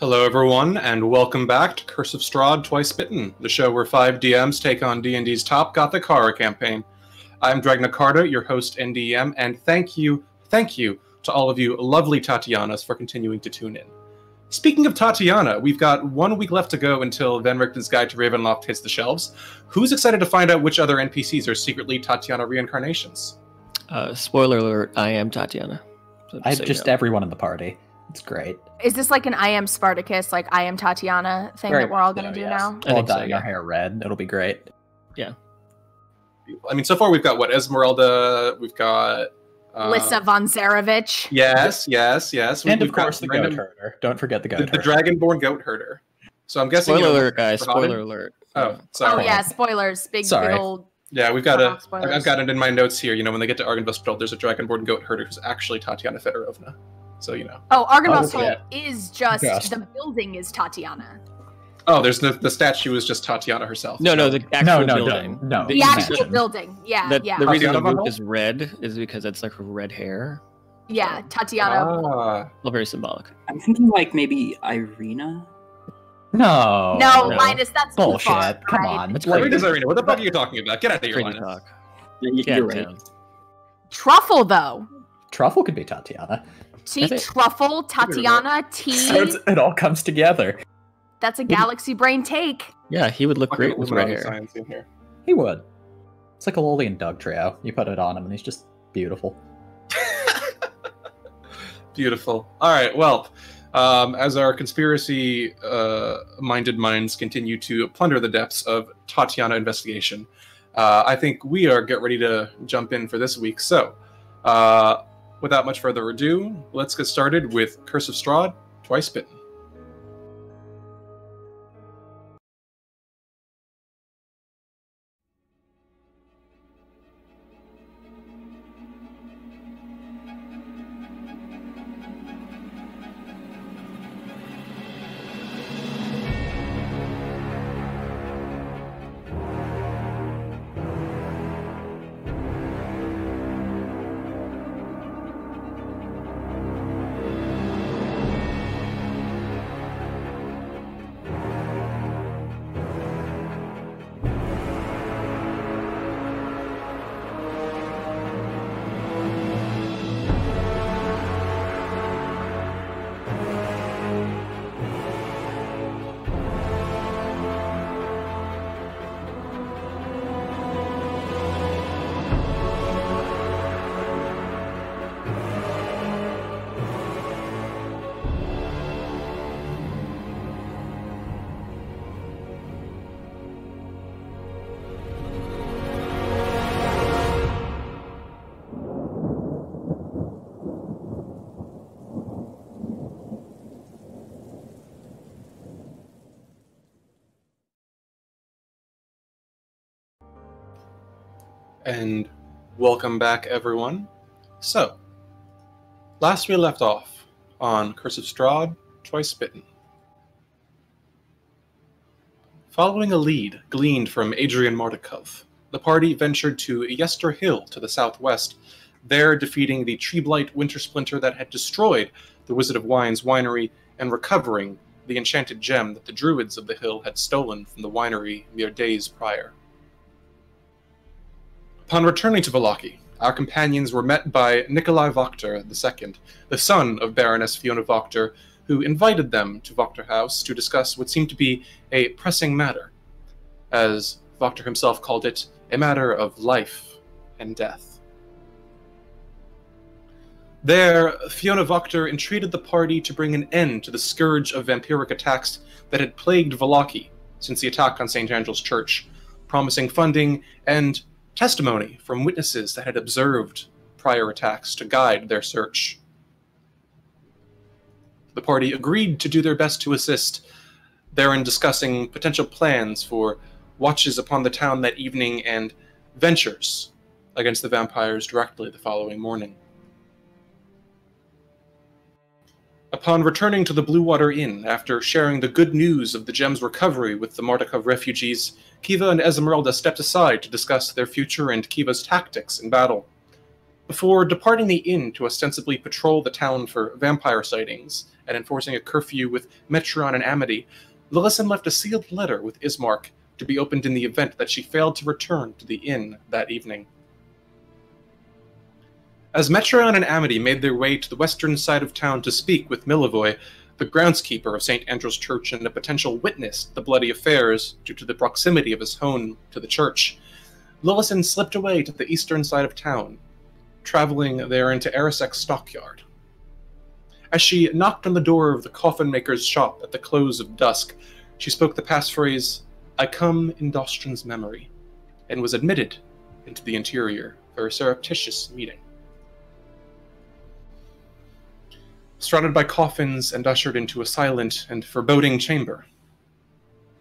Hello everyone, and welcome back to Curse of Strahd, Twice Bitten, the show where 5 DMs take on D&D's top gothic horror campaign. I'm Dragna Carta, your host and DM, and thank you to all of you lovely Tatianas for continuing to tune in. Speaking of Tatiana, we've got 1 week left to go until Van Richten's Guide to Ravenloft hits the shelves. Who's excited to find out which other NPCs are secretly Tatiana reincarnations? Spoiler alert, I am Tatiana. So everyone in the party. It's great. Is this like an I am Spartacus, like I am Tatiana thing that we're all going to do now? All dyeing our hair red. It'll be great. Yeah. I mean, so far we've got, what, Esmeralda, we've got... Lissa von Zarevich. Yes. And of course the goat herder. Don't forget the goat herder. The dragonborn goat herder. So I'm guessing... Spoiler alert, guys. Spoiler alert. Oh, sorry. Oh, yeah, spoilers. Big old... Yeah, I've got it in my notes here. You know, when they get to Argynvost, there's a dragonborn goat herder who's actually Tatiana Fedorovna. So, you know. Oh, Argynvost is just... The building is Tatiana. Oh, there's the statue is just Tatiana herself. No, the actual building. No. The actual building. Yeah. The reason the roof is red is because it's like her red hair. Yeah, Tatiana. Well, very symbolic. I'm thinking like maybe Irina. No, Linus, that's bullshit. Too far, Come right? on, it's Irina's Irina. What the fuck are you talking about? Get out of here, Linus. Talk. You're right. Truffle, though. Truffle could be Tatiana. See, Truffle, Tatiana, T. So it all comes together. That's a galaxy brain take. Yeah, he would look great with red hair. He would. It's like a Lolian Doug trio. You put it on him and he's just beautiful. Beautiful. All right, well, as our conspiracy-minded minds continue to plunder the depths of Tatiana investigation, I think we are ready to jump in for this week. So, without much further ado, let's get started with Curse of Strahd, Twice Bitten. And welcome back, everyone. So, last we left off on Curse of Strahd, Twice Bitten. Following a lead gleaned from Adrian Mardukov, the party ventured to Yester Hill to the southwest, there defeating the tree-blight winter splinter that had destroyed the Wizard of Wine's winery and recovering the enchanted gem that the druids of the hill had stolen from the winery mere days prior. Upon returning to Vallaki, our companions were met by Nikolai Wachter II, the son of Baroness Fiona Wachter, who invited them to Wachter House to discuss what seemed to be a pressing matter, as Wachter himself called it, a matter of life and death. There, Fiona Wachter entreated the party to bring an end to the scourge of vampiric attacks that had plagued Vallaki since the attack on St. Angel's Church, promising funding and testimony from witnesses that had observed prior attacks to guide their search. The party agreed to do their best to assist, therein discussing potential plans for watches upon the town that evening and ventures against the vampires directly the following morning. Upon returning to the Blue Water Inn after sharing the good news of the gem's recovery with the Mardukov refugees, Kiva and Esmeralda stepped aside to discuss their future and Kiva's tactics in battle. Before departing the inn to ostensibly patrol the town for vampire sightings and enforcing a curfew with Metron and Amity, Lillison left a sealed letter with Ismark to be opened in the event that she failed to return to the inn that evening. As Metron and Amity made their way to the western side of town to speak with Milivoy, the groundskeeper of St. Andrew's Church and a potential witness to the bloody affairs due to the proximity of his home to the church, Lillison slipped away to the eastern side of town, traveling there into Arisek's stockyard. As she knocked on the door of the coffin maker's shop at the close of dusk, she spoke the passphrase, "I come in Dostran's memory," and was admitted into the interior for a surreptitious meeting. Surrounded by coffins and ushered into a silent and foreboding chamber,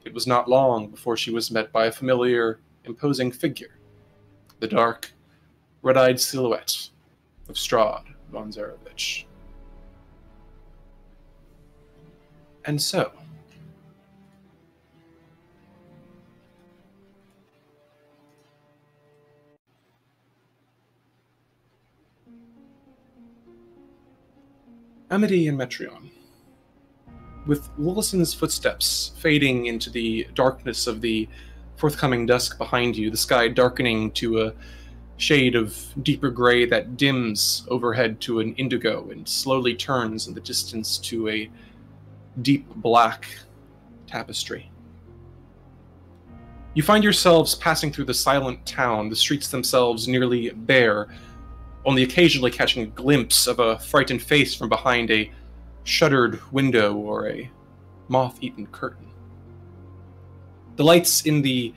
it was not long before she was met by a familiar, imposing figure, the dark, red-eyed silhouette of Strahd von Zarovich. And so, Amity and Metron. With Lillison's footsteps fading into the darkness of the forthcoming dusk behind you, the sky darkening to a shade of deeper gray that dims overhead to an indigo and slowly turns in the distance to a deep black tapestry. You find yourselves passing through the silent town, the streets themselves nearly bare, only occasionally catching a glimpse of a frightened face from behind a shuttered window or a moth-eaten curtain. The lights in the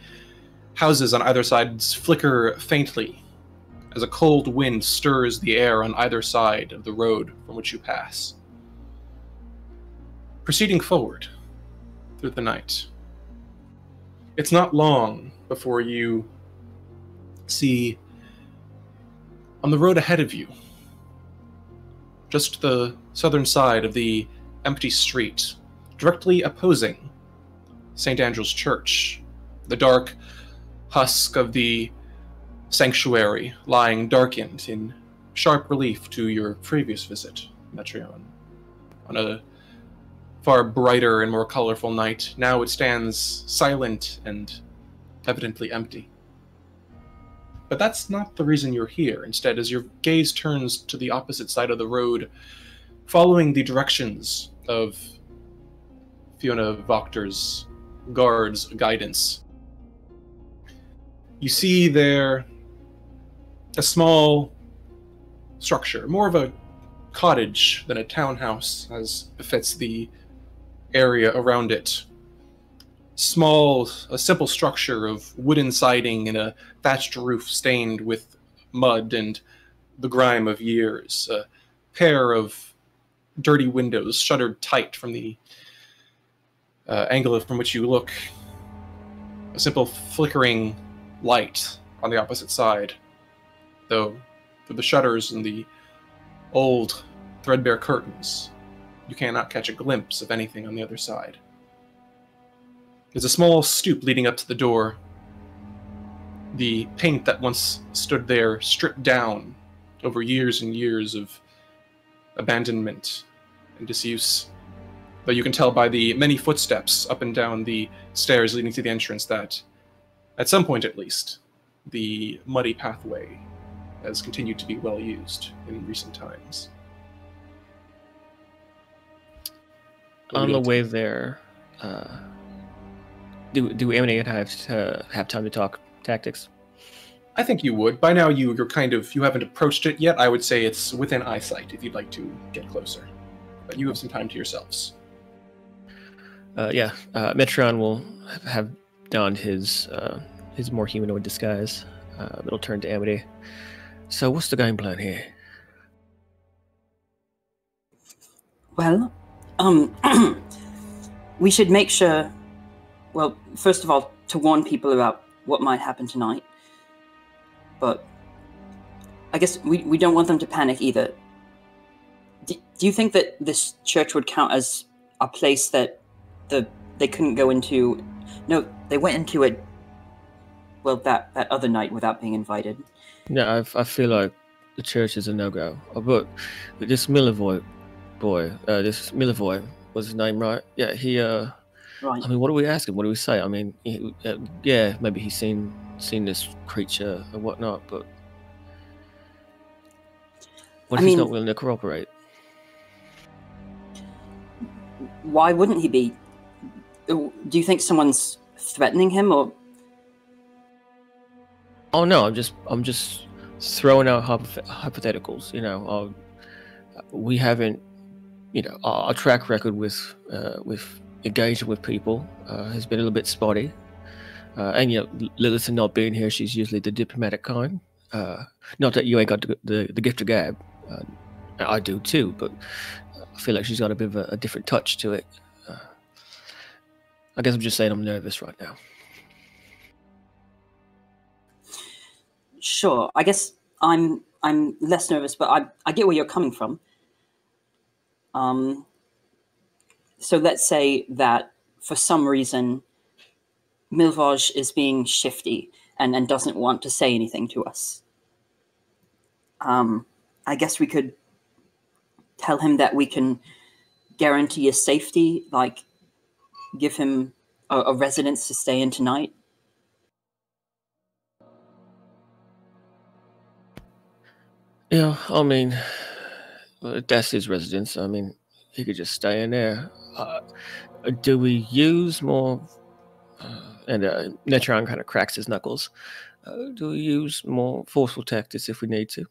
houses on either side flicker faintly as a cold wind stirs the air on either side of the road from which you pass. Proceeding forward through the night, it's not long before you see on the road ahead of you, just the southern side of the empty street, directly opposing St. Andrew's Church, the dark husk of the sanctuary lying darkened in sharp relief to your previous visit, Metron. On a far brighter and more colorful night, now it stands silent and evidently empty. But that's not the reason you're here. Instead, as your gaze turns to the opposite side of the road, following the directions of Fiona Voctor's guards' guidance, you see there a small structure, more of a cottage than a townhouse, as befits the area around it. A simple structure of wooden siding and a thatched roof stained with mud and the grime of years. A pair of dirty windows shuttered tight from the angle from which you look. A simple flickering light on the opposite side, though through the shutters and the old threadbare curtains, you cannot catch a glimpse of anything on the other side. There's a small stoop leading up to the door. The paint that once stood there stripped down over years and years of abandonment and disuse. Though you can tell by the many footsteps up and down the stairs leading to the entrance that, at some point at least, the muddy pathway has continued to be well used in recent times. On the way there, do Amity and I have time to talk tactics? I think you would. By now you haven't approached it yet. I would say it's within eyesight if you'd like to get closer. But you have some time to yourselves. Metron will have donned his more humanoid disguise. It'll turn to Amity. So what's the game plan here? Well, we should make sure, well, first of all, to warn people about what might happen tonight. But I guess we don't want them to panic either. Do you think that this church would count as a place that they couldn't go into? No, they went into it, well, that other night without being invited. Yeah, I feel like the church is a no-go. But this Milivoy boy, this Milivoy was his name, right? Yeah, he. Right. I mean, what do we ask him? What do we say? I mean, yeah, maybe he's seen this creature and whatnot, but what if he's not willing to cooperate? Why wouldn't he be? Do you think someone's threatening him, or? Oh no, I'm just throwing out hypotheticals. You know, we haven't, you know, our track record with engaging with people has been a little bit spotty. And you know, Lilith not being here, she's usually the diplomatic kind. Not that you ain't got the gift of gab. I do too, but I feel like she's got a bit of a different touch to it. I guess I'm just saying I'm nervous right now. Sure. I guess I'm less nervous, but I get where you're coming from. So let's say that for some reason Milvaj is being shifty and doesn't want to say anything to us. I guess we could tell him that we can guarantee his safety, like give him a residence to stay in tonight. Yeah, I mean, that's his residence. I mean, he could just stay in there. Do we use more? And Netron kind of cracks his knuckles. Do we use more forceful tactics if we need to?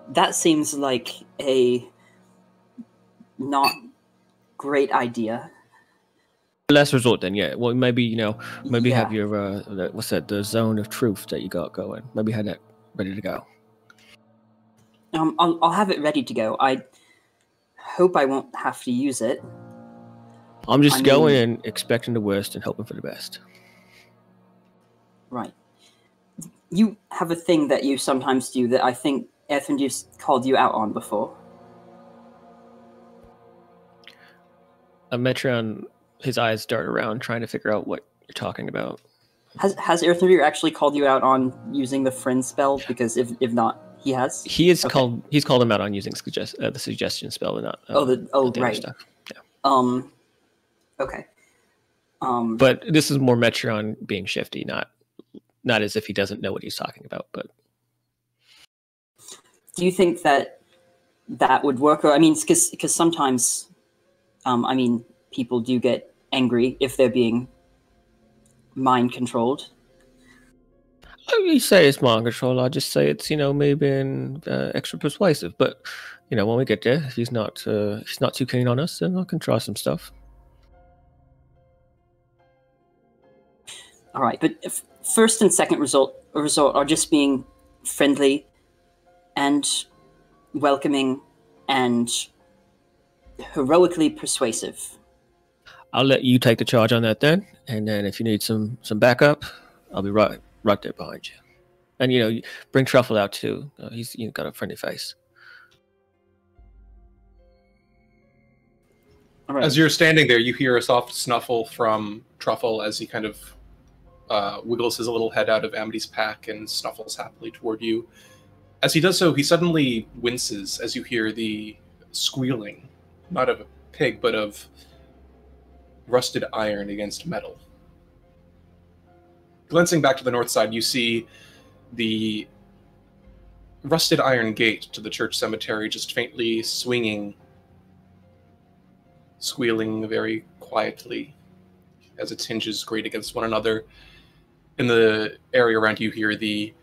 That seems like a not great idea. Last resort, then, yeah. Well, maybe, you know, maybe Yeah. have your what's that? The zone of truth that you got going. Maybe have that ready to go. I'll have it ready to go. I hope I won't have to use it. I'm just going in expecting the worst and hoping for the best. Right. You have a thing that you sometimes do that I think Ethandius called you out on before. Metron, his eyes dart around, trying to figure out what you're talking about. Has Ethandius actually called you out on using the friend spell? Because if not, he has. He is He's called him out on using the suggestion spell and not. The right. Stuff. Yeah. Okay. But this is more Metron being shifty, not as if he doesn't know what he's talking about. But do you think that would work? Or I mean, because sometimes, I mean, people do get angry if they're being mind controlled. You say it's mind control. I just say it's, you know, me being extra persuasive. But you know, when we get there, if he's not too keen on us, then I can try some stuff. All right, but if first and second resort are just being friendly and welcoming and heroically persuasive. I'll let you take the charge on that then, and then if you need some backup, I'll be right there behind you. And you know, you bring Truffle out too. He's got a friendly face. All right. As you're standing there, you hear a soft snuffle from Truffle as he kind of wiggles his little head out of Amity's pack and snuffles happily toward you. As he does so, he suddenly winces as you hear the squealing, not of a pig, but of rusted iron against metal. Glancing back to the north side, you see the rusted iron gate to the church cemetery just faintly swinging, squealing very quietly as its hinges grate against one another. In the area around you hear the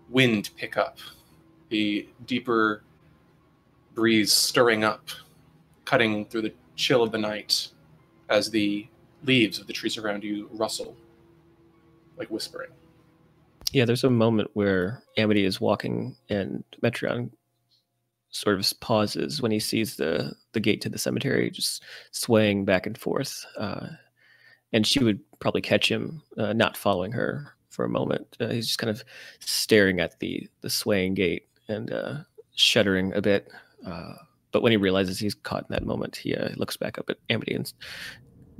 wind pick up, the deeper breeze stirring up, cutting through the chill of the night as the leaves of the trees around you rustle, like whispering. Yeah, there's a moment where Amity is walking and Metron sort of pauses when he sees the gate to the cemetery just swaying back and forth. And she would probably catch him not following her for a moment. He's just kind of staring at the swaying gate and shuddering a bit. But when he realizes he's caught in that moment, he looks back up at Amity and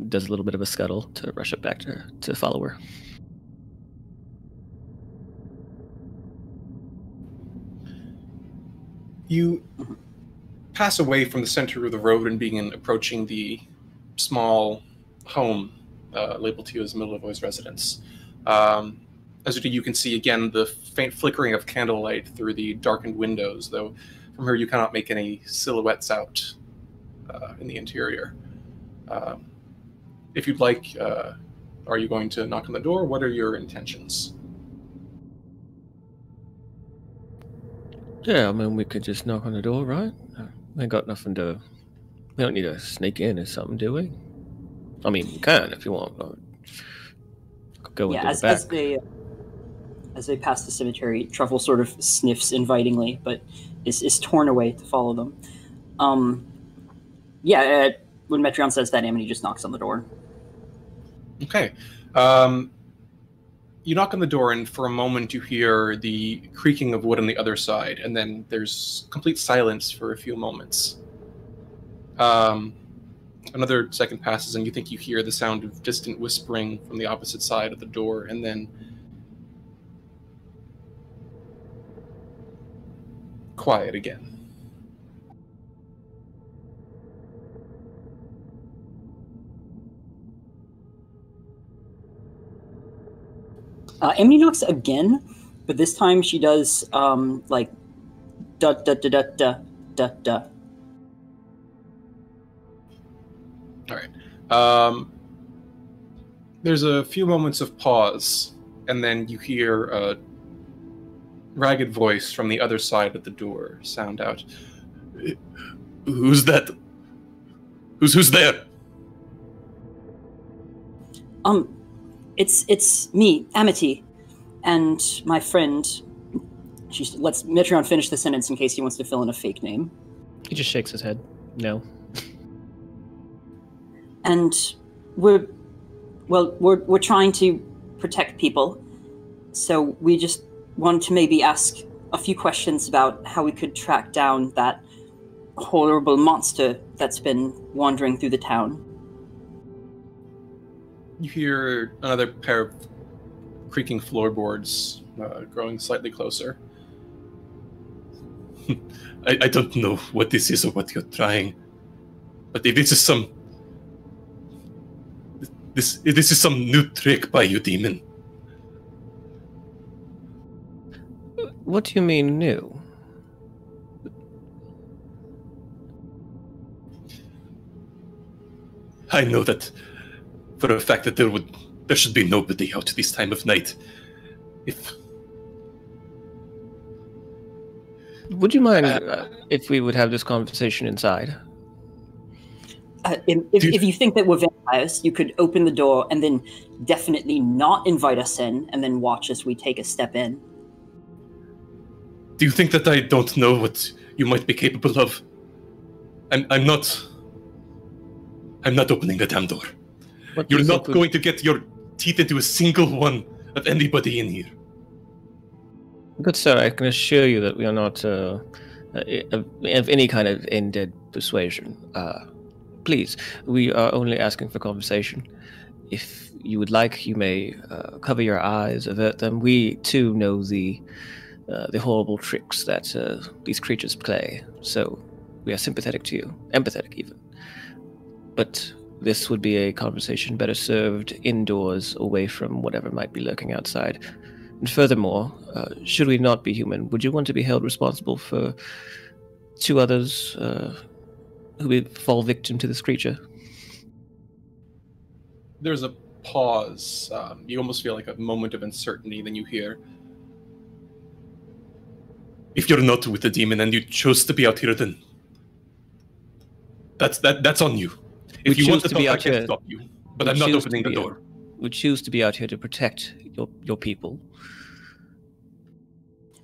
does a little bit of a scuttle to rush up back to follow her. You pass away from the center of the road and begin approaching the small home labeled to you as Milovoy's residence. As you do, you can see again the faint flickering of candlelight through the darkened windows, though from here you cannot make any silhouettes out in the interior. If you'd like, are you going to knock on the door? What are your intentions? Yeah, I mean, we could just knock on the door, right? We ain't got nothing to... We don't need to sneak in or something, do we? I mean, you can if you want. But go into the back. As they pass the cemetery, Truffle sort of sniffs invitingly, but is torn away to follow them. When Metreon says that, Amity just knocks on the door. Okay. You knock on the door, and for a moment you hear the creaking of wood on the other side, and then there's complete silence for a few moments. Another second passes, and you think you hear the sound of distant whispering from the opposite side of the door, and then quiet again. Amity knocks again, but this time she does like da da da da da da da. All right. There's a few moments of pause, and then you hear a ragged voice from the other side of the door sound out. Who's that? Who's there? It's me, Amity, and my friend. She lets Metreon finish the sentence in case he wants to fill in a fake name. He just shakes his head. No. And we're trying to protect people, so we just wanted to maybe ask a few questions about how we could track down that horrible monster that's been wandering through the town. You hear another pair of creaking floorboards growing slightly closer. I don't know what this is or what you're trying, but if this is some this is some new trick by you, demon. What do you mean new? I know that for a fact that there should be nobody out this time of night. Would you mind if we would have this conversation inside? If you think that we're vampires, you could open the door and then definitely not invite us in, and then watch as we take a step in. Do you think that I don't know what you might be capable of? I'm not opening the damn door. You're not going to get your teeth into a single one of anybody in here. Good sir, I can assure you that we are not of any kind of undead persuasion. Please, we are only asking for conversation. If you would like, you may cover your eyes, avert them. We too know the horrible tricks that these creatures play, so we are sympathetic to you, empathetic even. But this would be a conversation better served indoors, away from whatever might be lurking outside. And furthermore, should we not be human, would you want to be held responsible for two others who would fall victim to this creature? There's a pause. You almost feel like a moment of uncertainty, then you hear, if you're not with the demon and you chose to be out here, then that's on you. If you want to talk, I can't stop you. But I'm not opening the door. We choose to be out here to protect your people.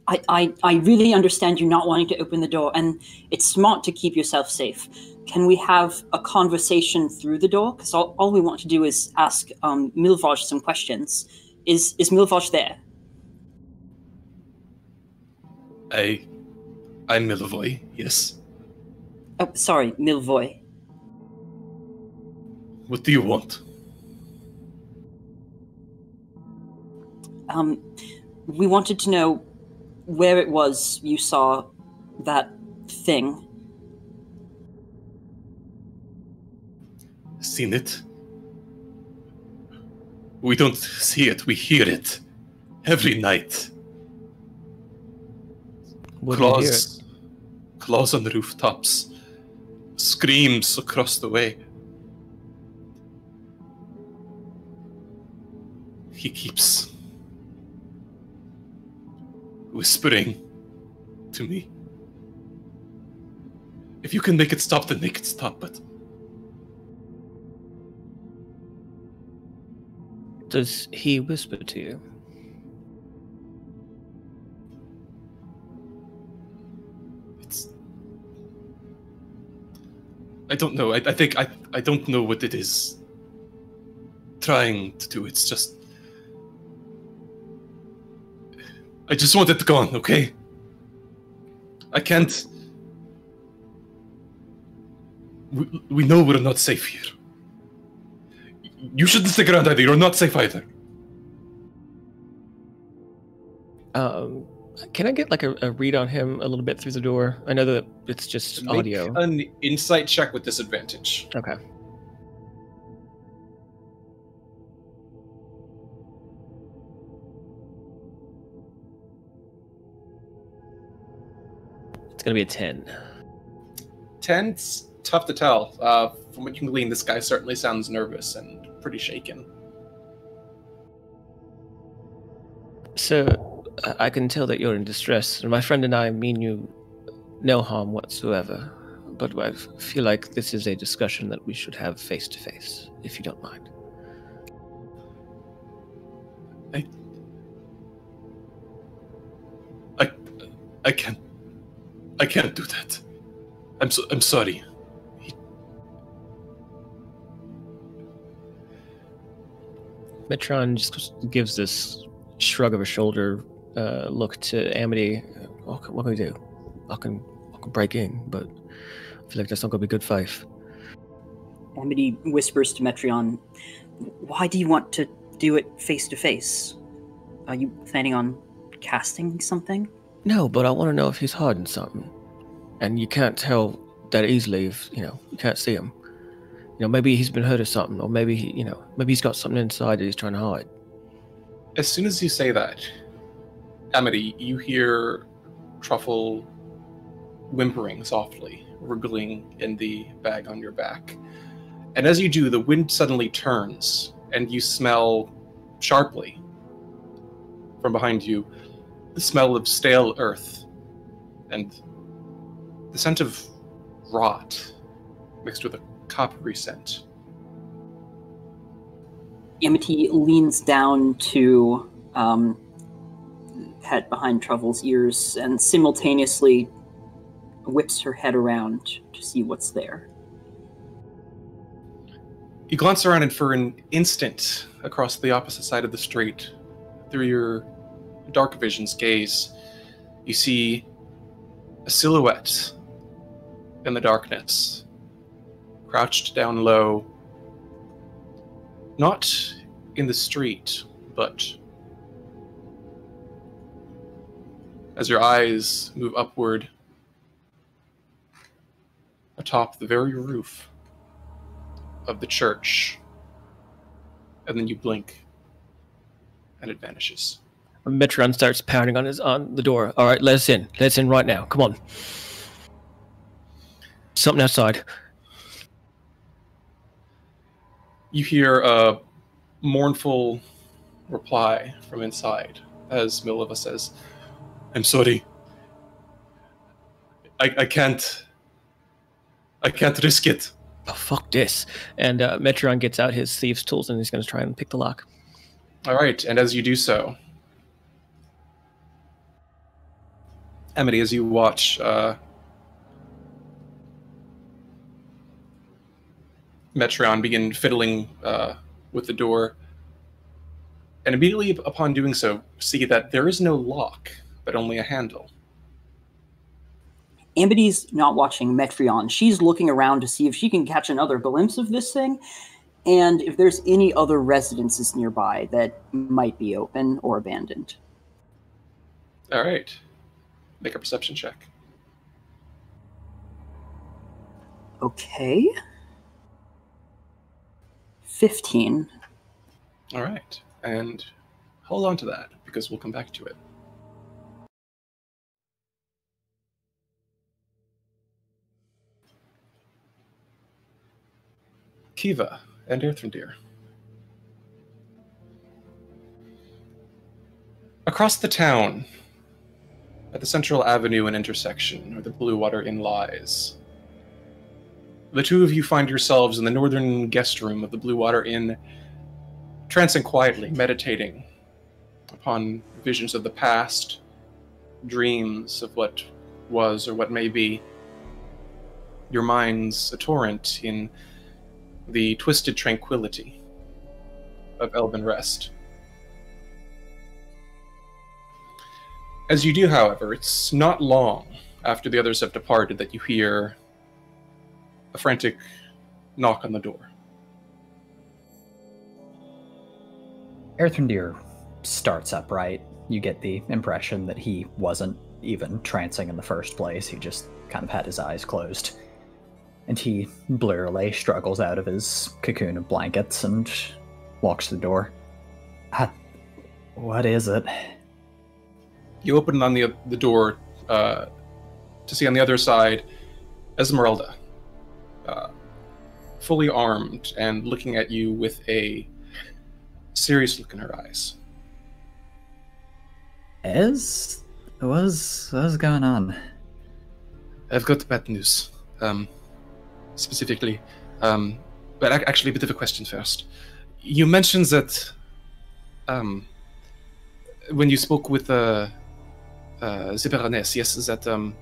I really understand you not wanting to open the door, and it's smart to keep yourself safe. Can we have a conversation through the door? Because all we want to do is ask Milvaj some questions. Is Milvaj there? I'm Milovoy, yes. Oh, sorry, Milvoy. What do you want? We wanted to know where it was you saw that thing. Seen it? We don't see it, we hear it. Every night. What do you hear? Claws on the rooftops. Screams across the way. He keeps whispering to me. If you can make it stop, then make it stop, but... Does he whisper to you? I don't know. I think I don't know what it is trying to do. It's just... I just want it gone, okay? I can't... We know we're not safe here. You shouldn't stick around either. You're not safe either. Can I get like a read on him a little bit through the door? I know that it's just audio. Make an insight check with disadvantage. Okay. It's gonna be a 10. 10's tough to tell. From what you can glean, this guy certainly sounds nervous and pretty shaken. So, I can tell that you're in distress, and my friend and I mean you no harm whatsoever. But I feel like this is a discussion that we should have face to face, if you don't mind. I can't do that. I'm sorry. Metron just gives this shrug of a shoulder look to Amity. What can we do? I can break in, but I feel like that's not going to be good faith. Amity whispers to Metron, "Why do you want to do it face to face? Are you planning on casting something?" No, but I want to know if he's hiding something. And you can't tell that easily if, you can't see him. Maybe he's been hurt or something, or maybe, maybe he's got something inside that he's trying to hide. As soon as you say that, Amity, you hear Truffle whimpering softly, wriggling in the bag on your back. And as you do, the wind suddenly turns, and you smell sharply from behind you the smell of stale earth and the scent of rot mixed with a coppery scent. Amity leans down to pet behind Truffle's ears and simultaneously whips her head around to see what's there. You glance around, and for an instant, across the opposite side of the street, through your dark vision's gaze, you see a silhouette in the darkness, crouched down low, not in the street, but as your eyes move upward atop the very roof of the church, and then you blink and it vanishes. Metron starts pounding on the door. All right, let us in. Let us in right now. Come on. Something outside. You hear a mournful reply from inside as Milova says, "I'm sorry. I can't risk it." Oh, fuck this. And Metron gets out his thieves' tools and he's going to try and pick the lock. All right, and as you do so, Amity, as you watch Metron begin fiddling with the door, and immediately upon doing so, see that there is no lock, but only a handle. Amity's not watching Metron. She's looking around to see if she can catch another glimpse of this thing, and if there's any other residences nearby that might be open or abandoned. All right. Make a perception check. Okay. 15. All right, and hold on to that because we'll come back to it. Kiva and Earthrendeer. Across the town, at the Central Avenue and intersection where the Blue Water Inn lies, the two of you find yourselves in the northern guest room of the Blue Water Inn, trancing quietly, meditating upon visions of the past, dreams of what was or what may be. Your minds a torrent in the twisted tranquility of Elven rest. As you do, however, it's not long after the others have departed that you hear a frantic knock on the door. Earthrendeer starts upright. You get the impression that he wasn't even trancing in the first place. He just kind of had his eyes closed. And he blurrily struggles out of his cocoon of blankets and walks to the door. What is it? You open on the door to see on the other side Esmeralda, fully armed and looking at you with a serious look in her eyes. What's going on? I've got bad news. Specifically, but actually a bit of a question first. You mentioned that when you spoke with the Baroness, yes, that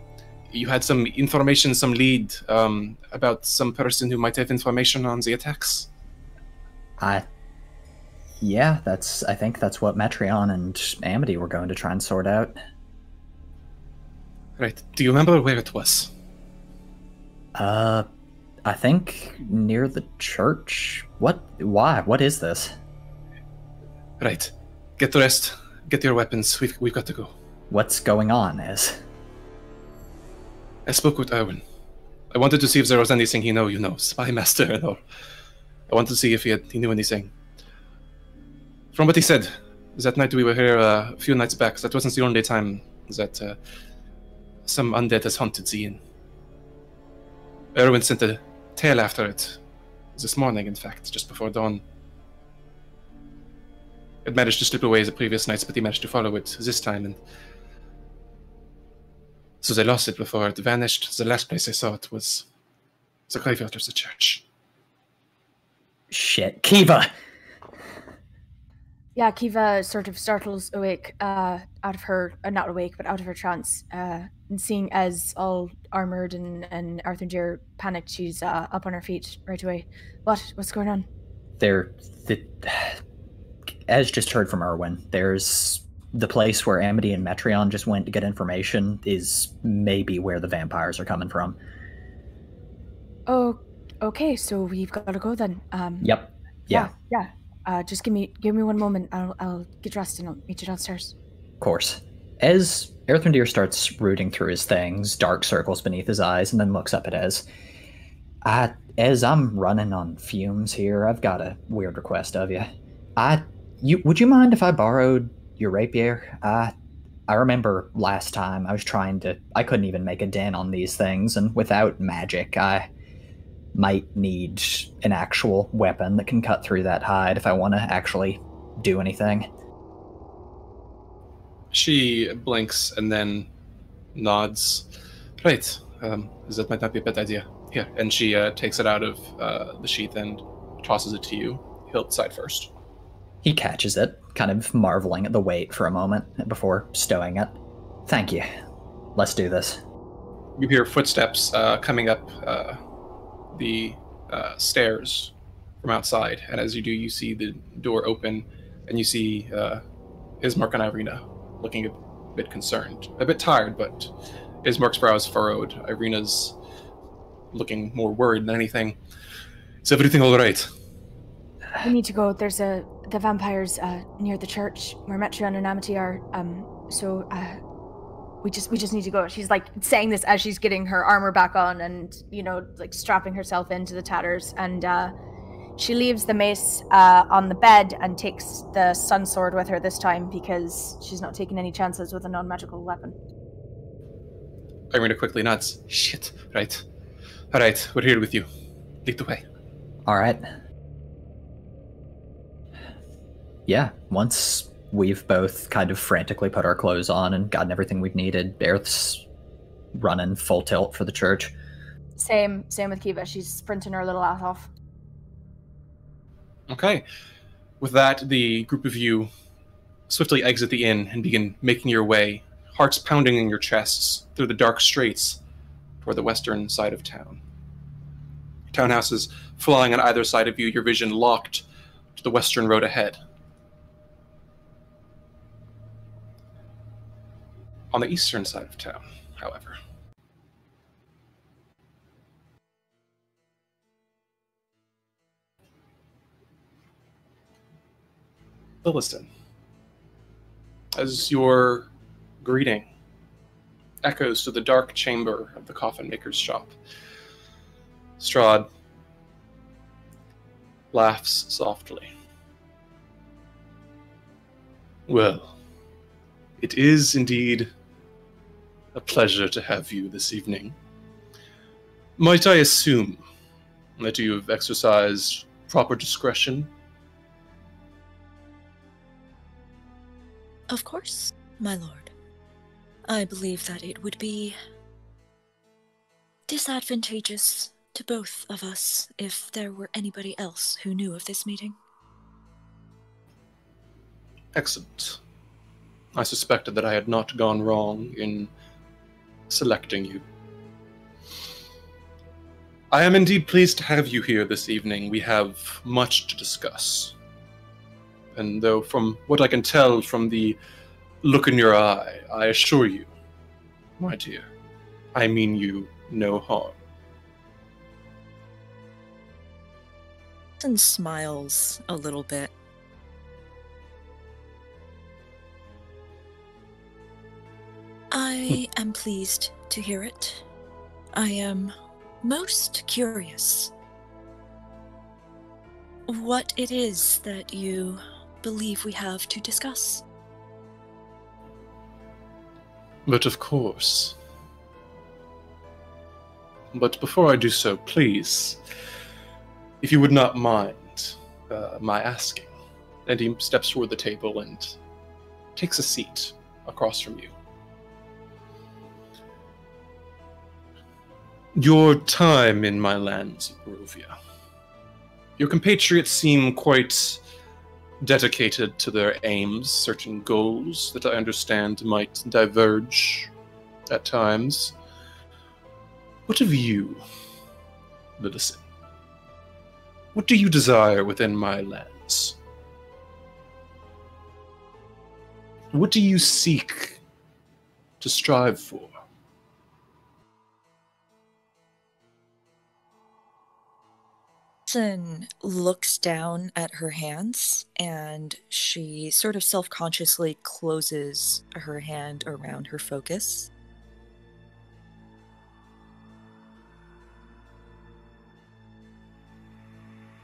you had some information, some lead about some person who might have information on the attacks? Yeah, I think that's what Metreon and Amity were going to try and sort out. Right. Do you remember where it was? I think near the church. Why? What is this? Right. Get dressed. Get your weapons. We've got to go. What's going on, Ez? I spoke with Erwin. I wanted to see if there was anything he spy master and all. I wanted to see if he knew anything. From what he said, that night we were here a few nights back, that wasn't the only time that some undead has haunted the inn. Erwin sent a tale after it. This morning, in fact, just before dawn. It managed to slip away the previous nights, but he managed to follow it this time, and so they lost it before it vanished. The last place I saw it was the graveyard of the church. Shit, Kiva! Yeah, Kiva sort of startles awake out of her, not awake, but out of her trance. And seeing Ez all armored and Earthrendeer panicked, she's up on her feet right away. What's going on? Ez just heard from Erwin. There's the place where Amity and Metreon just went to get information is maybe where the vampires are coming from. Oh, okay, so we've got to go then. Yep. Yeah. Just give me 1 moment. I'll get dressed and I'll meet you downstairs. Of course. As Earthrendeer starts rooting through his things, dark circles beneath his eyes, and then looks up at Ez. Ez, I'm running on fumes here. I've got a weird request of you. Would you mind if I borrowed your rapier? I remember last time I couldn't even make a dent on these things, and without magic, I might need an actual weapon that can cut through that hide if I want to actually do anything. She blinks and then nods. Right, that might not be a bad idea. Here, and she takes it out of the sheath and tosses it to you, hilt side first. He catches it, kind of marveling at the weight for a moment before stowing it. Thank you. Let's do this. You hear footsteps coming up the stairs from outside, and as you do, you see the door open, and you see Ismark and Irina looking a bit concerned. A bit tired, but Ismark's brow is furrowed. Irina's looking more worried than anything. Is everything all right? We need to go. There's the vampires near the church where Metreon and Amity are. So we just need to go. She's like saying this as she's getting her armor back on and, like strapping herself into the tatters. And she leaves the mace on the bed and takes the sun sword with her this time because she's not taking any chances with a non-magical weapon. Irina quickly nods. Shit. Right. All right, we're here with you. Lead the way. All right. Yeah, once we've both kind of frantically put our clothes on and gotten everything we've needed, Aerith's running full tilt for the church. Same with Kiva. She's sprinting her little ass off. Okay. With that, the group of you swiftly exit the inn and begin making your way, hearts pounding in your chests, through the dark streets toward the western side of town. Townhouses flying on either side of you, your vision locked to the western road ahead. On the eastern side of town, however, Lilliston, as your greeting echoes to the dark chamber of the coffin maker's shop, Strahd laughs softly. Well, it is indeed a pleasure to have you this evening. Might I assume that you have exercised proper discretion? Of course, my lord. I believe that it would be disadvantageous to both of us if there were anybody else who knew of this meeting. Excellent. I suspected that I had not gone wrong in selecting you. I am indeed pleased to have you here this evening. We have much to discuss. And though from what I can tell from the look in your eye, I assure you, my dear, I mean you no harm. And smiles a little bit. I am pleased to hear it. I am most curious what it is that you believe we have to discuss. But of course. But before I do so, please, if you would not mind my asking. And he steps toward the table and takes a seat across from you. Your time in my lands of Barovia. Your compatriots seem quite dedicated to their aims, certain goals that I understand might diverge at times. What of you, Lilliston? What do you desire within my lands? What do you seek to strive for? Lilliston looks down at her hands and she sort of self-consciously closes her hand around her focus.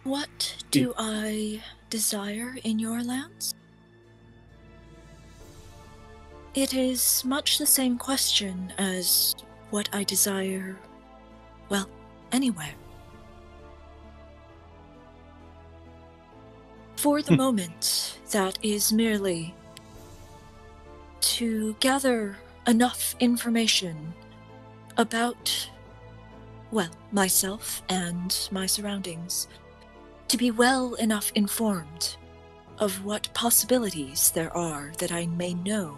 What do I desire in your lands? It is much the same question as what I desire, well, anywhere. For the moment, that is merely to gather enough information about, well, myself and my surroundings, to be well enough informed of what possibilities there are that I may know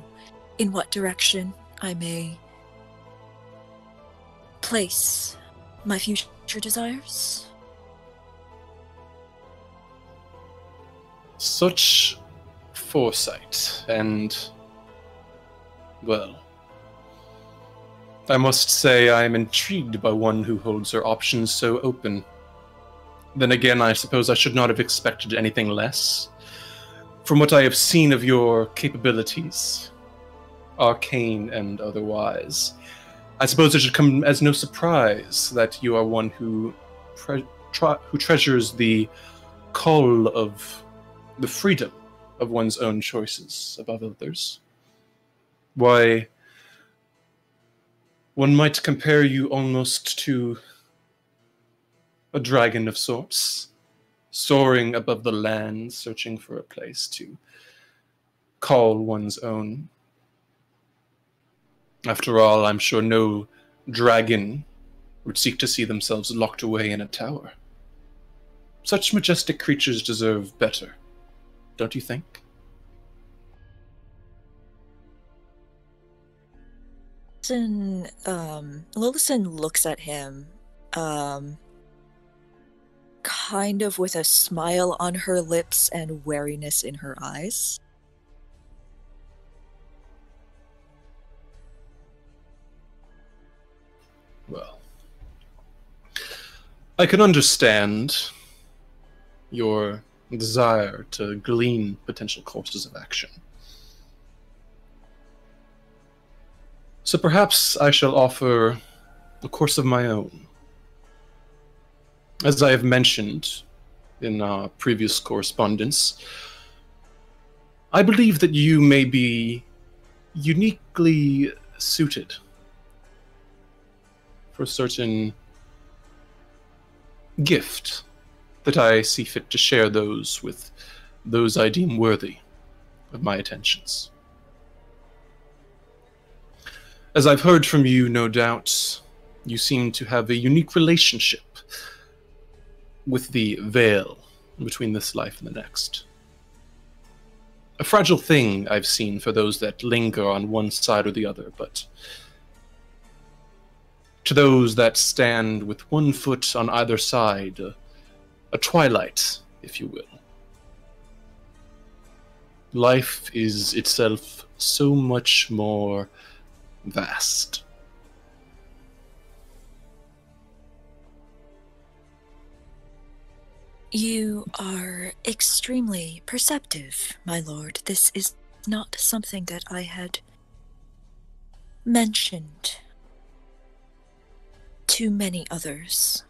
in what direction I may place my future desires. Such foresight, and, well, I must say I am intrigued by one who holds her options so open. Then again, I suppose I should not have expected anything less. From what I have seen of your capabilities, arcane and otherwise. I suppose it should come as no surprise that you are one who treasures the call of the freedom of one's own choices above others. Why, one might compare you almost to a dragon of sorts, soaring above the land, searching for a place to call one's own. After all, I'm sure no dragon would seek to see themselves locked away in a tower. Such majestic creatures deserve better, don't you think? Lillison looks at him, kind of with a smile on her lips and wariness in her eyes. Well, I can understand your desire to glean potential courses of action. So perhaps I shall offer a course of my own. As I have mentioned in our previous correspondence, I believe that you may be uniquely suited for a certain gift that I see fit to share with those I deem worthy of my attentions. As I've heard from you, no doubt, you seem to have a unique relationship with the veil between this life and the next. A fragile thing, I've seen, for those that linger on one side or the other, but to those that stand with one foot on either side, a twilight, if you will. Life is itself so much more vast. You are extremely perceptive, my lord. This is not something that I had mentioned to many others.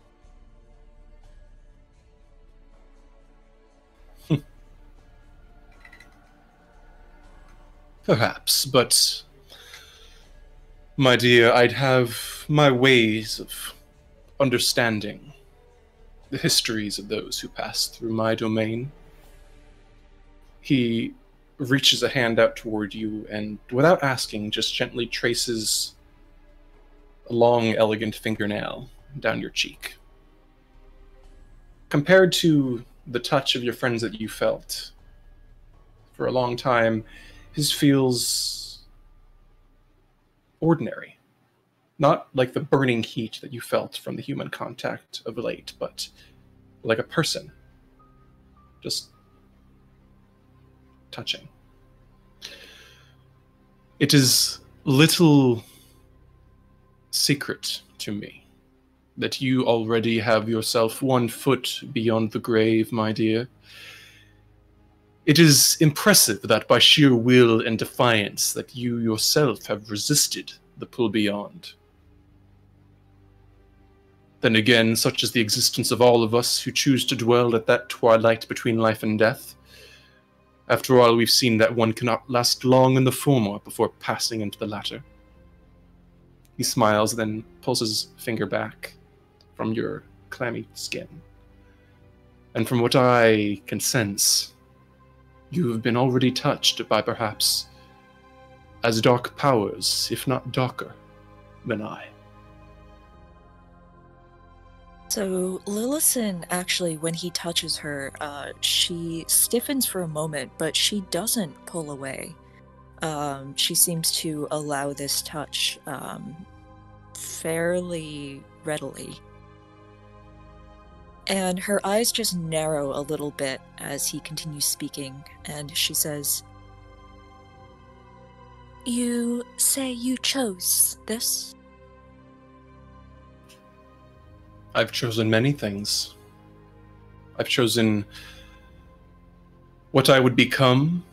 Perhaps, but my dear, I'd have my ways of understanding the histories of those who pass through my domain. He reaches a hand out toward you and, without asking, just gently traces a long, elegant fingernail down your cheek. Compared to the touch of your friends that you felt for a long time, his feels ordinary. Not like the burning heat that you felt from the human contact of late, but like a person. Just touching. It is little secret to me that you already have yourself 1 foot beyond the grave, my dear. It is impressive that by sheer will and defiance that you yourself have resisted the pull beyond. Then again, such is the existence of all of us who choose to dwell at that twilight between life and death. After all, we've seen that one cannot last long in the former before passing into the latter. He smiles, then pulls his finger back from your clammy skin. And from what I can sense, you have been already touched by perhaps as dark powers, if not darker, than I. So Lillison, actually, when he touches her, she stiffens for a moment, but she doesn't pull away. She seems to allow this touch fairly readily. And her eyes just narrow a little bit as he continues speaking, and she says, "You say you chose this?" I've chosen many things. I've chosen what I would become.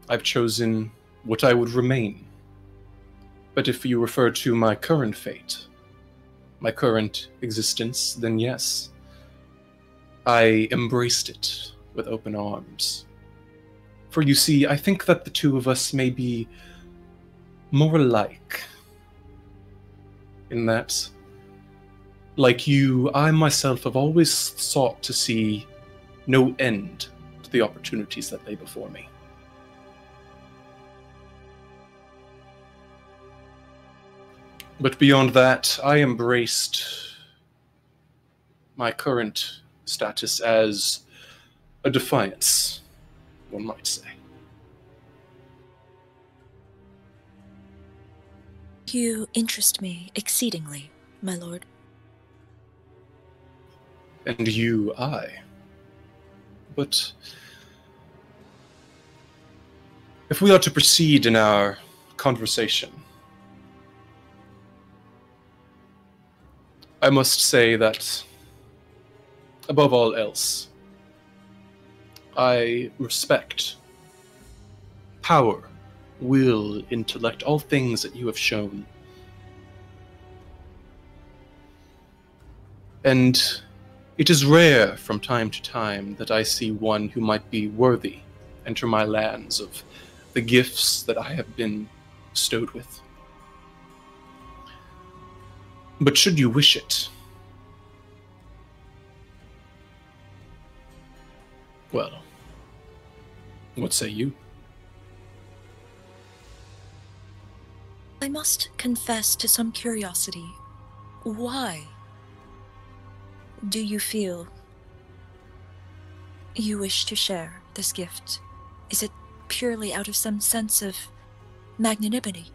I've chosen what I would remain. But if you refer to my current fate, my current existence, then yes, I embraced it with open arms. For you see, I think that the two of us may be more alike, in that, like you, I myself have always sought to see no end to the opportunities that lay before me. But beyond that, I embraced my current status as a defiance, one might say. You interest me exceedingly, my lord. And you, I. But if we are to proceed in our conversation, I must say that, above all else, I respect power, will, intellect, all things that you have shown. And it is rare from time to time that I see one who might be worthy enter my lands of the gifts that I have been bestowed with. But should you wish it, well, what say you? I must confess to some curiosity. Why do you feel you wish to share this gift? Is it purely out of some sense of magnanimity?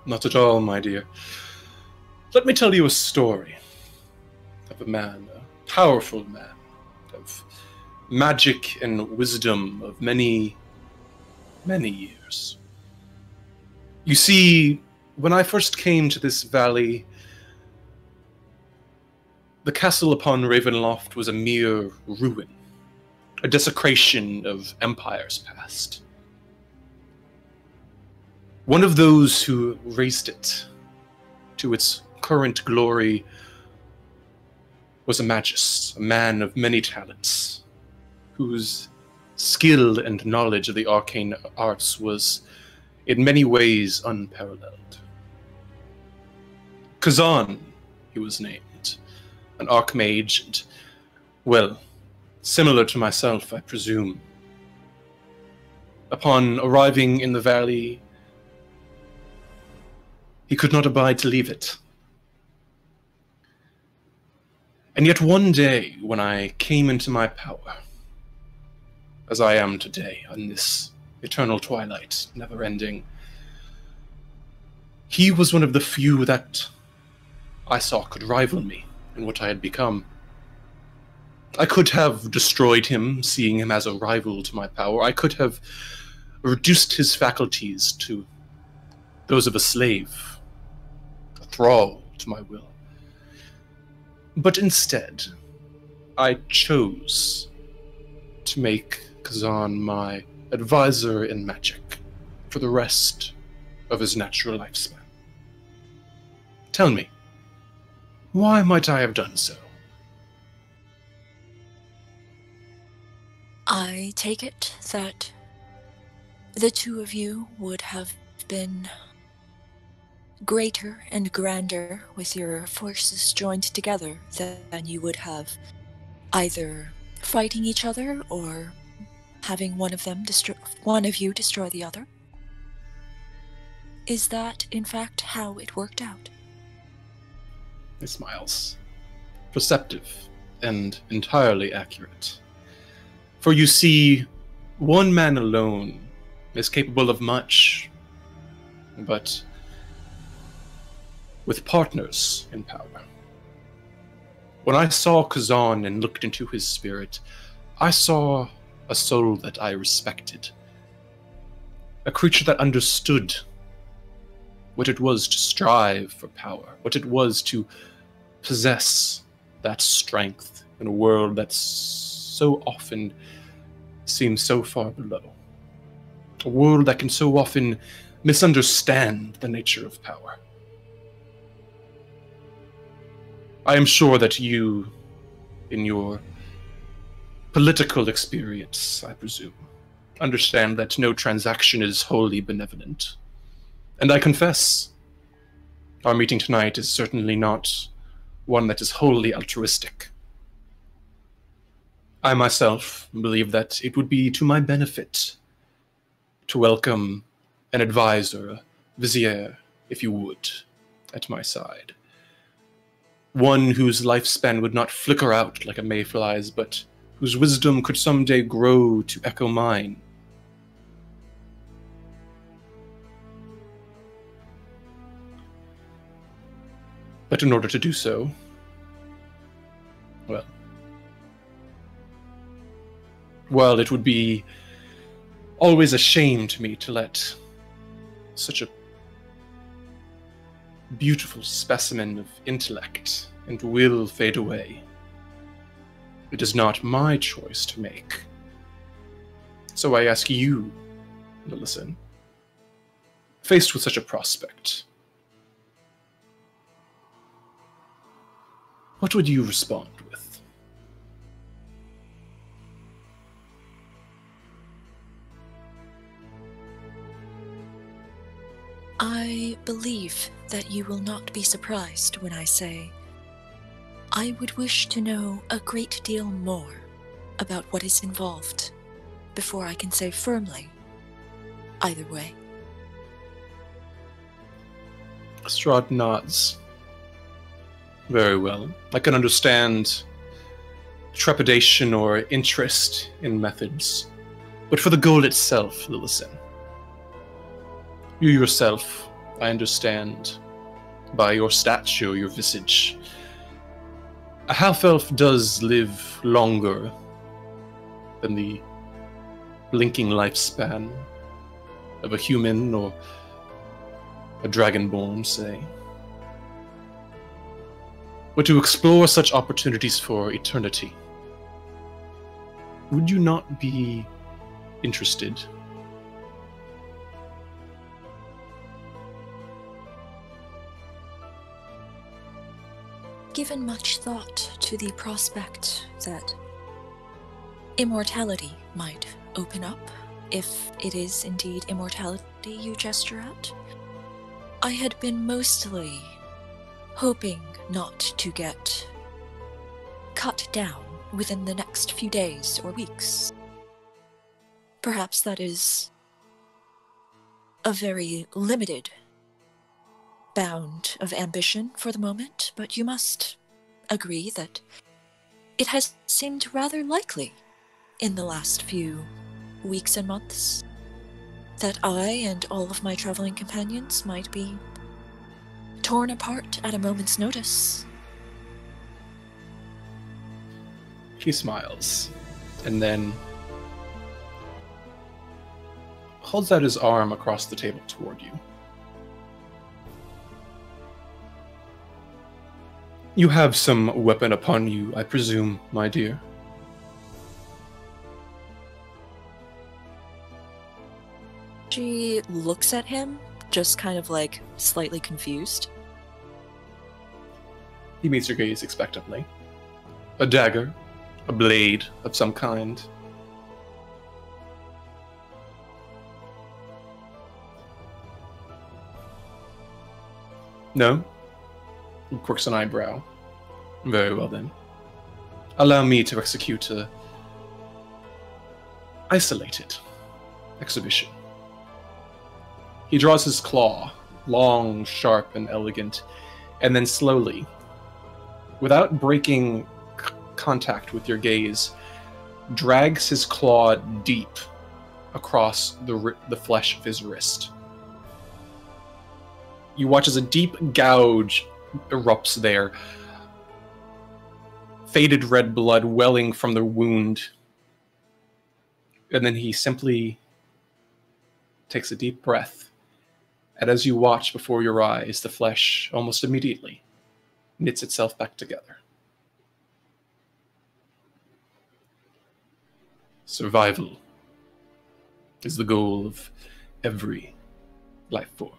Not at all, my dear. Let me tell you a story of a man, a powerful man, of magic and wisdom of many, many years. You see, when I first came to this valley, the castle upon Ravenloft was a mere ruin, a desecration of empires past. One of those who raised it to its current glory was a magus, a man of many talents, whose skill and knowledge of the arcane arts was in many ways unparalleled. Kazan, he was named, an archmage, and, well, similar to myself, I presume. Upon arriving in the valley, he could not abide to leave it. And yet one day, when I came into my power, as I am today, on this eternal twilight, never-ending, he was one of the few that I saw could rival me in what I had become. I could have destroyed him, seeing him as a rival to my power. I could have reduced his faculties to those of a slave, a thrall to my will. But instead, I chose to make Kazan my advisor in magic for the rest of his natural lifespan. Tell me, why might I have done so? I take it that the two of you would have been greater and grander with your forces joined together than you would have either fighting each other or having one of you destroy the other. Is that, in fact, how it worked out? He smiles. Perceptive and entirely accurate. For you see, one man alone is capable of much, but with partners in power. When I saw Kazan and looked into his spirit, I saw a soul that I respected. A creature that understood what it was to strive for power, what it was to possess that strength in a world that so often seems so far below. A world that can so often misunderstand the nature of power. I am sure that you, in your political experience, I presume, understand that no transaction is wholly benevolent. And I confess, our meeting tonight is certainly not one that is wholly altruistic. I myself believe that it would be to my benefit to welcome an advisor, a vizier, if you would, at my side. One whose lifespan would not flicker out like a mayfly's, but whose wisdom could someday grow to echo mine. But in order to do so, well, it would be always a shame to me to let such a beautiful specimen of intellect and will fade away. It is not my choice to make. So I ask you to listen. Faced with such a prospect, what would you respond with? I believe that you will not be surprised when I say I would wish to know a great deal more about what is involved before I can say firmly either way. Strahd nods. Very well. I can understand trepidation or interest in methods, but for the goal itself, Lillison, you yourself, I understand, by your stature, your visage, a half-elf does live longer than the blinking lifespan of a human or a dragonborn, say. But to explore such opportunities for eternity, would you not be interested? Given much thought to the prospect that immortality might open up, if it is indeed immortality you gesture at, I had been mostly hoping not to get cut down within the next few days or weeks. Perhaps that is a very limited bound of ambition for the moment, but you must agree that it has seemed rather likely in the last few weeks and months that I and all of my traveling companions might be torn apart at a moment's notice. He smiles, and then holds out his arm across the table toward you. You have some weapon upon you, I presume, my dear. She looks at him, just kind of like slightly confused. He meets your gaze expectantly. A dagger, a blade of some kind. No? He quirks an eyebrow. Very well then. Allow me to execute a isolated exhibition. He draws his claw, long, sharp, and elegant, and then slowly, without breaking contact with your gaze, drags his claw deep across the flesh of his wrist. You watch as a deep gouge erupts there, faded red blood welling from the wound, and then he simply takes a deep breath, and as you watch before your eyes, the flesh almost immediately knits itself back together. Survival is the goal of every life form.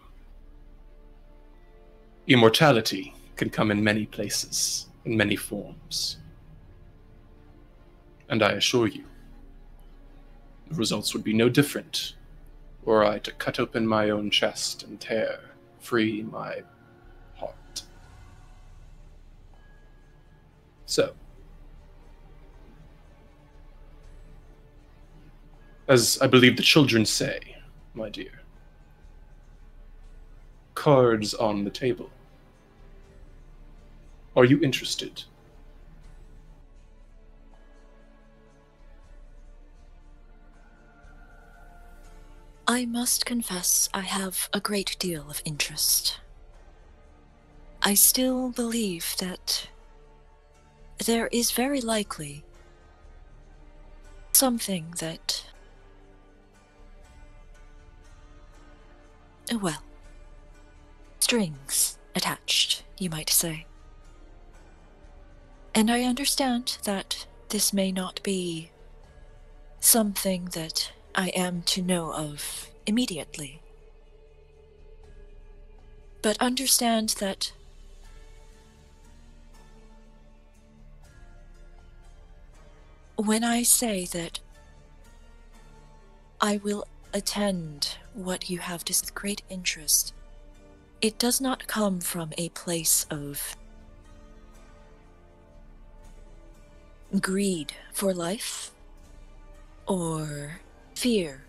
Immortality can come in many places, in many forms. And I assure you, the results would be no different were I to cut open my own chest and tear free my heart. So, as I believe the children say, my dear, cards on the table. Are you interested? I must confess I have a great deal of interest. I still believe that there is very likely something that, well, strings attached, you might say. And I understand that this may not be something that I am to know of immediately. But understand that when I say that I will attend what you have with great interest, it does not come from a place of greed for life or fear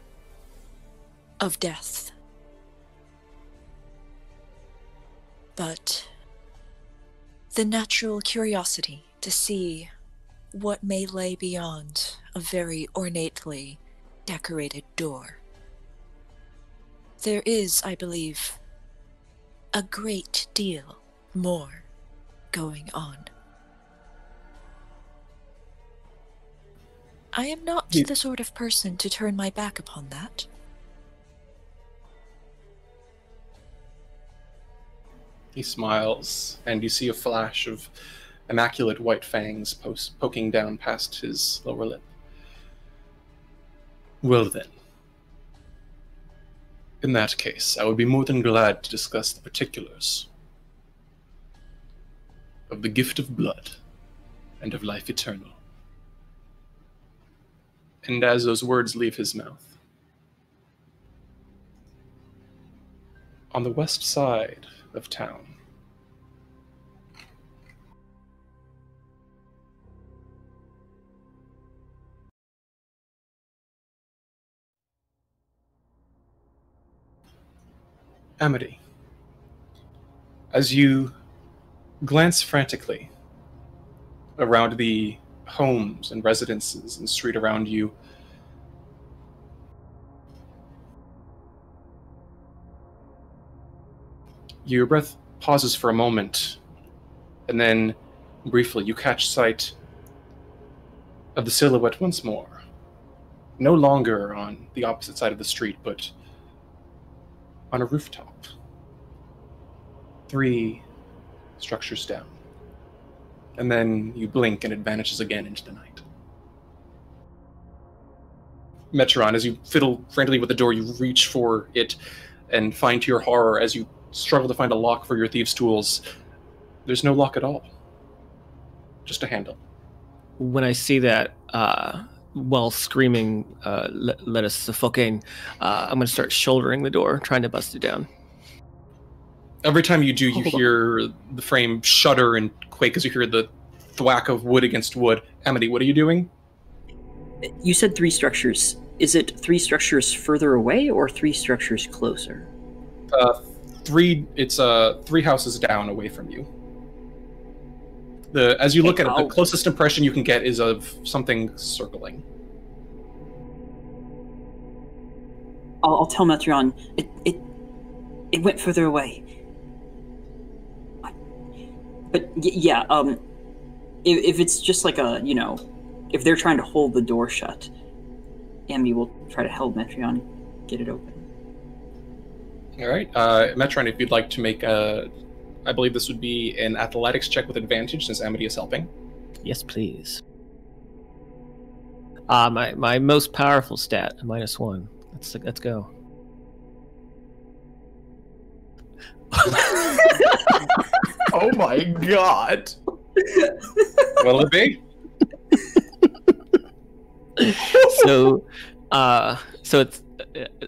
of death, but the natural curiosity to see what may lay beyond a very ornately decorated door. There is, I believe, a great deal more going on. I am not the sort of person to turn my back upon that. He smiles, and you see a flash of immaculate white fangs poking down past his lower lip. Well then, in that case, I would be more than glad to discuss the particulars of the gift of blood and of life eternal. And as those words leave his mouth, on the west side of town, Amity, as you glance frantically around the homes and residences and street around you, your breath pauses for a moment, and then briefly you catch sight of the silhouette once more. No longer on the opposite side of the street, but on a rooftop. 3 structures down. And then you blink and it vanishes again into the night. Metron, as you fiddle frantically with the door, you reach for it and find to your horror, as you struggle to find a lock for your thieves' tools, there's no lock at all. Just a handle. When I see that, while screaming, let us suffocating, I'm going to start shouldering the door, trying to bust it down. Every time you do, you hear the frame shudder and quake as you hear the thwack of wood against wood. Amity, what are you doing? You said 3 structures. Is it 3 structures further away or 3 structures closer? 3. It's 3 houses down away from you. As you look at it, the closest impression you can get is of something circling. I'll tell Metron. It went further away. But yeah, if it's just like a, if they're trying to hold the door shut, Amity will try to help Metron get it open. All right, Metron, if you'd like to make a, I believe this would be an athletics check with advantage since Amity is helping. Yes, please. My most powerful stat, -1. Let's go. Oh my god. What'll it be?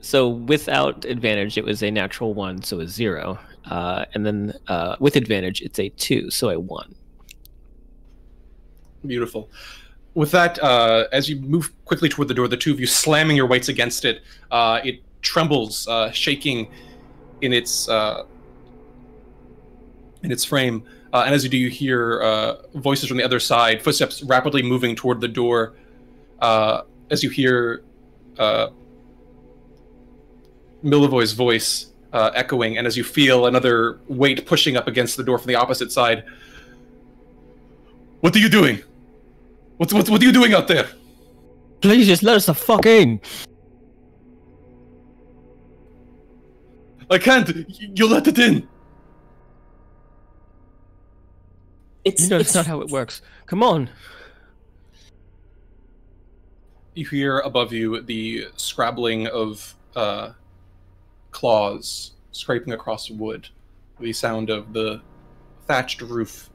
So without advantage, it was a natural 1, so a 0. And then with advantage, it's a 2, so a 1. Beautiful. With that, as you move quickly toward the door, the two of you slamming your weights against it, it trembles, shaking in its frame. And as you do, you hear voices from the other side, footsteps rapidly moving toward the door. As you hear Milivoy's voice echoing, and as you feel another weight pushing up against the door from the opposite side. What are you doing? What are you doing out there? Please just let us the fuck in. I can't. You let it in. It's not how it works. Come on. You hear above you the scrabbling of claws scraping across wood, the sound of the thatched roof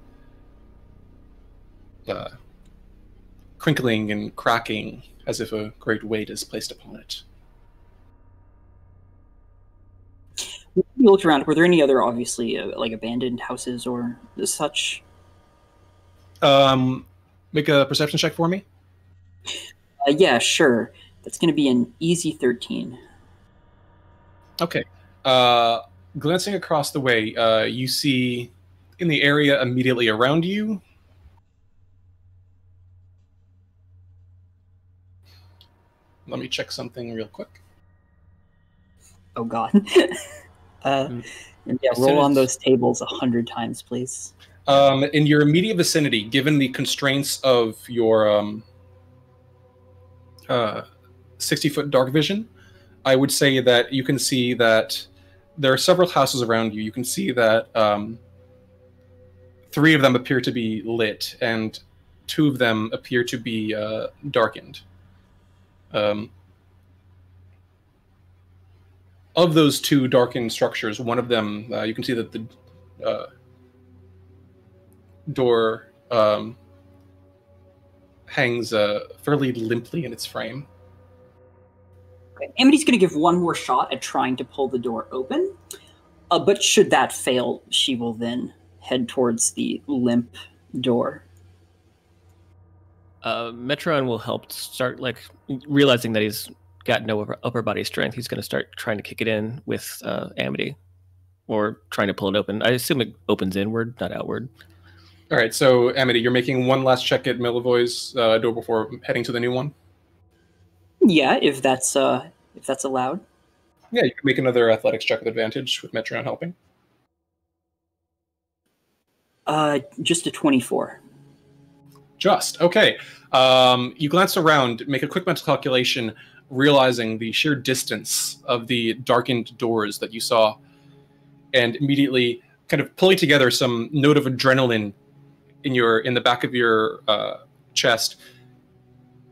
crinkling and cracking as if a great weight is placed upon it. When you looked around, were there any other, obviously, like abandoned houses or such? Make a perception check for me. Yeah, sure. That's going to be an easy 13. Okay. Glancing across the way, you see in the area immediately around you. Let me check something real quick. Oh, God. Yeah, roll on those tables 100 times, please. In your immediate vicinity, given the constraints of your 60-foot dark vision, I would say that you can see that there are several houses around you. You can see that 3 of them appear to be lit, and 2 of them appear to be darkened. Of those 2 darkened structures, one of them, you can see that the door hangs fairly limply in its frame. Okay. Amity's going to give one more shot at trying to pull the door open, but should that fail, she will then head towards the limp door. Metron will help start, like, realizing that he's got no upper body strength. He's going to start trying to kick it in with Amity, or trying to pull it open. I assume it opens inward, not outward. All right, so Amity, you're making one last check at Milivoy's door before heading to the new one? Yeah, if that's allowed. Yeah, you can make another athletics check with advantage with Metron helping. Just a 24. Just, okay. You glance around, make a quick mental calculation, realizing the sheer distance of the darkened doors that you saw, and immediately kind of pulling together some note of adrenaline in the back of your chest,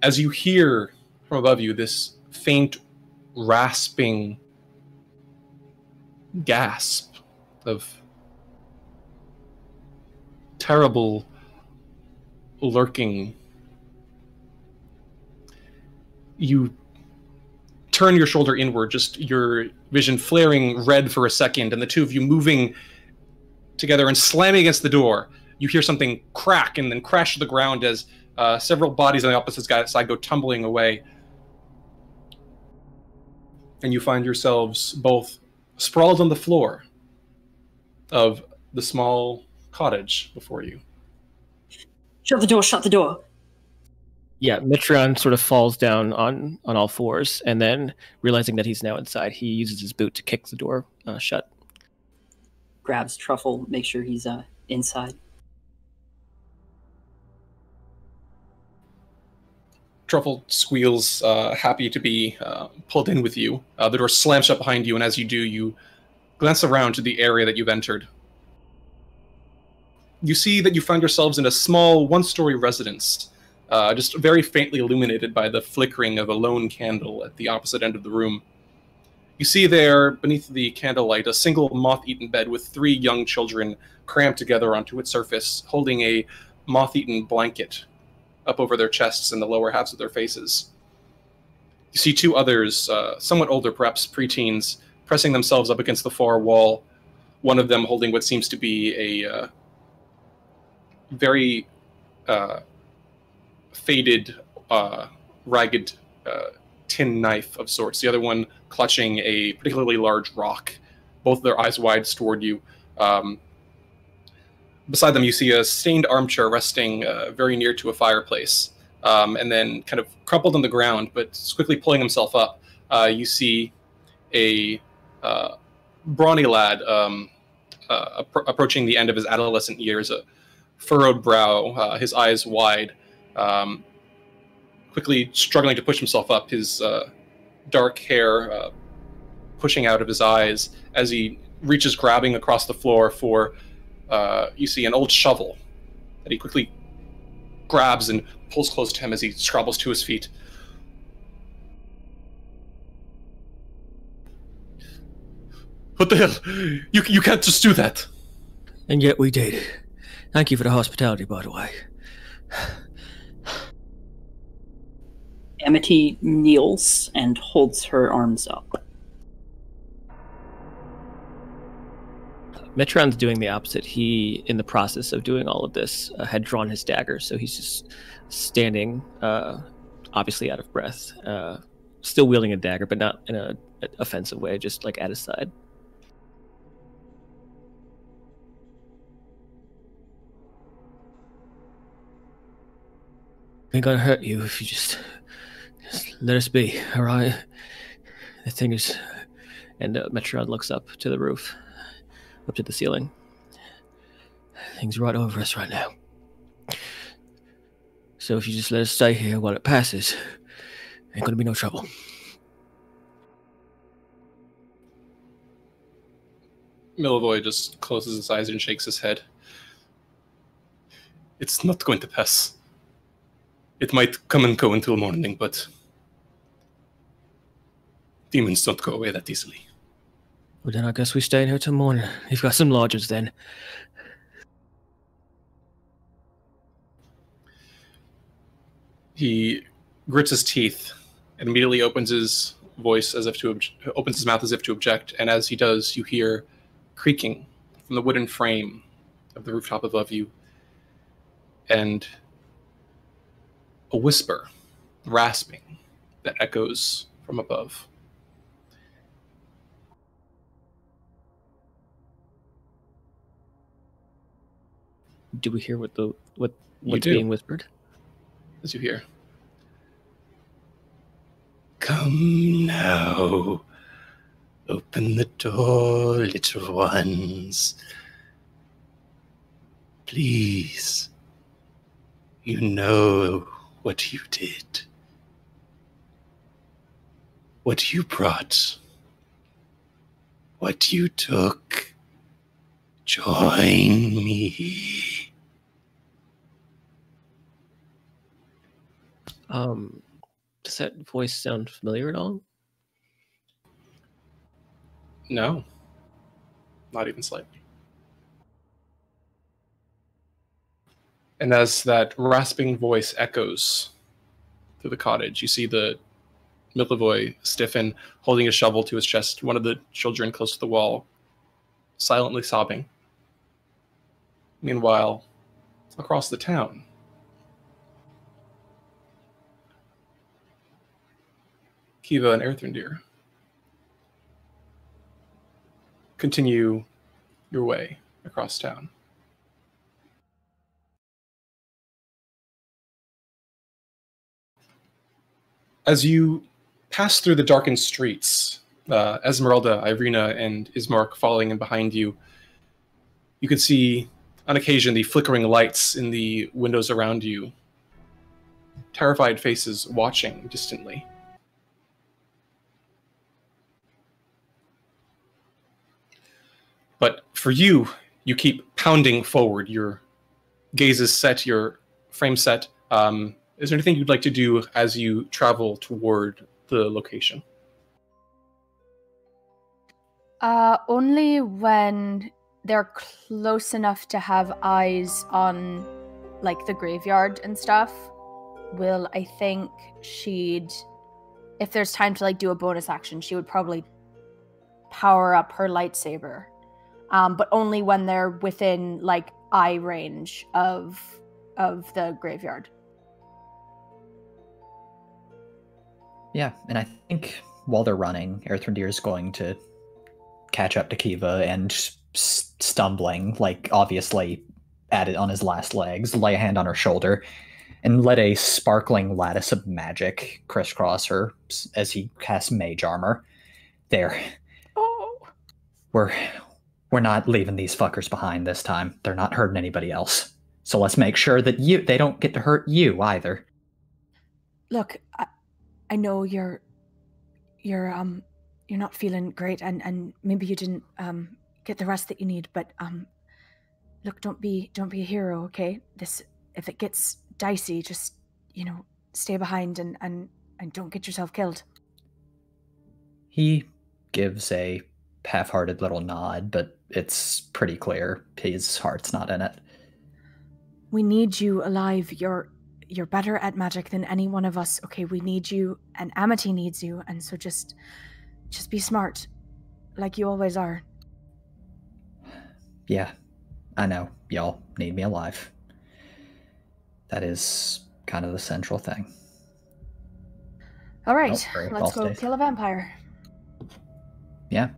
as you hear from above you this faint, rasping gasp of terrible lurking. You turn your shoulder inward, just your vision flaring red for a second, and the two of you moving together and slamming against the door. You hear something crack and then crash to the ground as several bodies on the opposite side go tumbling away. And you find yourselves both sprawled on the floor of the small cottage before you. Shut the door, shut the door. Yeah, Metron sort of falls down on all fours, and then, realizing that he's now inside, he uses his boot to kick the door shut. Grabs Truffle, make sure he's inside. Truffle squeals, happy to be pulled in with you. The door slams shut behind you, and as you do, you glance around to the area that you've entered. You see that you found yourselves in a small one-story residence, just very faintly illuminated by the flickering of a lone candle at the opposite end of the room. You see there, beneath the candlelight, a single moth-eaten bed with 3 young children crammed together onto its surface, holding a moth-eaten blanket up over their chests and the lower halves of their faces. You see 2 others, somewhat older, perhaps preteens, pressing themselves up against the far wall, one of them holding what seems to be a very faded, ragged tin knife of sorts. The other one clutching a particularly large rock, both their eyes wide toward you. Beside them, you see a stained armchair resting very near to a fireplace. And then kind of crumpled on the ground, but quickly pulling himself up, you see a brawny lad approaching the end of his adolescent years, a furrowed brow, his eyes wide, quickly struggling to push himself up, his dark hair pushing out of his eyes as he reaches, grabbing across the floor for, you see, an old shovel that he quickly grabs and pulls close to him as he scrabbles to his feet. What the hell? You can't just do that. And yet we did. Thank you for the hospitality, by the way. Amity kneels and holds her arms up. Metron's doing the opposite. He, in the process of doing all of this, had drawn his dagger, so he's just standing, obviously out of breath, still wielding a dagger, but not in an offensive way, just like at his side. Ain't gonna hurt you if you just let us be, all right? The thing is, and Metron looks up to the roof, up to the ceiling. Things right over us right now. So if you just let us stay here while it passes, ain't gonna be no trouble. Milivoy just closes his eyes and shakes his head. It's not going to pass. It might come and go until morning, but demons don't go away that easily. Well, then I guess we stay in here till morning. You've got some lodgers then. He grits his teeth and immediately opens his voice as if to opens his mouth as if to object, and as he does, you hear creaking from the wooden frame of the rooftop above you, and a whisper, rasping, that echoes from above. Do we hear what's do. being whispered? As you hear, "Come now, open the door, little ones. Please, you know what you did, what you brought, what you took. Join me." Does that voice sound familiar at all? No, not even slightly. And as that rasping voice echoes through the cottage, you see the Milivoy stiffen, holding a shovel to his chest, one of the children close to the wall, silently sobbing. Meanwhile, across the town, Kiva and Erthrindir continue your way across town. As you pass through the darkened streets, Esmeralda, Irina, and Ismark following in behind you, you can see, on occasion, the flickering lights in the windows around you, terrified faces watching distantly. But for you, you keep pounding forward. Your gaze is set, your frame set. Is there anything you'd like to do as you travel toward the location? Only when they're close enough to have eyes on, like, the graveyard and stuff, will, I think, if there's time to, like, do a bonus action, she would probably power up her lightsaber. But only when they're within, like, eye range of the graveyard. Yeah, and I think while they're running, Earthrendir is going to catch up to Kiva and stumbling, like obviously at it on his last legs, lay a hand on her shoulder and let a sparkling lattice of magic crisscross her as he casts mage armor. There. Oh. We're not leaving these fuckers behind this time. They're not hurting anybody else. So let's make sure that they don't get to hurt you either. Look, I know you're not feeling great, and maybe you didn't get the rest that you need, but look, don't be a hero, okay? If it gets dicey, just stay behind and don't get yourself killed. He gives a half-hearted little nod, but it's pretty clear his heart's not in it. We need you alive. You're better at magic than any one of us, okay? We need you, and Amity needs you, and so just be smart, like you always are. Yeah, I know. Y'all need me alive. That is kind of the central thing. All right, let's go kill a vampire. Yeah.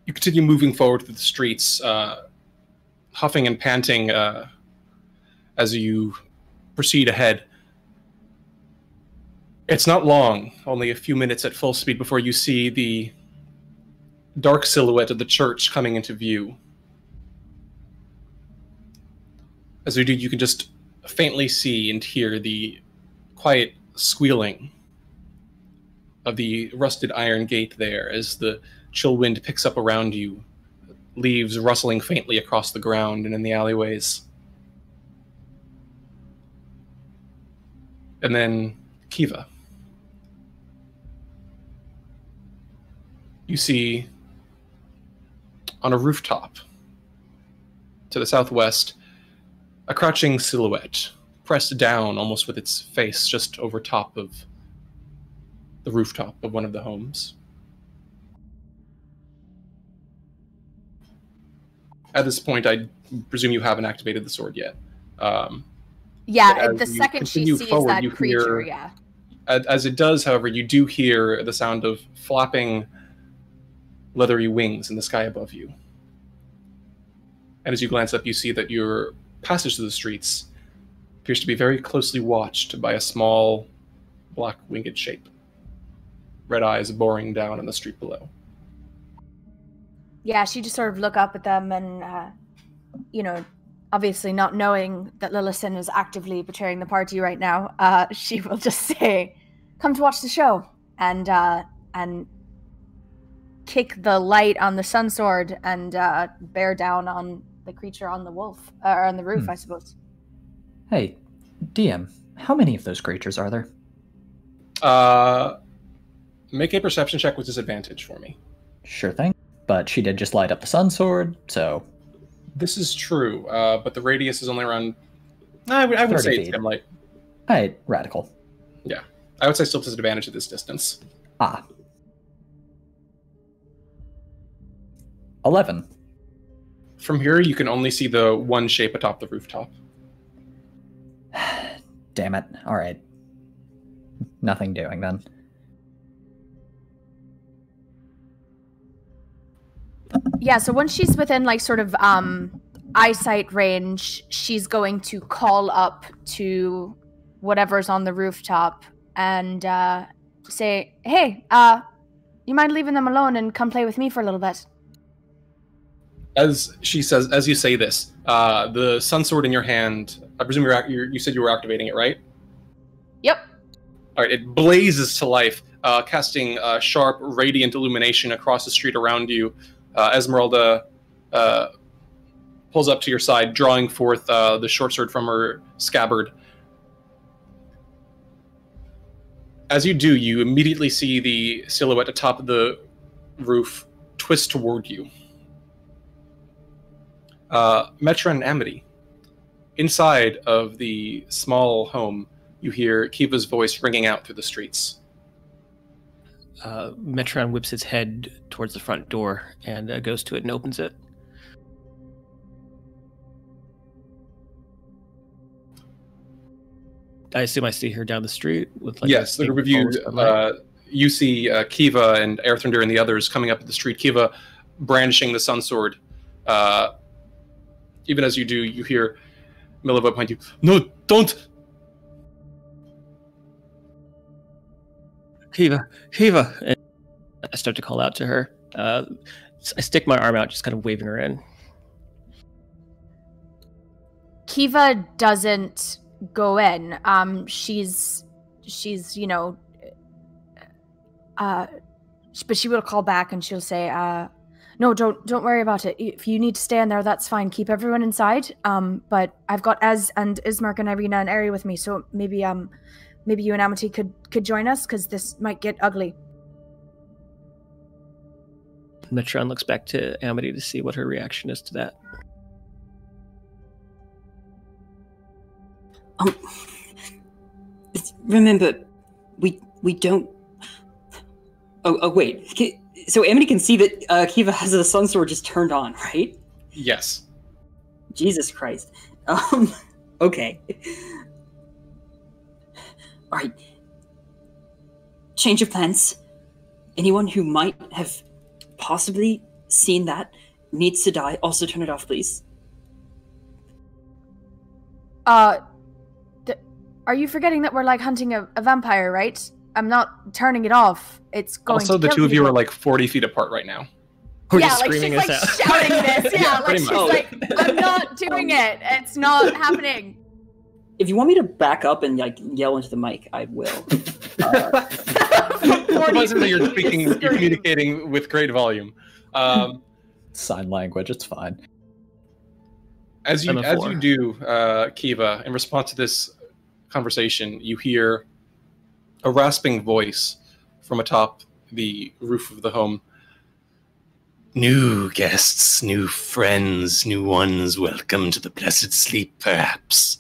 You continue moving forward through the streets, huffing and panting as you proceed ahead. It's not long, only a few minutes at full speed before you see the dark silhouette of the church coming into view. As you do, you can just faintly see and hear the quiet squealing of the rusted iron gate there as the chill wind picks up around you, leaves rustling faintly across the ground and in the alleyways. And then Kiva. You see on a rooftop to the southwest a crouching silhouette pressed down almost with its face just over top of the rooftop of one of the homes. At this point, I presume you haven't activated the sword yet. Yeah, the second she sees forward, that creature, yeah. As it does, however, you do hear the sound of flapping leathery wings in the sky above you. And as you glance up, you see that your passage through the streets appears to be very closely watched by a small, black winged shape. Red eyes boring down on the street below. Yeah, she just sort of look up at them and, obviously not knowing that Lillison is actively betraying the party right now, she will just say, "Come to watch the show," and kick the light on the sun sword and bear down on the creature on the wolf, or on the roof, I suppose. Hey, DM, how many of those creatures are there? Make a perception check with disadvantage for me. Sure thing. But she did just light up the sun sword, so... This is true, but the radius is only around... I would say it's dim light. Alright, radical. Yeah. I would say still disadvantage at this distance. 11. From here, you can only see the one shape atop the rooftop. Damn it. Alright. Nothing doing, then. Yeah, so once she's within, like, sort of, eyesight range, she's going to call up to whatever's on the rooftop and, say, "Hey, you mind leaving them alone and come play with me for a little bit?" As she says, as you say this, the sun sword in your hand, I presume you said you were activating it, right? Yep. All right, it blazes to life, casting sharp, radiant illumination across the street around you. Esmeralda pulls up to your side, drawing forth the short sword from her scabbard. As you do, you immediately see the silhouette atop of the roof twist toward you. Metra and Amity. Inside of the small home, you hear Kiva's voice ringing out through the streets. Metron whips its head towards the front door and goes to it and opens it. I assume I see her down the street with like yes, the group of you. You see Kiva and Earthunder and the others coming up the street. Kiva brandishing the sun sword. Even as you do, you hear Mileva behind you. No, don't! Kiva! And I start to call out to her. I stick my arm out, just kind of waving her in. Kiva doesn't go in. She's but she will call back and she'll say, no, don't worry about it. If you need to stay in there, that's fine. Keep everyone inside. But I've got Ez and Ismark and Irina and Eri with me, so maybe you and Amity could join us, because this might get ugly. Metron looks back to Amity to see what her reaction is to that. Remember, we don't. Oh wait. So Amity can see that Kiva has the sun sword just turned on, right? Yes. Jesus Christ. Okay. All right. Change of plans. Anyone who might have possibly seen that needs to die. Also turn it off, please. Are you forgetting that we're like hunting a vampire, right? I'm not turning it off. It's going also, to the kill two of you people. are like 40 feet apart right now. We're yeah, just like screaming she's this like out. shouting this. Yeah, like pretty she's much. like, I'm not doing it. It's not happening. If you want me to back up and like yell into the mic, I will. Supposing that you're communicating with great volume. Sign language, it's fine. As you do, Kiva, in response to this conversation, you hear a rasping voice from atop the roof of the home. New guests, new friends, new ones, welcome to the blessed sleep, perhaps.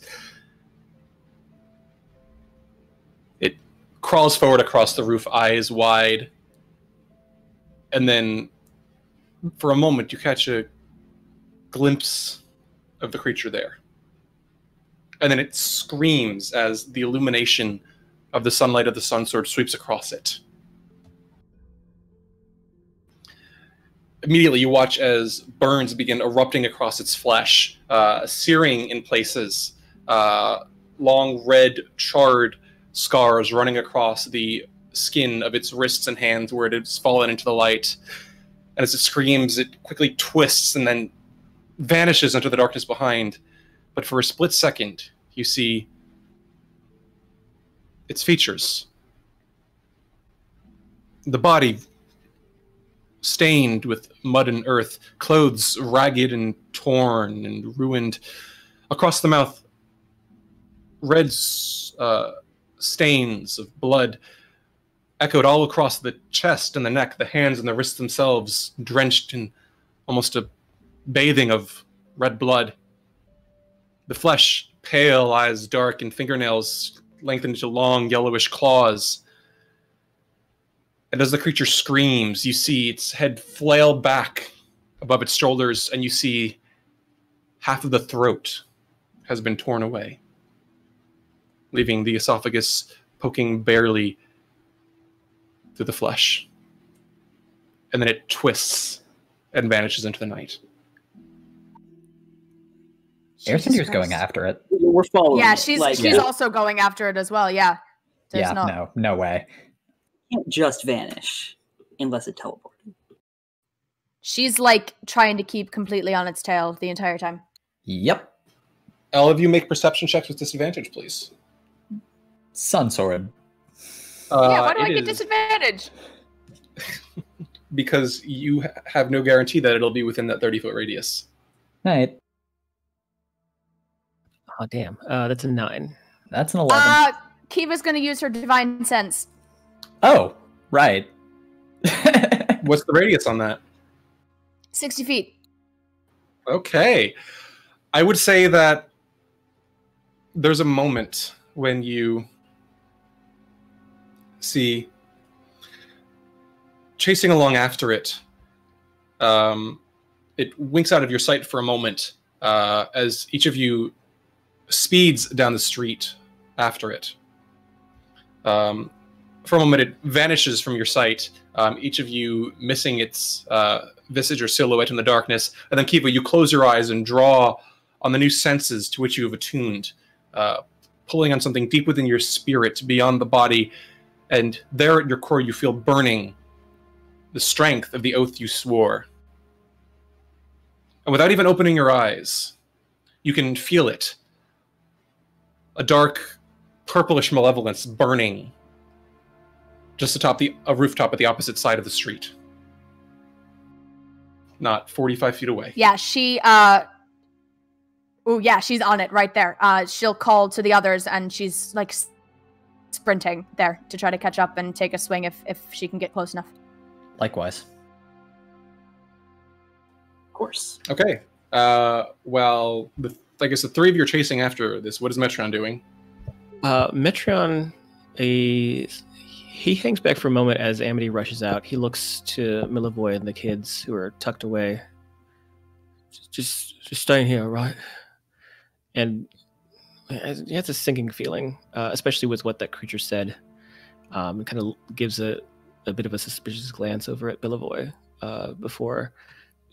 It crawls forward across the roof, eyes wide, and then, for a moment, you catch a glimpse of the creature there. And then it screams as the illumination of the sunlight of the sun sword sweeps across it. Immediately, you watch as burns begin erupting across its flesh, searing in places, long red charred scars running across the skin of its wrists and hands where it has fallen into the light. And as it screams, it quickly twists and then vanishes into the darkness behind. But for a split second, you see its features. The body stained with mud and earth, clothes ragged and torn and ruined. Across the mouth, red stains of blood echoed all across the chest and the neck, the hands and the wrists themselves drenched in almost a bathing of red blood. The flesh pale, eyes dark, and fingernails lengthened into long yellowish claws. And as the creature screams, you see its head flail back above its shoulders, and you see half of the throat has been torn away, leaving the esophagus poking barely through the flesh. And then it twists and vanishes into the night. Airthunder's going after it. We're following. Yeah, it. she's Like, also going after it as well. Yeah. There's No way. can't just vanish unless it teleported. She's like trying to keep completely on its tail the entire time. Yep. All of you make perception checks with disadvantage, please. Sun sword. Yeah, why do I get disadvantage? Because you have no guarantee that it'll be within that 30-foot radius. Right. Oh, damn. That's a 9. That's an 11. Kiva's going to use her divine sense Oh, right. What's the radius on that? 60 feet. Okay. I would say that there's a moment when you see chasing along after it. It winks out of your sight for a moment as each of you speeds down the street after it. For a moment, it vanishes from your sight, each of you missing its visage or silhouette in the darkness. And then, Kiva, you close your eyes and draw on the new senses to which you have attuned, pulling on something deep within your spirit, beyond the body. And there at your core, you feel burning the strength of the oath you swore. And without even opening your eyes, you can feel it. A dark, purplish malevolence burning just atop a rooftop at the opposite side of the street. Not 45 feet away. Yeah, she's on it right there. She'll call to the others, and she's like sprinting there to try to catch up and take a swing if she can get close enough. Likewise. Of course. Okay. Well, I guess the three of you are chasing after this. What is Metron doing? Metron, he hangs back for a moment as Amity rushes out. He looks to Milivoy and the kids who are tucked away. Just staying here, right? And he has a sinking feeling, especially with what that creature said. It kind of gives a bit of a suspicious glance over at Milivoy before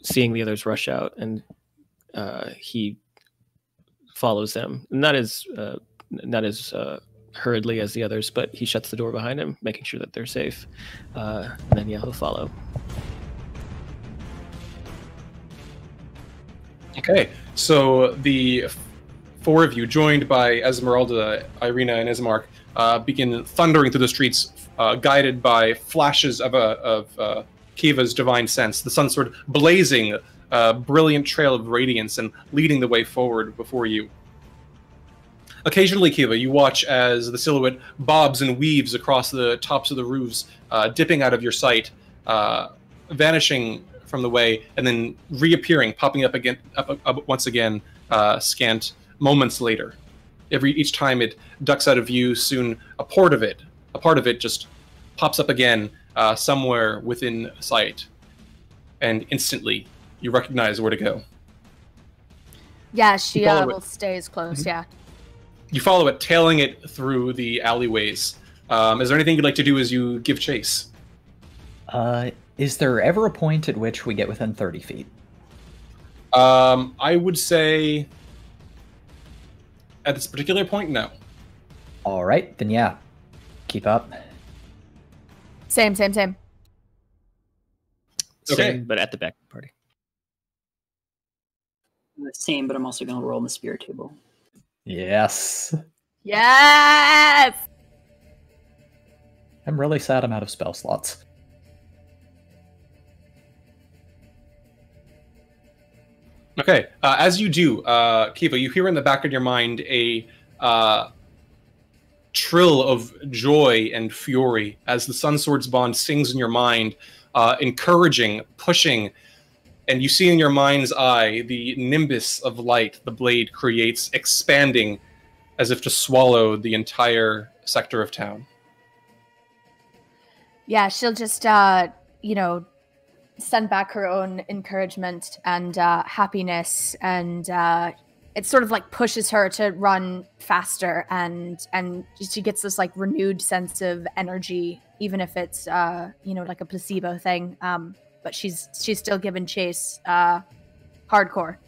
seeing the others rush out, and he follows them. Not as hurriedly as the others, but he shuts the door behind him, making sure that they're safe. And then he'll follow. Okay, so the four of you, joined by Esmeralda, Irina, and Ismark, begin thundering through the streets, guided by flashes of Kiva's divine sense, the sun sword blazing a brilliant trail of radiance and leading the way forward before you. Occasionally, Kiva, you watch as the silhouette bobs and weaves across the tops of the roofs, dipping out of your sight, vanishing from the way, and then reappearing, popping up again, up once again, scant moments later. Each time it ducks out of view, soon a part of it just pops up again somewhere within sight, and instantly you recognize where to go. Yeah, she will stay as close. Mm-hmm. Yeah. You follow it, tailing it through the alleyways. Is there anything you'd like to do as you give chase? Is there ever a point at which we get within 30 feet? I would say at this particular point, no. All right, then yeah. Keep up. Same. Okay. Same, but at the back of the party. The same, but I'm also going to roll in the spirit table. Yes. Yes! I'm really sad I'm out of spell slots. Okay, as you do, Kiva, you hear in the back of your mind a trill of joy and fury as the Sun Sword's bond sings in your mind, encouraging, pushing, and you see in your mind's eye the nimbus of light the blade creates expanding as if to swallow the entire sector of town. Yeah, she'll just, send back her own encouragement and happiness, and it sort of like pushes her to run faster, and she gets this like renewed sense of energy, even if it's like a placebo thing. But she's still giving chase hardcore.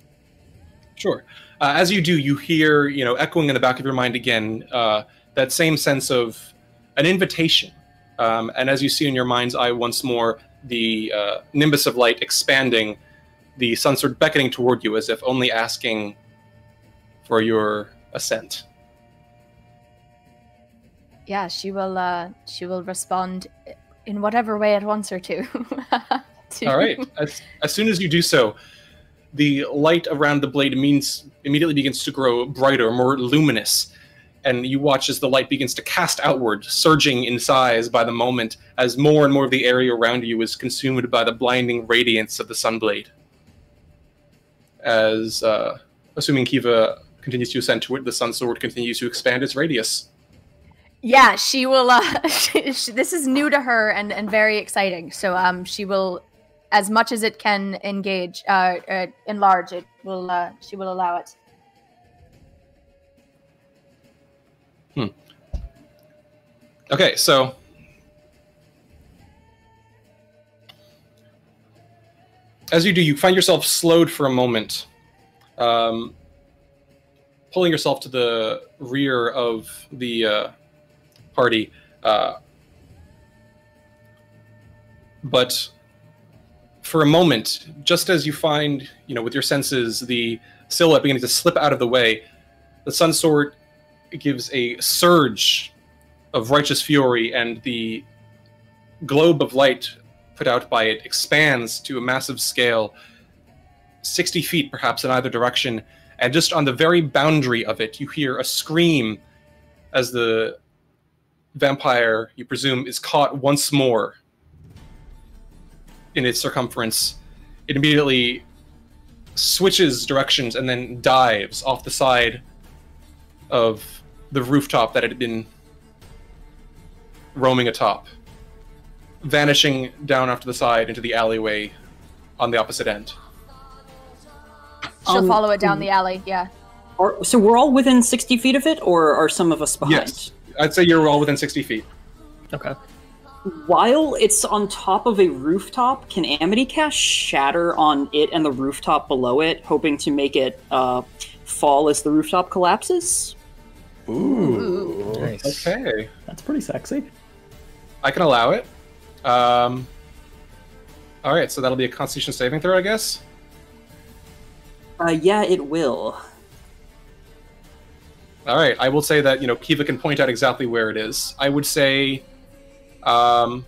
Sure. As you do, you hear, echoing in the back of your mind again, that same sense of an invitation. And as you see in your mind's eye once more, the nimbus of light expanding, the sun sword beckoning toward you as if only asking for your assent. Yeah, she will respond in whatever way it wants her to. All right. As soon as you do so, the light around the blade immediately begins to grow brighter, more luminous, and you watch as the light begins to cast outward, surging in size by the moment, as more and more of the area around you is consumed by the blinding radiance of the Sunblade. As, assuming Kiva continues to ascend to it, the Sun Sword continues to expand its radius. Yeah, she will. This is new to her and very exciting. So she will, as much as it can engage, enlarge it. Will she will allow it. Okay, so as you do, you find yourself slowed for a moment, pulling yourself to the rear of the party. But for a moment, just as you find, with your senses, the silhouette beginning to slip out of the way, the Sun Sword gives a surge of righteous fury, and the globe of light put out by it expands to a massive scale, 60 feet perhaps in either direction, and just on the very boundary of it, you hear a scream as the vampire, you presume, is caught once more in its circumference. It immediately switches directions and then dives off the side of the rooftop that it had been roaming atop, vanishing down off to the side into the alleyway on the opposite end. She'll follow it down the alley, yeah. So we're all within 60 feet of it, or are some of us behind? Yes. I'd say you're all within 60 feet. Okay. While it's on top of a rooftop, can Amity cast Shatter on it and the rooftop below it, hoping to make it fall as the rooftop collapses? Ooh. Nice. Okay. That's pretty sexy. I can allow it. Alright, so that'll be a Constitution saving throw, I guess? Yeah, it will. Alright, I will say that, Kiva can point out exactly where it is. I would say, benefit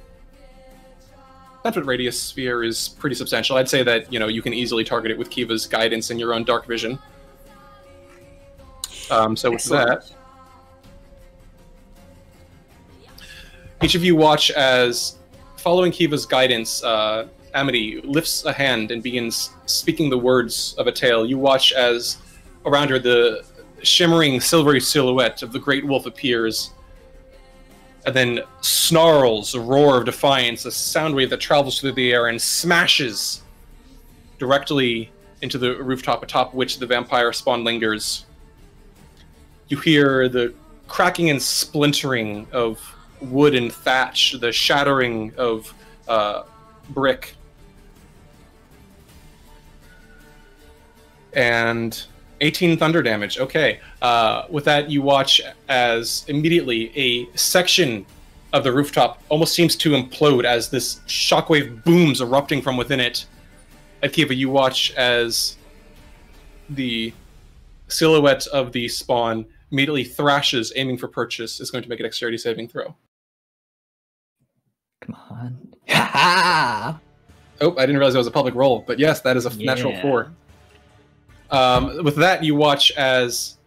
radius sphere is pretty substantial. I'd say that, you can easily target it with Kiva's guidance and your own dark vision. So with that, each of you watch as, following Kiva's guidance, Amity lifts a hand and begins speaking the words of a tale. You watch as, around her, the shimmering silvery silhouette of the great wolf appears, and then snarls a roar of defiance, a sound wave that travels through the air and smashes directly into the rooftop atop which the vampire spawn lingers. You hear the cracking and splintering of wood and thatch, the shattering of brick, and 18 thunder damage. Okay. With that, you watch as immediately a section of the rooftop almost seems to implode as this shockwave booms, erupting from within it. At Kiva, you watch as the silhouette of the spawn immediately thrashes, aiming for purchase, is going to make a dexterity saving throw. Come on. Ha! Oh, I didn't realize it was a public roll, but yes, that is a natural 4. With that, you watch as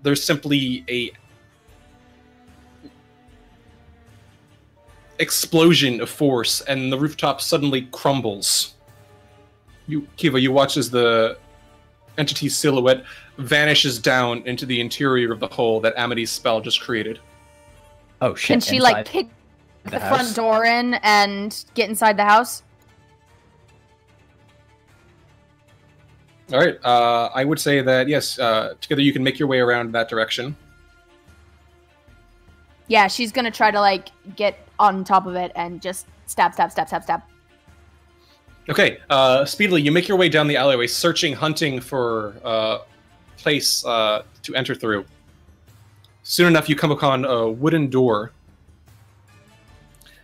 there's simply a explosion of force, and the rooftop suddenly crumbles. Kiva, you watch as the entity's silhouette vanishes down into the interior of the hole that Amity's spell just created. Oh shit! Can she kick the front door in and get inside the house? All right. I would say that yes. Together, you can make your way around that direction. Yeah, she's gonna try to get on top of it and just stab. Okay. Speedily, you make your way down the alleyway, searching, hunting for a place to enter through. Soon enough, you come upon a wooden door,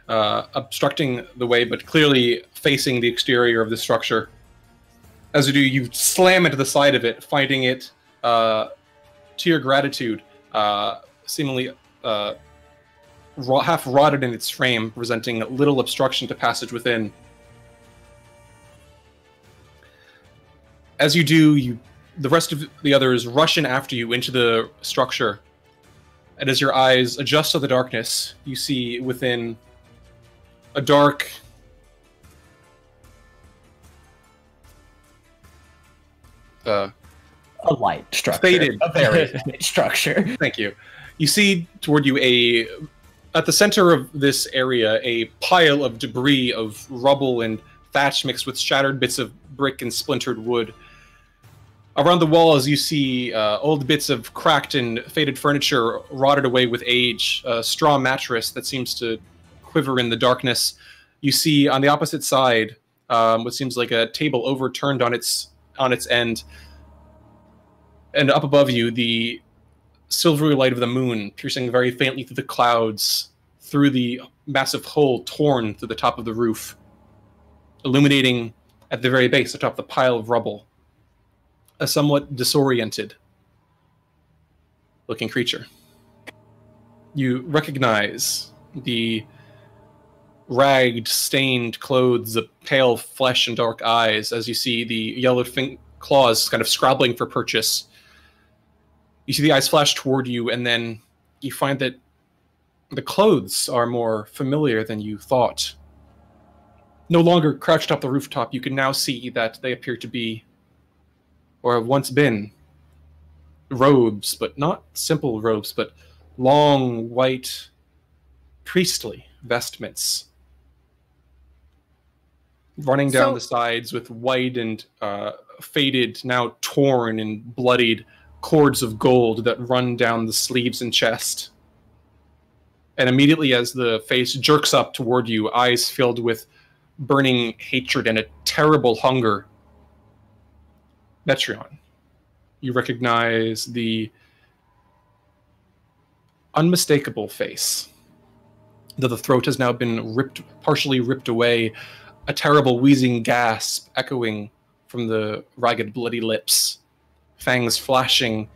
obstructing the way, but clearly facing the exterior of the structure. As you do, you slam into the side of it, finding it, to your gratitude, seemingly half rotted in its frame, presenting little obstruction to passage within. As you do, the rest of the others rush in after you into the structure, And as your eyes adjust to the darkness, you see within a dark, a light structure. Faded. A very light structure. Thank you. You see toward you at the center of this area, a pile of debris of rubble and thatch mixed with shattered bits of brick and splintered wood. Around the walls, you see old bits of cracked and faded furniture rotted away with age, a straw mattress that seems to quiver in the darkness. You see on the opposite side what seems like a table overturned on its end. And up above you, the silvery light of the moon piercing very faintly through the clouds, through the massive hole torn through the top of the roof, illuminating at the very base atop the pile of rubble a somewhat disoriented looking creature. You recognize the ragged, stained clothes, the pale flesh and dark eyes as you see the yellowed claws kind of scrabbling for purchase. You see the eyes flash toward you, and then you find that the clothes are more familiar than you thought. No longer crouched up the rooftop, you can now see that they appear to be, or have once been, robes, but not simple robes, but long, white, priestly vestments, running down the sides with white and faded, now torn and bloodied cords of gold that run down the sleeves and chest. And immediately as the face jerks up toward you, eyes filled with burning hatred and a terrible hunger, Metreon, you recognize the unmistakable face. Though the throat has now been partially ripped away, a terrible wheezing gasp echoing from the ragged, bloody lips, fangs flashing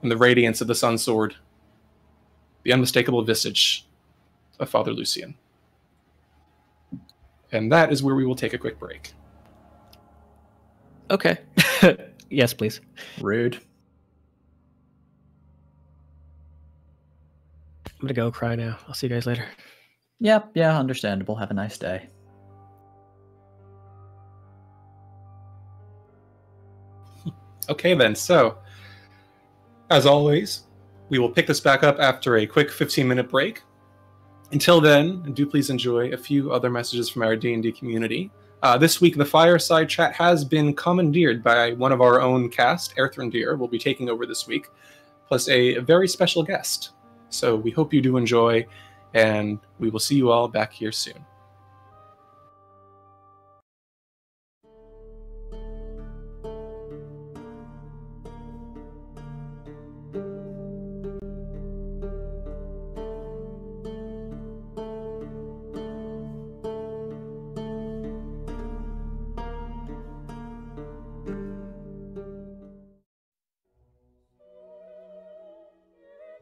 in the radiance of the sun sword. The unmistakable visage of Father Lucian. And that is where we will take a quick break. Okay. Yes, please. Rude. I'm gonna go cry now. I'll see you guys later. Yep, yeah, understandable. Have a nice day. Okay then, so, as always, we will pick this back up after a quick 15-minute break. Until then, do please enjoy a few other messages from our D&D community. This week, the Fireside Chat has been commandeered by one of our own cast. Erthrendir will be taking over this week, plus a very special guest. So we hope you do enjoy, and we will see you all back here soon.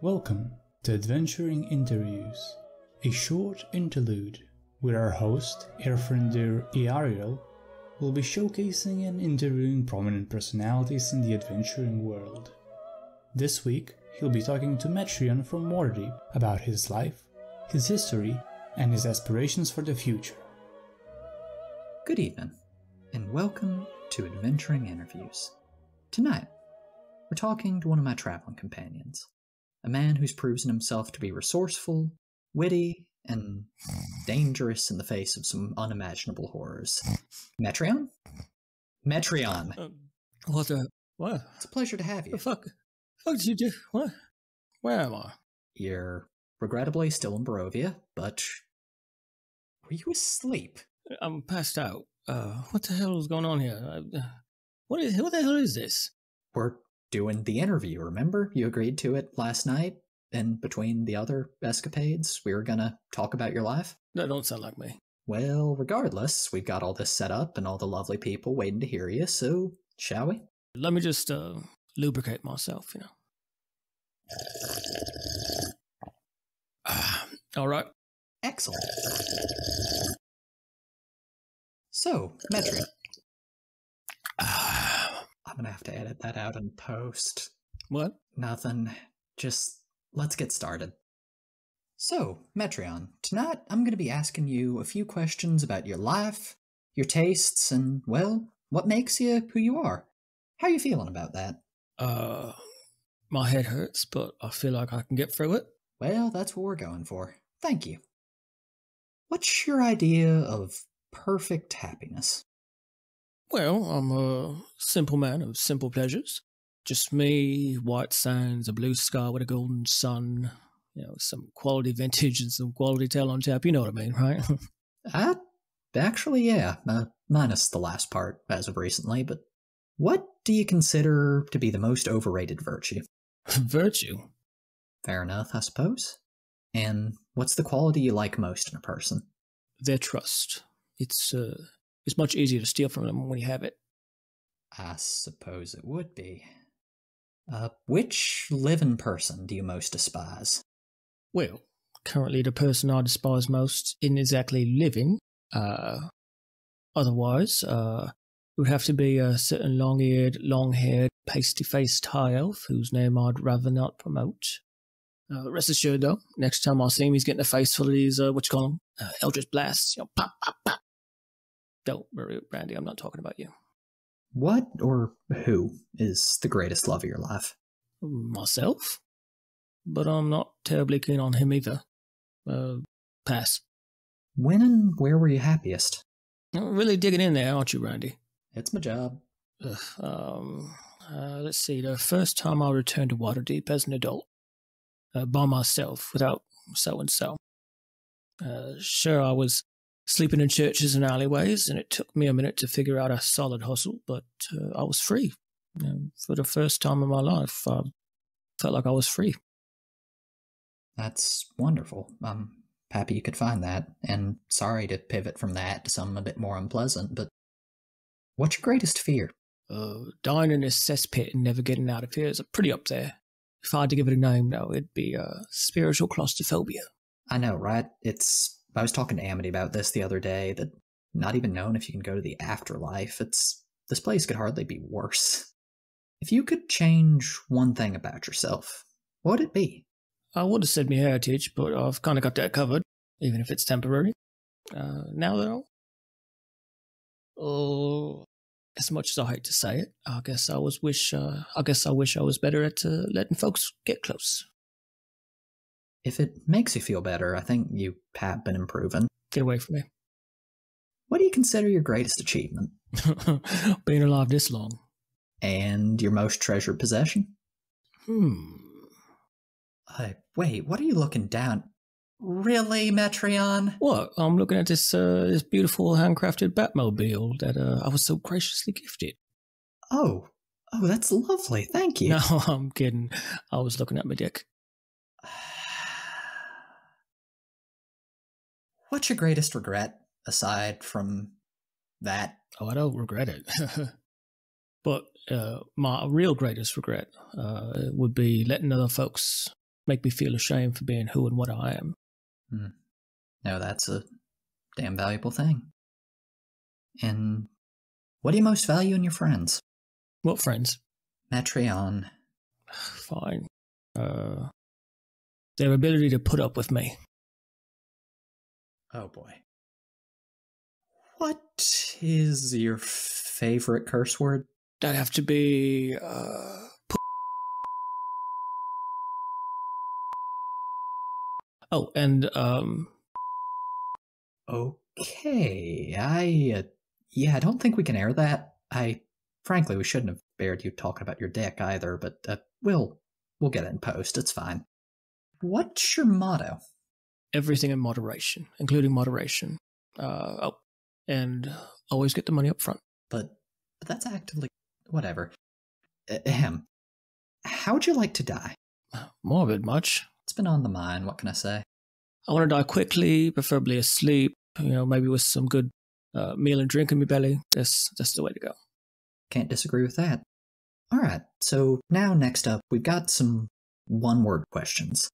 Welcome to Adventuring Interviews, a short interlude where our host, Erfrendir Eariel, will be showcasing and interviewing prominent personalities in the adventuring world. This week, he'll be talking to Metreon from Waterdeep about his life, his history, and his aspirations for the future. Good evening, and welcome to Adventuring Interviews. Tonight, we're talking to one of my traveling companions. A man who's proven himself to be resourceful, witty, and dangerous in the face of some unimaginable horrors. Metreon? Metreon! What? It's a pleasure to have you. The fuck did you do? What? Where am I? You're regrettably still in Barovia, but were you asleep? I'm passed out. What the hell is going on here? What the hell is this? We're doing the interview, remember? You agreed to it last night, and between the other escapades, we were gonna talk about your life? That don't sound like me. Well, regardless, we've got all this set up and all the lovely people waiting to hear you, so shall we? Let me just lubricate myself, All right. Excellent. So, Metreon. I'm gonna have to edit that out in post. What? Nothing. Just let's get started. So, Metreon, tonight I'm going to be asking you a few questions about your life, your tastes, and, well, what makes you who you are. How are you feeling about that? My head hurts, but I feel like I can get through it. Well, that's what we're going for. Thank you. What's your idea of perfect happiness? Well, I'm a simple man of simple pleasures. Just me, white sands, a blue sky with a golden sun, some quality vintage and some quality tail on tap. You know what I mean, right? Actually, yeah. Minus the last part as of recently, but what do you consider to be the most overrated virtue? Virtue? Fair enough, I suppose. And what's the quality you like most in a person? Their trust. It's much easier to steal from them when you have it. I suppose it would be. Which living person do you most despise? Well, currently the person I despise most isn't exactly living. Otherwise, it would have to be a certain long-eared, long-haired, pasty-faced high elf whose name I'd rather not promote. Rest assured, though, next time I see him, he's getting a face full of these, Eldritch blasts. Pop, pop, pop. Don't worry, Brandy, I'm not talking about you. What or who is the greatest love of your life? Myself? But I'm not terribly keen on him either. Pass. When and where were you happiest? You're really digging in there, aren't you, Randy? It's my job. Let's see. The first time I returned to Waterdeep as an adult, by myself, without so-and-so. Sure, I was sleeping in churches and alleyways, and it took me a minute to figure out a solid hustle, but I was free. For the first time in my life, I felt like I was free. That's wonderful. I'm happy you could find that, and sorry to pivot from that to something a bit more unpleasant, but what's your greatest fear? Dying in a cesspit and never getting out of here is pretty up there. If I had to give it a name, though, it'd be spiritual claustrophobia. I know, right? I was talking to Amity about this the other day, that not even knowing if you can go to the afterlife, this place could hardly be worse. If you could change one thing about yourself, what would it be? I would have said my heritage, but I've kind of got that covered, even if it's temporary. Now, though, as much as I hate to say it, I guess I wish I was better at letting folks get close. If it makes you feel better, I think you have been improving. Get away from me. What do you consider your greatest achievement? Being alive this long. And your most treasured possession? Wait, what are you looking down? Really, Metreon? What? I'm looking at this beautiful handcrafted Batmobile that I was so graciously gifted. Oh, that's lovely. Thank you. No, I'm kidding. I was looking at my dick. What's your greatest regret, aside from that? Oh, I don't regret it. But my real greatest regret would be letting other folks make me feel ashamed for being who and what I am. No, that's a damn valuable thing. And what do you most value in your friends? What friends? Metreon. Fine. Their ability to put up with me. Oh boy. What is your favorite curse word? That'd have to be, Oh, and, Okay, I don't think we can air that. Frankly, we shouldn't have aired you talking about your dick either, but, we'll get it in post, it's fine. What's your motto? Everything in moderation, including moderation. And always get the money up front. But that's actively... whatever. How'd you like to die? Morbid much. It's been on the mind, what can I say? I want to die quickly, preferably asleep, maybe with some good meal and drink in my belly. That's the way to go. Can't disagree with that. Alright, so now next up, we've got some one-word questions.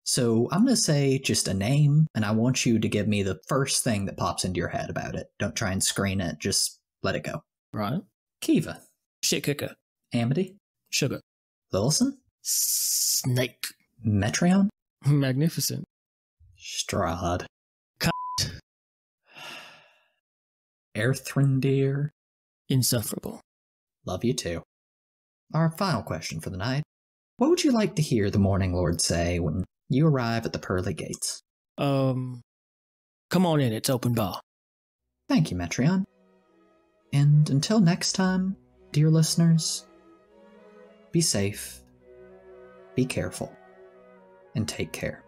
So I'm going to say just a name, and I want you to give me the first thing that pops into your head about it. Don't try and screen it, just let it go. Right. Kiva. Shit kicker. Amity. Sugar. Lilson. Snake. Metreon? Magnificent. Strahd. Erthrindir. Insufferable. Love you too. Our final question for the night. What would you like to hear the Morning Lord say when you arrive at the pearly gates? Come on in, it's open bar. Thank you, Metreon. And until next time, dear listeners, be safe, be careful, and take care.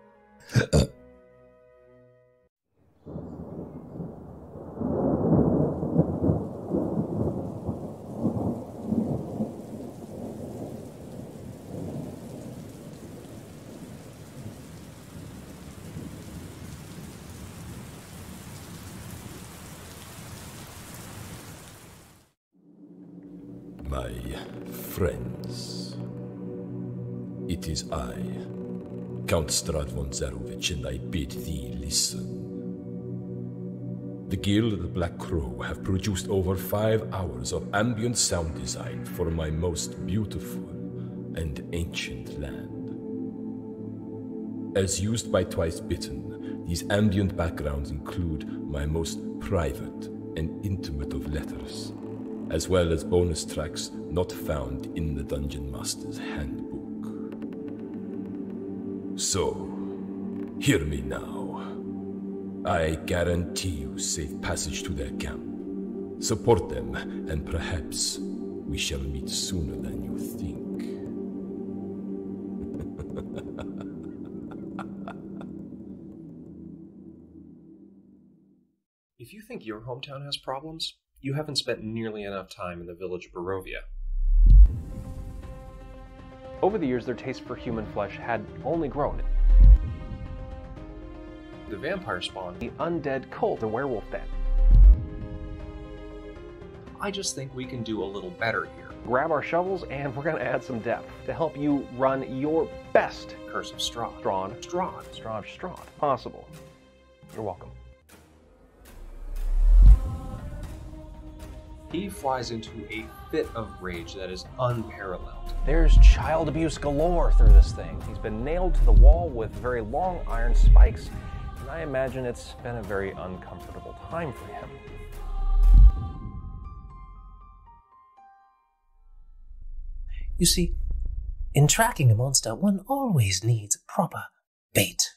My friends, it is I, Count Strahd von Zarovich, and I bid thee listen. The Guild of the Black Crow have produced over 5 hours of ambient sound design for my most beautiful and ancient land. As used by Twice Bitten, these ambient backgrounds include my most private and intimate of letters, as well as bonus tracks not found in the Dungeon Master's Handbook. So, hear me now. I guarantee you safe passage to their camp. Support them, and perhaps we shall meet sooner than you think. If you think your hometown has problems, you haven't spent nearly enough time in the village of Barovia. Over the years, their taste for human flesh had only grown. The vampire spawn, the undead cult, the werewolf den. I just think we can do a little better here. Grab our shovels and we're going to add some depth to help you run your best Curse of Strahd. Strahd possible. You're welcome. He flies into a fit of rage that is unparalleled. There's child abuse galore through this thing. He's been nailed to the wall with very long iron spikes, and I imagine it's been a very uncomfortable time for him. You see, in tracking a monster, one always needs proper bait.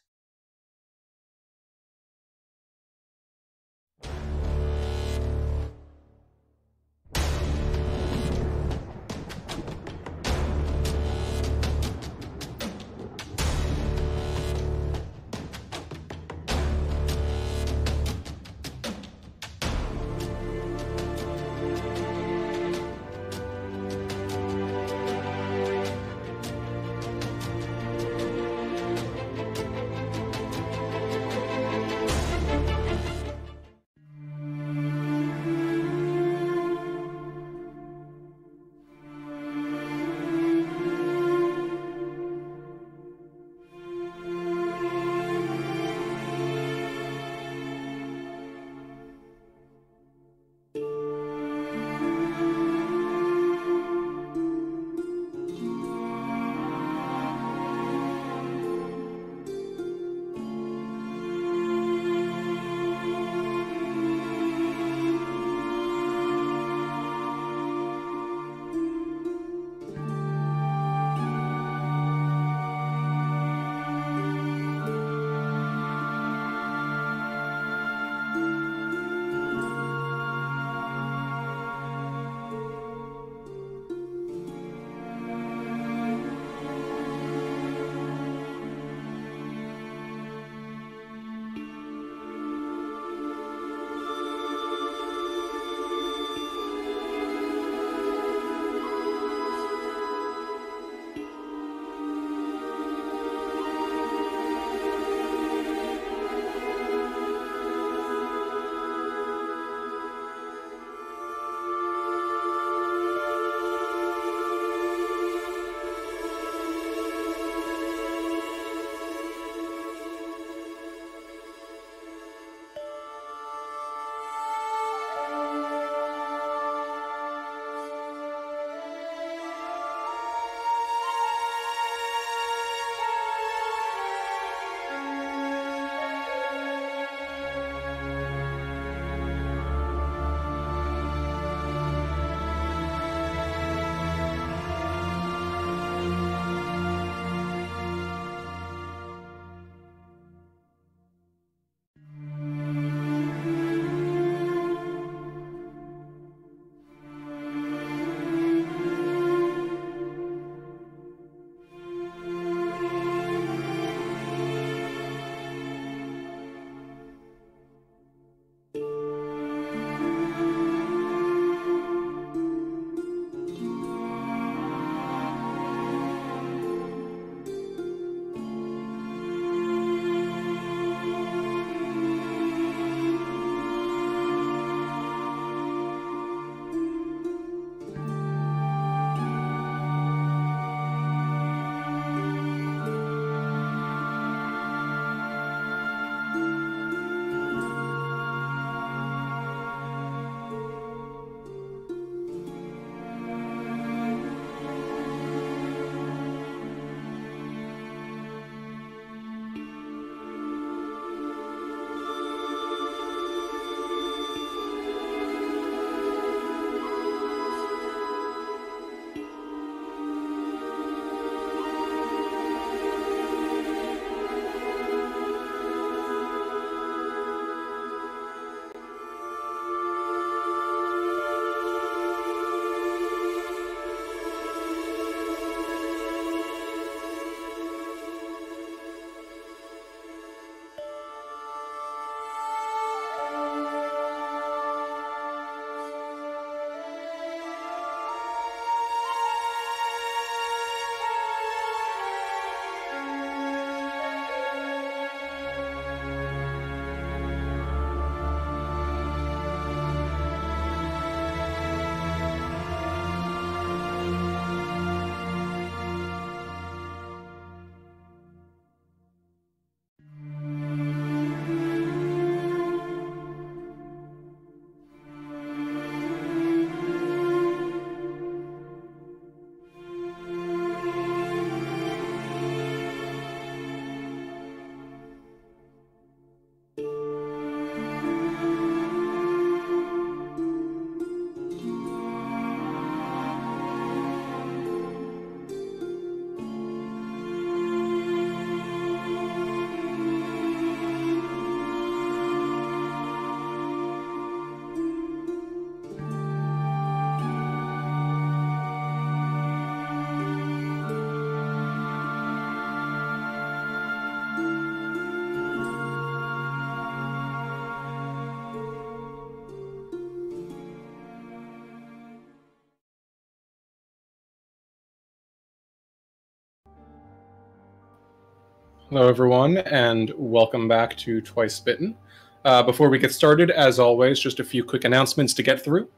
Hello, everyone, and welcome back to Twice Bitten. Before we get started, as always, just a few quick announcements to get through.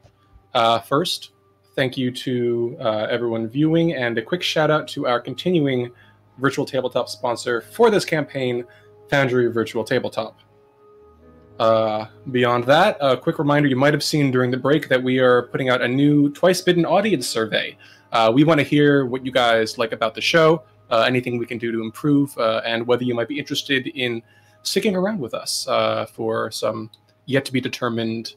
First, thank you to everyone viewing, and a quick shout out to our continuing virtual tabletop sponsor for this campaign, Foundry Virtual Tabletop. Beyond that, a quick reminder, you might have seen during the break that we are putting out a new Twice Bitten audience survey. We want to hear what you guys like about the show, anything we can do to improve, and whether you might be interested in sticking around with us for some yet-to-be-determined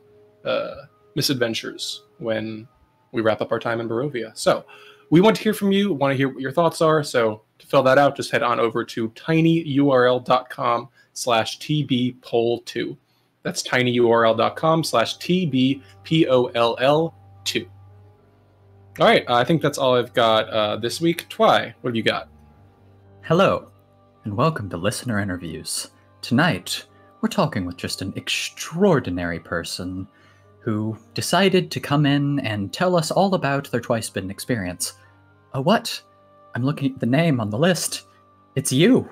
misadventures when we wrap up our time in Barovia. So we want to hear from you, want to hear what your thoughts are, so to fill that out, just head on over to tinyurl.com/tbpoll2. That's tinyurl.com/tbpoll2. All right, I think that's all I've got this week. Twy, what have you got? Hello, and welcome to Listener Interviews. Tonight, we're talking with just an extraordinary person who decided to come in and tell us all about their Twice Bitten experience. What? I'm looking at the name on the list. It's you.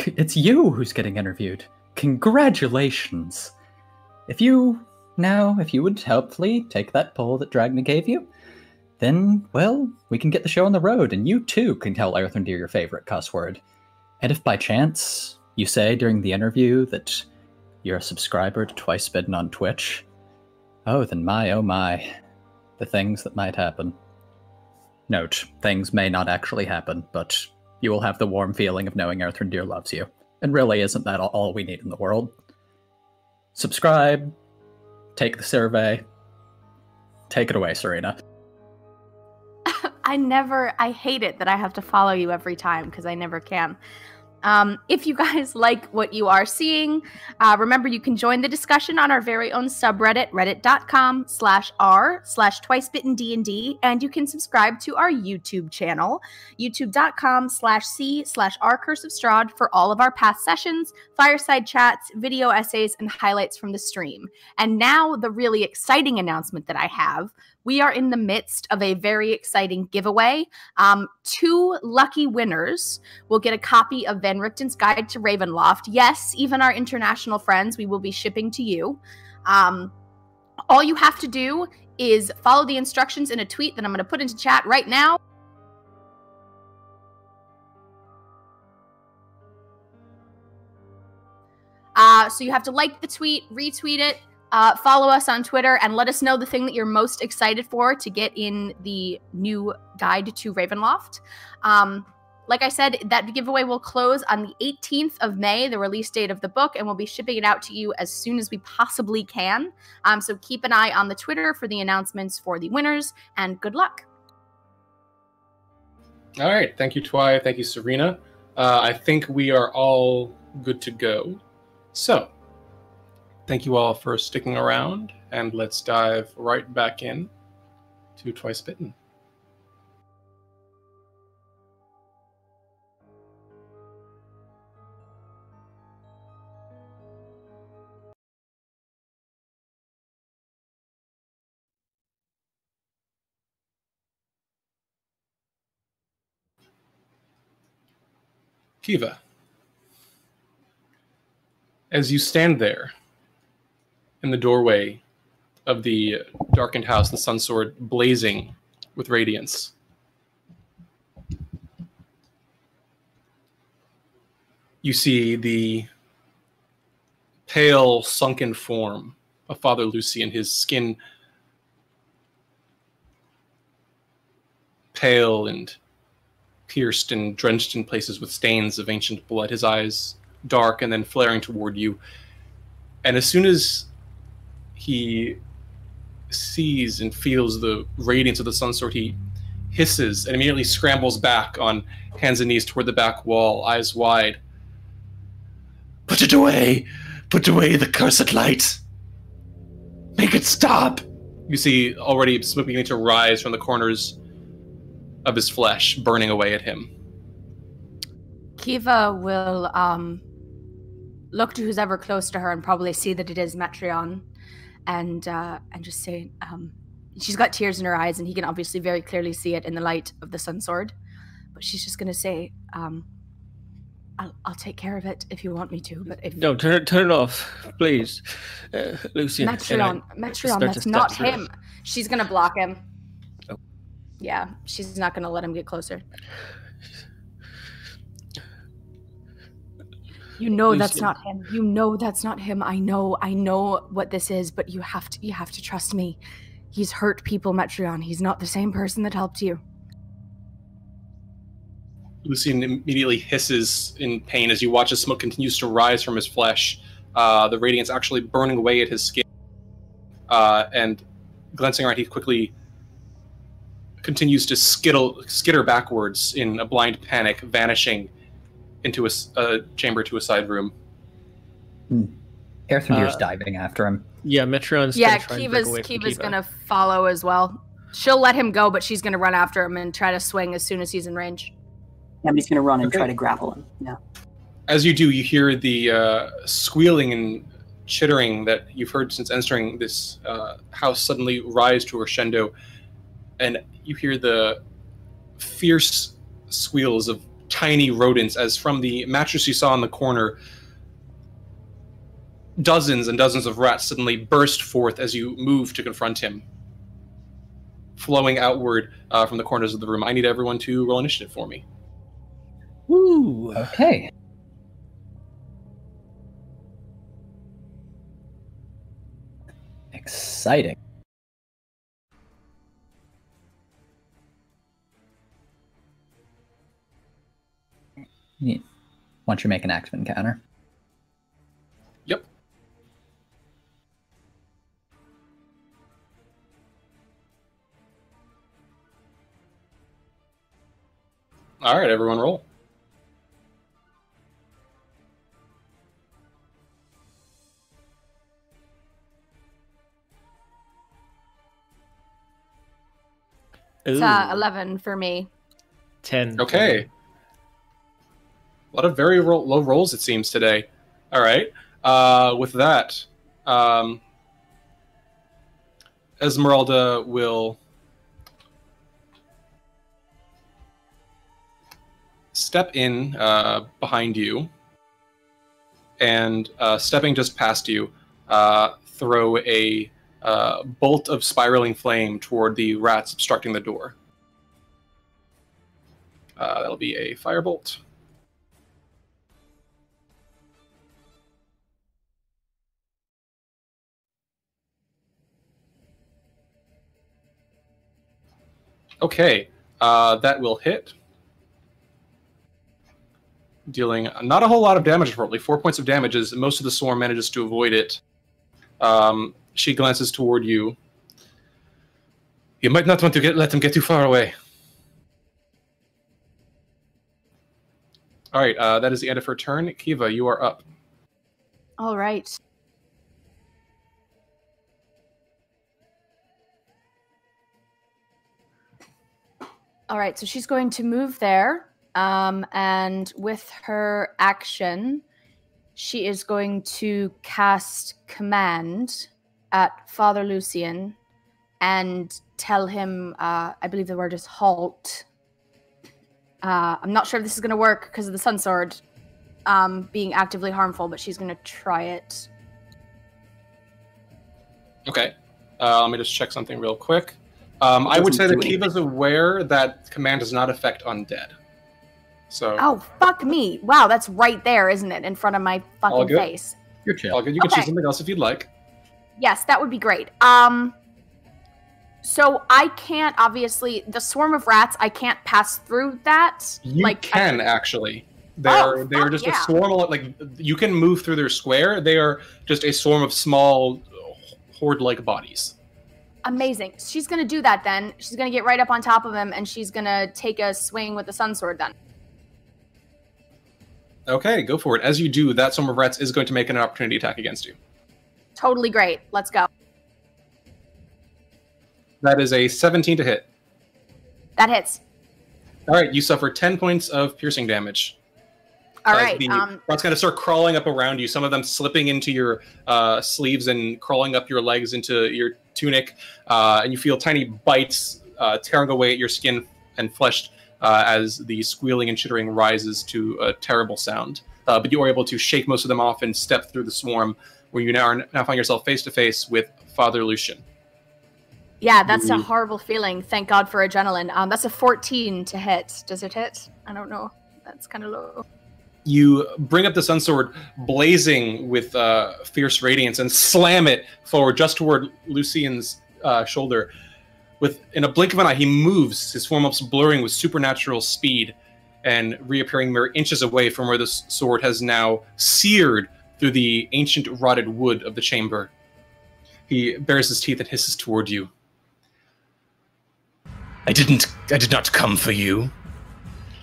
It's you who's getting interviewed. Congratulations. If you would helpfully take that poll that Dragna gave you, then, well, we can get the show on the road, and you too can tell Earthendeer your favorite cuss word. And if by chance you say during the interview that you're a subscriber to Twice Bitten on Twitch, oh my, the things that might happen. Note, things may not actually happen, but you will have the warm feeling of knowing Earthendeer loves you. And really, isn't that all we need in the world? Subscribe, take the survey, take it away, Serena. I hate it that I have to follow you every time because I never can. If you guys like what you are seeing, remember you can join the discussion on our very own subreddit, reddit.com/r/twicebittendnd, and you can subscribe to our YouTube channel, youtube.com/c/rcurseofstrahd for all of our past sessions, fireside chats, video essays, and highlights from the stream. And now the really exciting announcement that I have. We are in the midst of a very exciting giveaway. 2 lucky winners will get a copy of Van Richten's Guide to Ravenloft. Yes, even our international friends, we will be shipping to you. All you have to do is follow the instructions in a tweet that I'm going to put into chat right now. So you have to like the tweet, retweet it, follow us on Twitter, and let us know the thing that you're most excited for to get in the new Guide to Ravenloft. Like I said, that giveaway will close on the 18th of May, the release date of the book, and we'll be shipping it out to you as soon as we possibly can. So keep an eye on the Twitter for the announcements for the winners, and good luck. All right, thank you, Twy. Thank you, Serena. I think we are all good to go. So, thank you all for sticking around, and let's dive right back in to Twice Bitten. Kiva, as you stand there in the doorway of the darkened house, the sun sword blazing with radiance, you see the pale, sunken form of Father Lucian, his skin pale and pierced and drenched in places with stains of ancient blood, his eyes dark and then flaring toward you. And as soon as he sees and feels the radiance of the sun sword, he hisses and immediately scrambles back on hands and knees toward the back wall, eyes wide. Put it away! Put away the cursed light! Make it stop! You see already smoke beginning to rise from the corners of his flesh, burning away at him. Kiva will look to who's ever close to her and probably see that it is Metreon, and just say, she's got tears in her eyes, and he can obviously very clearly see it in the light of the sun sword. But she's just going to say, I'll take care of it if you want me to, but if... No, turn it off, please. Lucian. Metreon, that's not him. She's gonna block him. Oh. Yeah, she's not gonna let him get closer. You know Lucian. That's not him. You know that's not him. I know what this is, but you have to trust me. He's hurt people, Metreon. He's not the same person that helped you. Lucian immediately hisses in pain as you watch as smoke continues to rise from his flesh. The radiance actually burning away at his skin. And glancing around, he quickly continues to skitter backwards in a blind panic, vanishing into a chamber to a side room. Erthandir's diving after him. Yeah, Metreon's Yeah, gonna try and break away from Kiva's Kiva. gonna follow as well. She'll let him go, but she's gonna run after him and try to swing as soon as he's in range. Somebody's going to run and try to grapple him. Yeah. As you do, you hear the squealing and chittering that you've heard since entering this house suddenly rise to a crescendo, and you hear the fierce squeals of tiny rodents as from the mattress you saw in the corner, dozens and dozens of rats suddenly burst forth as you move to confront him, flowing outward from the corners of the room. I need everyone to roll initiative for me. Woo! Okay. Exciting. Once you make an active encounter. Yep. All right, everyone roll. It's 11 for me. 10. Okay. A lot of very low rolls, it seems, today. All right. With that, Esmeralda will step in behind you, and stepping just past you, throw a bolt of spiraling flame toward the rats obstructing the door. That'll be a firebolt. Okay, that will hit. Dealing not a whole lot of damage, probably 4 points of damage, as most of the swarm manages to avoid it. She glances toward you. You might not want to let them get too far away. All right, that is the end of her turn. Kiva, you are up. All right. All right, so she's going to move there, and with her action, she is going to cast Command at Father Lucian and tell him, I believe the word is halt. I'm not sure if this is going to work because of the Sun Sword being actively harmful, but she's going to try it. Okay. Let me just check something real quick. I would say that Kiva's aware that Command does not affect undead. So. Oh, fuck me. Wow, that's right there, isn't it? In front of my fucking face. You're chill. All good. You can choose something else if you'd like. Yes, that would be great. So I can't, obviously, the swarm of rats, I can't pass through that. You can, actually. They're just a swarm of, like, you can move through their square. They are just a swarm of small, horde-like bodies. Amazing. She's going to do that then. She's going to get right up on top of him, and she's going to take a swing with the Sun Sword then. Okay, go for it. As you do, that swarm of rats is going to make an opportunity attack against you. Totally great. Let's go. That is a 17 to hit. That hits. All right, you suffer 10 points of piercing damage. All right. Rats kind of start crawling up around you, some of them slipping into your sleeves and crawling up your legs into your tunic, and you feel tiny bites tearing away at your skin and flesh as the squealing and chittering rises to a terrible sound. But you are able to shake most of them off and step through the swarm, where you now find yourself face to face with Father Lucian. Yeah, that's a horrible feeling. Thank God for adrenaline. That's a 14 to hit. Does it hit? I don't know. That's kind of low. You bring up the sun sword, blazing with fierce radiance, and slam it forward just toward Lucian's shoulder. In a blink of an eye, he moves, his form ups blurring with supernatural speed, and reappearing mere inches away from where the sword has now seared through the ancient rotted wood of the chamber. He bares his teeth and hisses toward you. I did not come for you.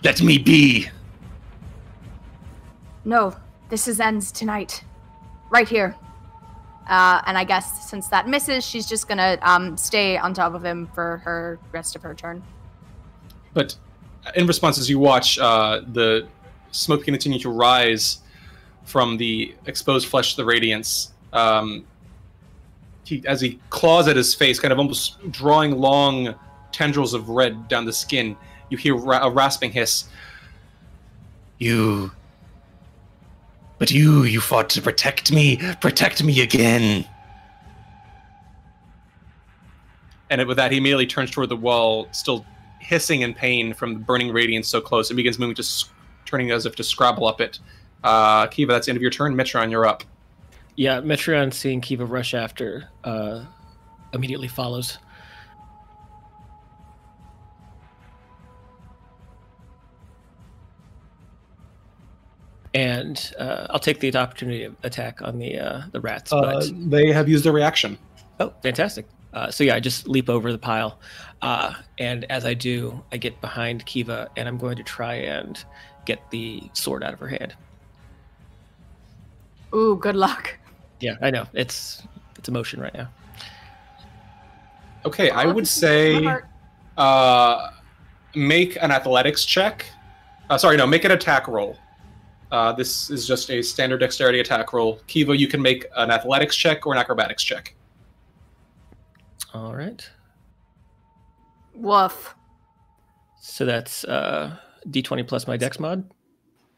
Let me be. No, this ends tonight. Right here. And I guess since that misses, she's just gonna stay on top of him for her rest of her turn. But in response, as you watch the smoke continue to rise from the exposed flesh of the Radiance, as he claws at his face, kind of almost drawing long tendrils of red down the skin, you hear a rasping hiss. You fought to protect me again. And with that, he immediately turns toward the wall, still hissing in pain from the burning radiance so close, and begins moving, turning as if to scrabble up it. Kiva, that's the end of your turn. Metron, you're up. Yeah, Metron, seeing Kiva rush after, immediately follows. And I'll take the opportunity of attack on the rats. But they have used their reaction. Oh, fantastic. So yeah, I just leap over the pile. And as I do, I get behind Kiva, and I'm going to try and get the sword out of her hand. Ooh, good luck. Yeah, I know. It's emotion right now. Okay, I would say make an athletics check. Make an attack roll. This is just a standard dexterity attack roll. Kiva, you can make an athletics check or an acrobatics check. All right. Woof. So that's D20 plus my dex mod?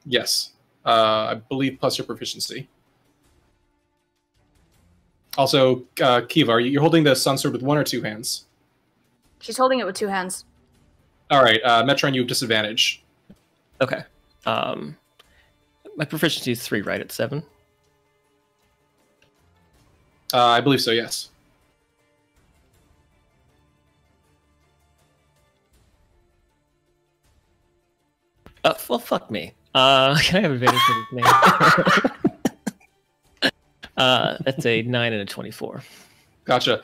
Yes. I believe plus your proficiency. Also, Kiva, you're holding the sun sword with one or two hands? She's holding it with two hands. All right. Metron, you have disadvantage. Okay. My proficiency is 3, right? At 7? I believe so, yes. Well, fuck me. Can I have advantage for this name? That's a 9 and a 24. Gotcha.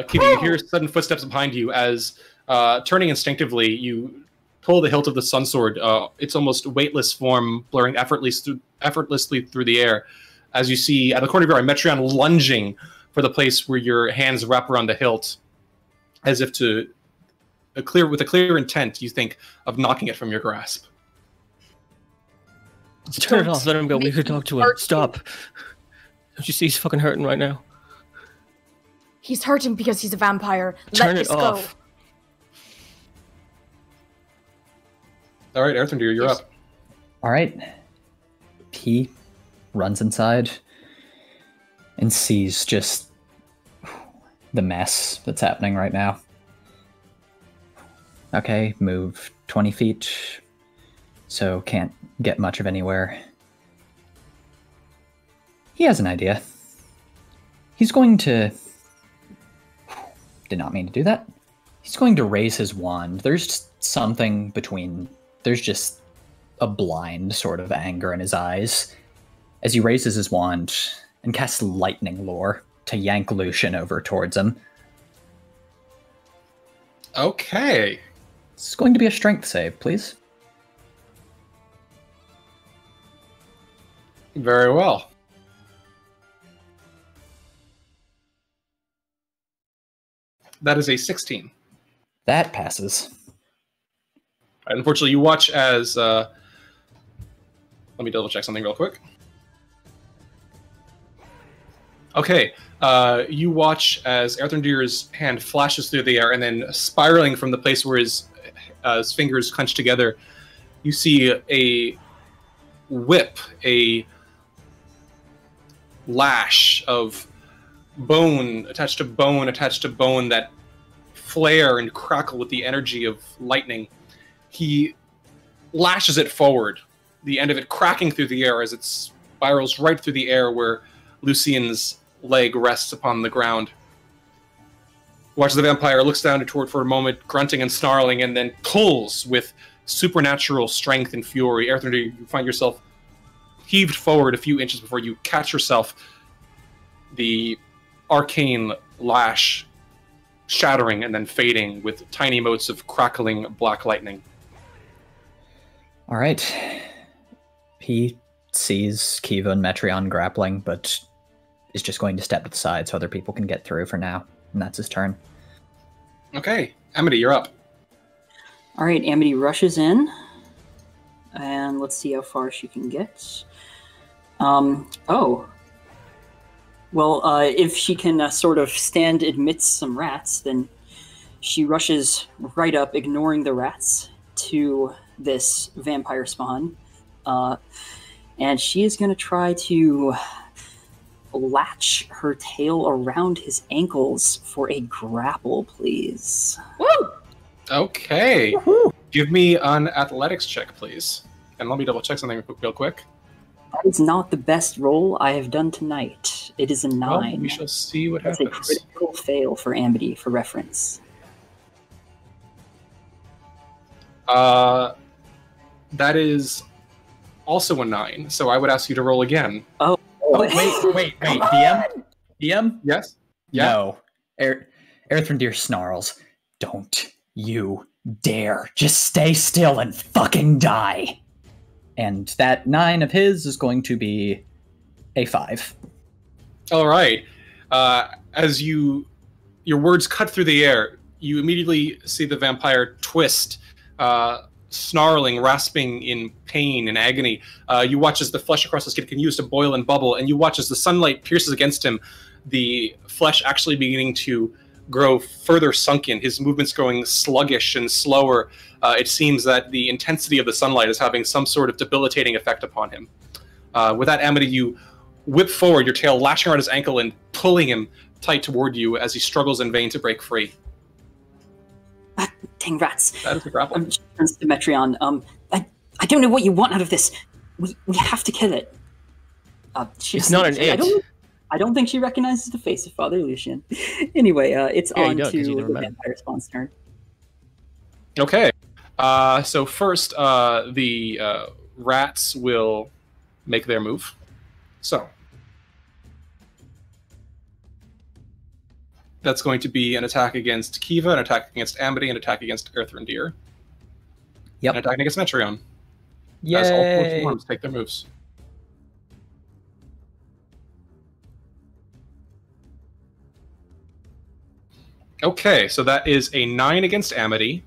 Kiva, you hear sudden footsteps behind you as, turning instinctively, you pull the hilt of the sun sword, its almost weightless form blurring effortlessly through the air, as you see out of the corner of your eye Metron lunging for the place where your hands wrap around the hilt, as if with a clear intent, you think of knocking it from your grasp. Turn it off. Let him go. We could talk to him. Stop. Don't you see he's fucking hurting right now? He's hurting because he's a vampire. Turn it off. All right, Earthendeer, you're up. All right. He runs inside and sees just the mess that's happening right now. Okay, move 20 feet, so can't get much of anywhere. He has an idea. He's going to... Did not mean to do that. He's going to raise his wand. There's something between... There's just a blind sort of anger in his eyes as he raises his wand and casts Lightning Lure to yank Lucian over towards him. Okay. It's going to be a strength save, please. Very well. That is a 16. That passes. Unfortunately, you watch as... let me double check something real quick. Okay, you watch as Earthendeer's hand flashes through the air, and then spiraling from the place where his his fingers clenched together, you see a whip, a lash of bone attached to bone attached to bone that flare and crackle with the energy of lightning. He lashes it forward, the end of it cracking through the air as it spirals right through the air where Lucian's leg rests upon the ground. Watches the vampire, looks down toward for a moment, grunting and snarling, and then pulls with supernatural strength and fury. Earthrinder, you find yourself heaved forward a few inches before you catch yourself, the arcane lash shattering and then fading with tiny motes of crackling black lightning. All right. He sees Kiva and Metreon grappling, but is just going to step to the side so other people can get through for now. And that's his turn. Okay. Amity, you're up. All right, Amity rushes in. And let's see how far she can get. Oh. Well, if she can sort of stand amidst some rats, then she rushes right up, ignoring the rats, to this vampire spawn. And she is going to try to latch her tail around his ankles for a grapple, please. Woo! Okay. Woohoo! Give me an athletics check, please. And let me double check something real quick. That is not the best roll I have done tonight. It is a 9. Well, we shall see what That's happens. a critical fail for Amity, for reference. That is also a 9, so I would ask you to roll again. Oh, wait. DM? Yes? Yeah. No. Earthrendir snarls. Don't you dare. Just stay still and fucking die. And that 9 of his is going to be a 5. All right. As your words cut through the air, you immediately see the vampire twist, snarling, rasping in pain and agony. You watch as the flesh across his skin continues to boil and bubble, and you watch as the sunlight pierces against him, the flesh actually beginning to grow further sunken, his movements growing sluggish and slower. It seems that the intensity of the sunlight is having some sort of debilitating effect upon him. With that, Amity, you whip forward, your tail lashing around his ankle and pulling him tight toward you as he struggles in vain to break free. Dang rats. That is the grapple. Turns to Metreon. I don't know what you want out of this. We have to kill it. It's not an it. I don't think she recognizes the face of Father Lucian. Anyway, it's on to the vampire spawn's turn. Okay. So first, the rats will make their move. So that's going to be an attack against Kiva, an attack against Amity, an attack against Earthrendir. Yep. An attack against Metreon. Yay! As all 4 forms take their moves. Okay, so that is a 9 against Amity,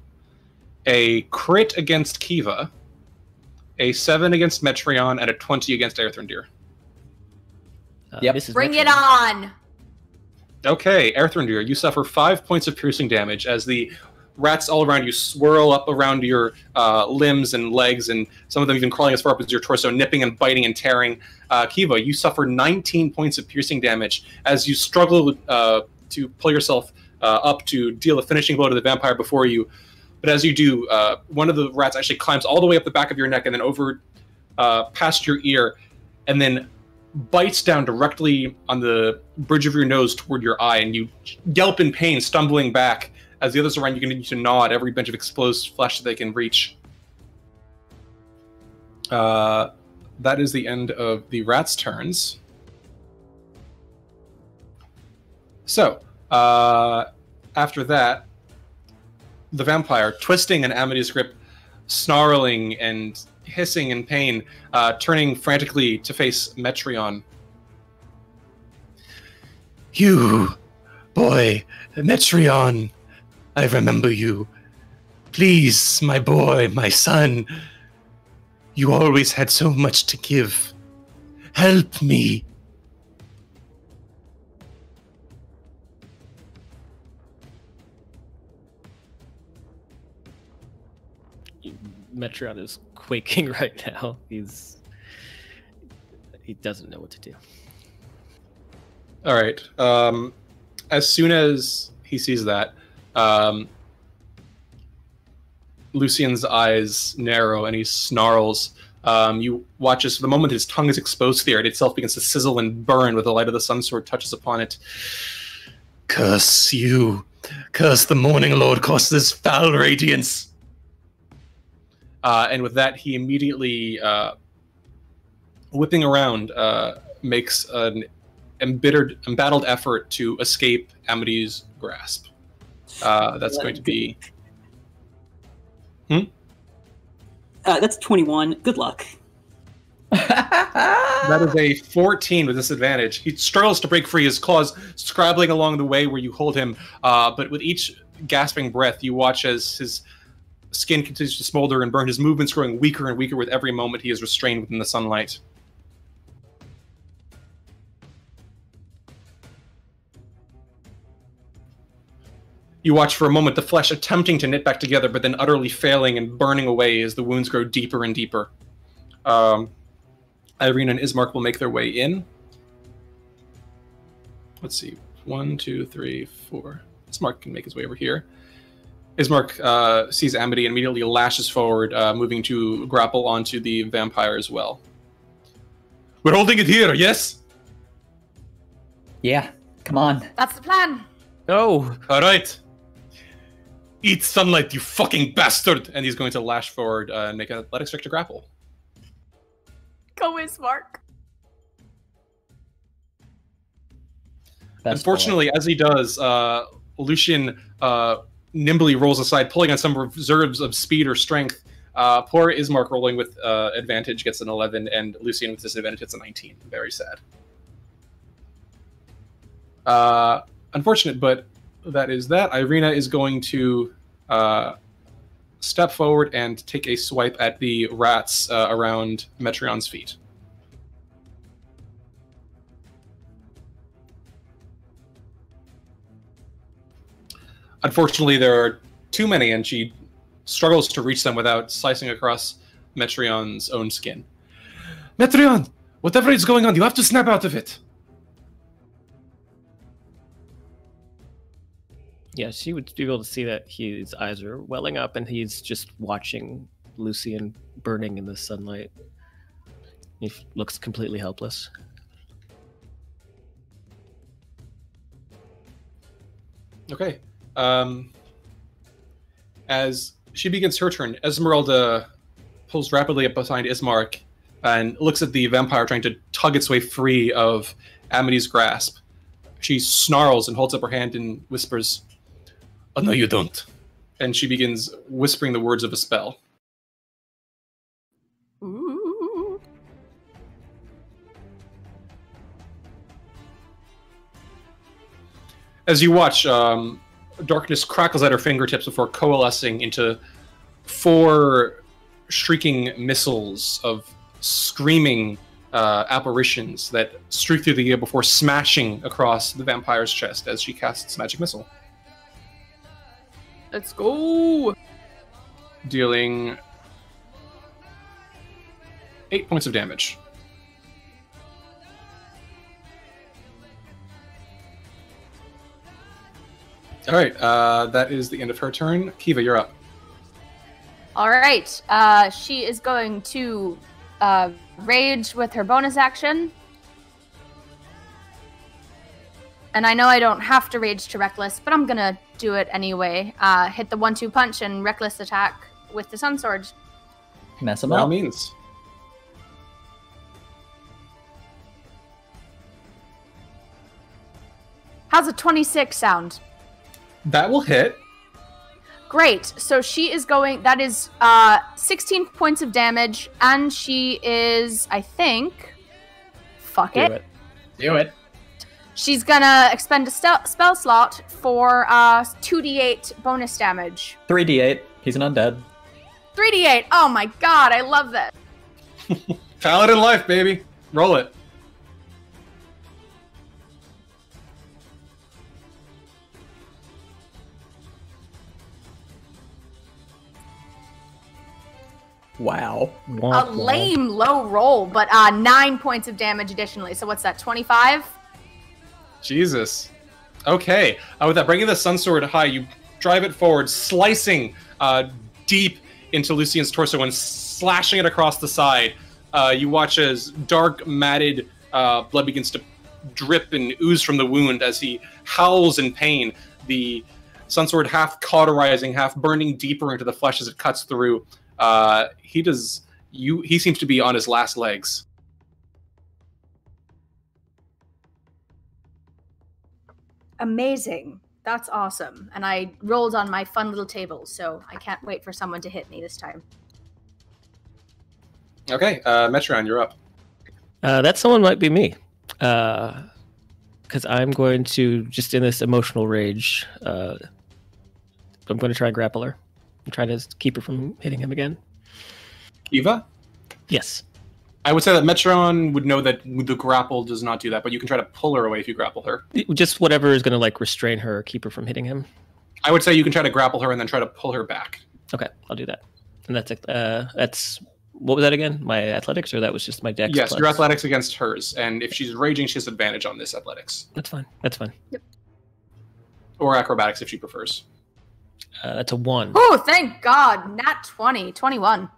a crit against Kiva, a 7 against Metreon, and a 20 against Earthrendir. Yep. Bring it on! Okay, Earthrendir, you suffer 5 points of piercing damage as the rats all around you swirl up around your limbs and legs, and some of them even crawling as far up as your torso, nipping and biting and tearing. Kiva, you suffer 19 points of piercing damage as you struggle to pull yourself up to deal a finishing blow to the vampire before you. But as you do, one of the rats actually climbs all the way up the back of your neck and then over past your ear, and then bites down directly on the bridge of your nose toward your eye, and you yelp in pain, stumbling back as the others around you continue to gnaw at every bench of exposed flesh that they can reach. That is the end of the rats' turns. So, after that, the vampire, twisting in Amity's grip, snarling and hissing in pain, turning frantically to face Metreon. You, boy, Metreon, I remember you. Please, my boy, my son, you always had so much to give. Help me. Metreon is quaking right now. He doesn't know what to do. All right. As soon as he sees that, Lucian's eyes narrow and he snarls. You watch as for the moment his tongue is exposed to the air. It itself begins to sizzle and burn with the light of the sun sword touches upon it. Curse you. Curse the Morning Lord. Curse this foul radiance. And with that, he immediately, whipping around, makes an embattled effort to escape Amity's grasp. That's going to be... That's 21. Good luck. That is a 14 with disadvantage. He struggles to break free, his claws scrabbling along the way where you hold him. But with each gasping breath, you watch as his skin continues to smolder and burn, his movements growing weaker and weaker with every moment he is restrained within the sunlight. You watch for a moment the flesh attempting to knit back together, but then utterly failing and burning away as the wounds grow deeper and deeper. Irina and Ismark will make their way in. Let's see. 1, 2, 3, 4. Ismark can make his way over here. Ismark sees Amity and immediately lashes forward, moving to grapple onto the vampire as well. We're holding it here, yes? Yeah, come on. That's the plan. No. All right. Eat sunlight, you fucking bastard! And he's going to lash forward and make an athletics check to grapple. Go, Ismark. Unfortunately, as he does, Lucian nimbly rolls aside, pulling on some reserves of speed or strength. Poor Ismark rolling with advantage gets an 11, and Lucian with disadvantage gets a 19. Very sad. Unfortunate, but that is that. Irina is going to step forward and take a swipe at the rats around Metreon's feet. Unfortunately, there are too many, and she struggles to reach them without slicing across Metreon's own skin. Metreon! Whatever is going on, you have to snap out of it! Yeah, she would be able to see that his eyes are welling up and he's just watching Lucian burning in the sunlight. He looks completely helpless. Okay. As she begins her turn, Esmeralda pulls rapidly up behind Ismark and looks at the vampire trying to tug its way free of Amity's grasp. She snarls and holds up her hand and whispers, "Oh, no, you don't." And she begins whispering the words of a spell. Ooh. As you watch, darkness crackles at her fingertips before coalescing into 4 shrieking missiles of screaming apparitions that streak through the air before smashing across the vampire's chest as she casts magic missile. Let's go. Dealing 8 points of damage. All right, that is the end of her turn. Kiva, you're up. All right. She is going to rage with her bonus action. And I know I don't have to rage to reckless, but I'm going to do it anyway. Hit the 1-2 punch and reckless attack with the sun sword. Mess him By all up. means. How's a 26 sound? That will hit. Great. So she is going, that is 16 points of damage, and she is, I think, fuck it. Do it. She's gonna expend a spell slot for 2d8 bonus damage. 3d8. He's an undead. 3d8. Oh my god, I love that. Paladin life, baby. Roll it. Wow. A lame low roll, but 9 points of damage additionally. So what's that, 25? Jesus. Okay. With that, bringing the Sun Sword high, you drive it forward, slicing deep into Lucian's torso and slashing it across the side. You watch as dark, matted blood begins to drip and ooze from the wound as he howls in pain. The Sun Sword half cauterizing, half burning deeper into the flesh as it cuts through. He seems to be on his last legs. Amazing. That's awesome. And I rolled on my fun little table, so I can't wait for someone to hit me this time. Okay, Metron, you're up. That someone might be me. Because I'm going to, just in this emotional rage, I'm going to try and grapple her. I'm trying to keep her from hitting him again. Eva? Yes. I would say that Metron would know that the grapple does not do that, but you can try to pull her away if you grapple her. Just whatever is going to like restrain her or keep her from hitting him. I would say you can try to grapple her and then try to pull her back. Okay, I'll do that. And that's what was that again? My athletics, or that was just my dex? Yes, your athletics against hers, and if she's raging, she has advantage on this athletics. That's fine. That's fine. Yep. Or acrobatics if she prefers. That's a 1. Oh, thank God! Nat 20, 21.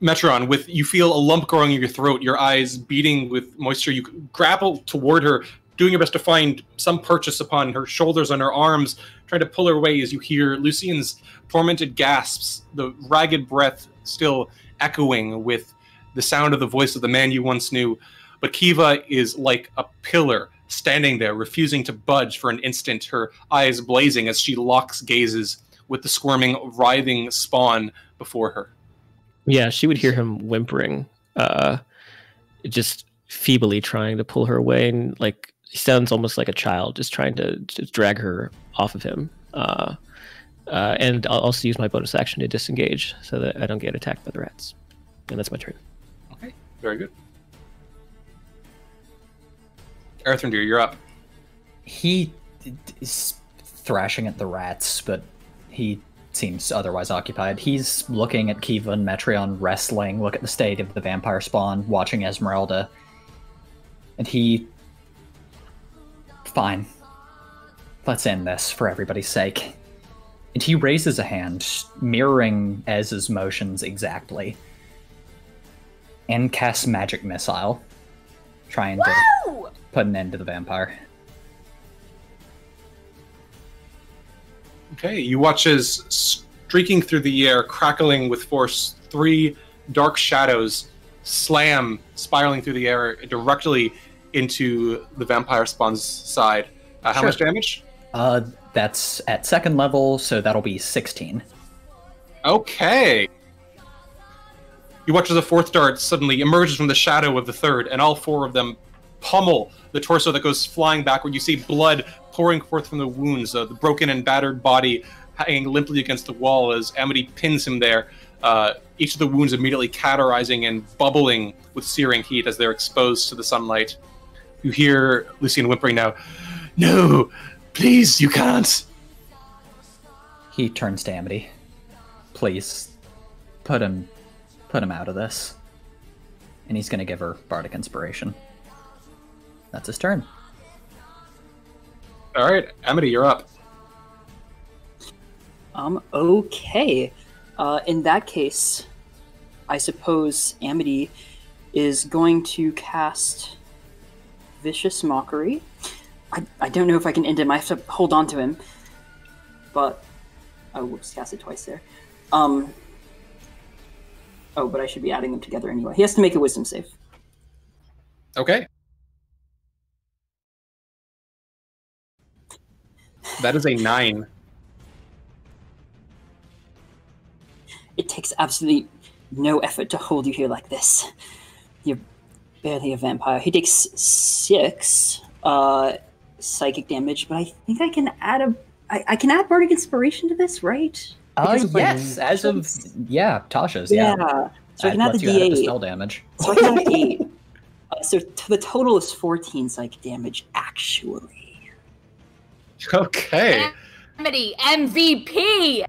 Metron, you feel a lump growing in your throat, your eyes beating with moisture. You grapple toward her, doing your best to find some purchase upon her shoulders and her arms, trying to pull her away as you hear Lucian's tormented gasps, the ragged breath still echoing with the sound of the voice of the man you once knew. But Kiva is like a pillar, standing there, refusing to budge for an instant, her eyes blazing as she locks gazes with the squirming, writhing spawn before her. Yeah, she would hear him whimpering, just feebly trying to pull her away, and like he sounds almost like a child, just trying to drag her off of him. And I'll also use my bonus action to disengage so that I don't get attacked by the rats. And that's my turn. Okay, very good. Earthendeer, you're up. He is thrashing at the rats, but he seems otherwise occupied. He's looking at Kiva and Metreon wrestling, look at the state of the vampire spawn, watching Esmeralda. And fine. Let's end this for everybody's sake. And he raises a hand, mirroring Ez's motions exactly, and casts Magic Missile, trying to put an end to the vampire. Okay, you watch as streaking through the air, crackling with force, 3 dark shadows slam, spiraling through the air directly into the vampire spawn's side. How much damage? That's at 2nd level, so that'll be 16. Okay. You watch as the 4th dart suddenly emerges from the shadow of the 3rd, and all 4 of them pummel the torso that goes flying backward. You see blood pouring forth from the wounds, the broken and battered body hanging limply against the wall as Amity pins him there. Each of the wounds immediately cauterizing and bubbling with searing heat as they're exposed to the sunlight. You hear Lucian whimpering now, "No, please, you can't." He turns to Amity. "Please, put him out of this." And he's going to give her Bardic Inspiration. That's his turn. All right, Amity, you're up. Okay. In that case, I suppose Amity is going to cast Vicious Mockery. I don't know if I can end him. I have to hold on to him. But... oh, whoops, cast it twice there. Oh, but I should be adding them together anyway. He has to make a Wisdom save. Okay. That is a 9. It takes absolutely no effort to hold you here like this. You're barely a vampire. He takes 6 psychic damage, but I think I can add I can add Bardic Inspiration to this, right? Yes, as of Tasha's. Yeah. So I can add the D8. The spell damage. So I can add 8. So the total is 14 psychic damage, actually. Okay. Amity, MVP!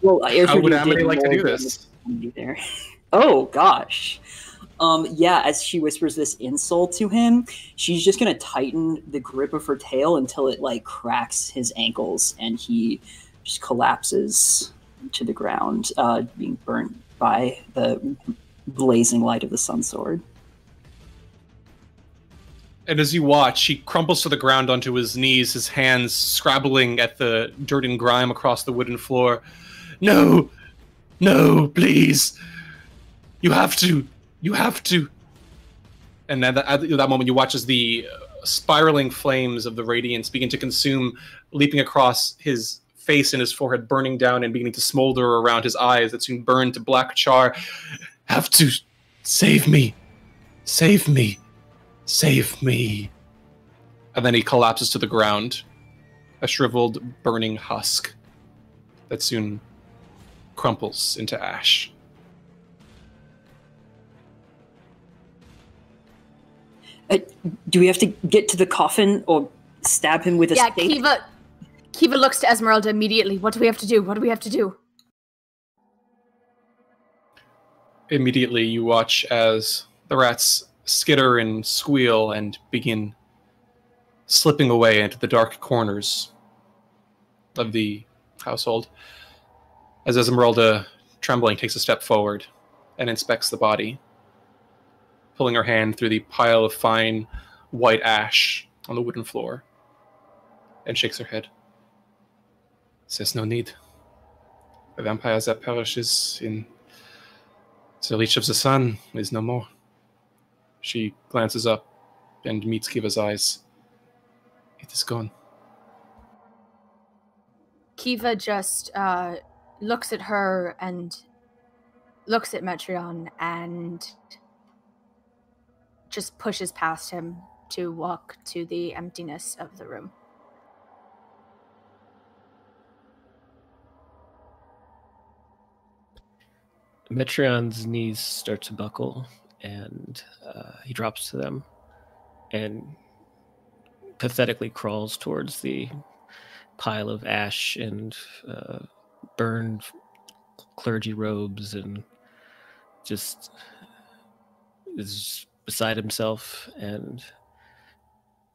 Well, how would Amity like to do this? There. Oh gosh. Yeah, as she whispers this insult to him, she's just gonna tighten the grip of her tail until it like cracks his ankles and he just collapses to the ground, being burnt by the blazing light of the sun sword. And as you watch, he crumples to the ground onto his knees, his hands scrabbling at the dirt and grime across the wooden floor. No! No, please! You have to! You have to! And at that moment, you watch as the spiraling flames of the radiance begin to consume, leaping across his face and his forehead, burning down and beginning to smolder around his eyes that soon burn to black char. Have to save me! Save me! Save me! And then he collapses to the ground, a shriveled, burning husk that soon crumples into ash. Do we have to get to the coffin or stab him with a stake? Kiva looks to Esmeralda immediately. What do we have to do? What do we have to do? Immediately, you watch as the rats skitter and squeal and begin slipping away into the dark corners of the household. As Esmeralda, trembling, takes a step forward and inspects the body, pulling her hand through the pile of fine white ash on the wooden floor, and shakes her head. Says no need. The vampire that perishes in the reach of the sun is no more. She glances up and meets Kiva's eyes. It is gone. Kiva just looks at her and looks at Metreon and just pushes past him to walk to the emptiness of the room. Metreon's knees start to buckle, and he drops to them and pathetically crawls towards the pile of ash and burned clergy robes, and just is beside himself and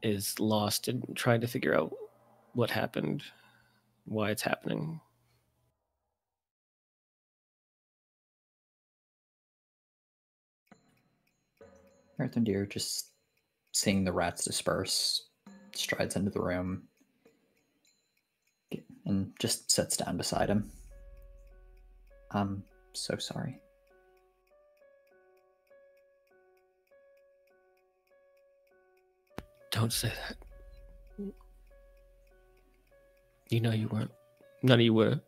is lost in trying to figure out what happened, why it's happening. Earthendeer, just seeing the rats disperse, strides into the room and just sits down beside him. I'm so sorry. Don't say that. You know you weren't. None of you were.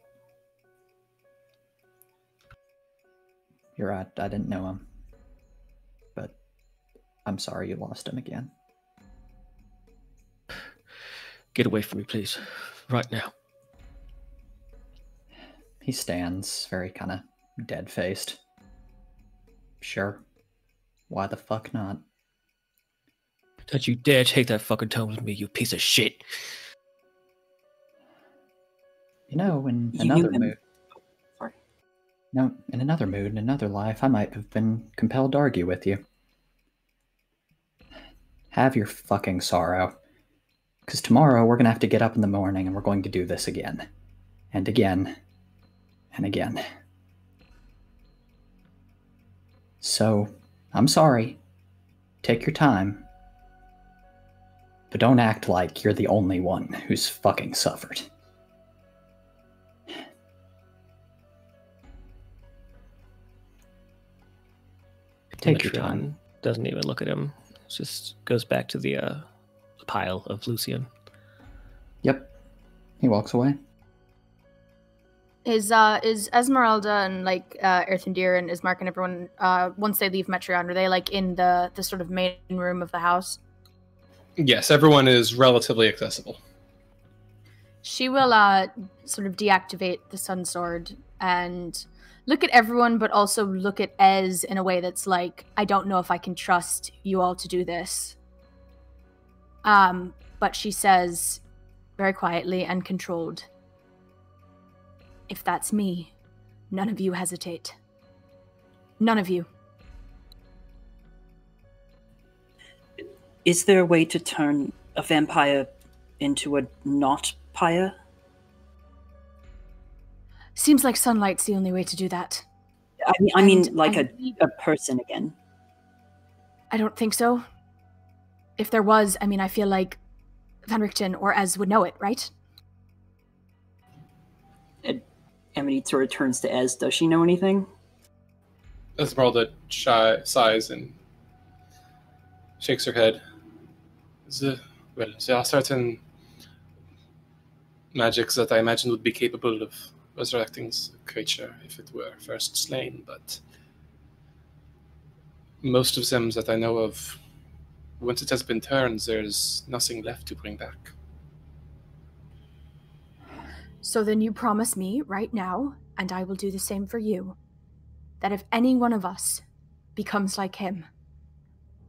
You're right, I didn't know him. But I'm sorry you lost him again. Get away from me, please. Right now. He stands, very kind of dead-faced. Sure. Why the fuck not? Don't you dare take that fucking tone with me, you piece of shit. You know, in another mood... No, in another mood, in another life, I might have been compelled to argue with you. Have your fucking sorrow. Because tomorrow we're going to have to get up in the morning and we're going to do this again. And again. And again. So, I'm sorry. Take your time. But don't act like you're the only one who's fucking suffered. Take your time. Doesn't even look at him. Just goes back to the pile of Lucian. Yep. He walks away. Is Esmeralda and Earthendeer and Ismark and everyone once they leave Metreon, are they like in the sort of main room of the house? Yes, everyone is relatively accessible. She will sort of deactivate the sun sword and look at everyone, but also look at Ez in a way that's like, I don't know if I can trust you all to do this. But she says very quietly and controlled, if that's me, none of you hesitate. None of you. Is there a way to turn a vampire into a not-pyre? Seems like sunlight's the only way to do that. I mean like a person again. I don't think so. If there was, I mean, I feel like Van Richten or Ez would know it, right? Amity sort of turns to Ez. Does she know anything? Esmeralda sighs and shakes her head. Well, there are certain magics that I imagine would be capable of resurrecting a creature if it were first slain, but most of them that I know of, once it has been turned, there's nothing left to bring back. So then you promise me right now, and I will do the same for you, that if any one of us becomes like him,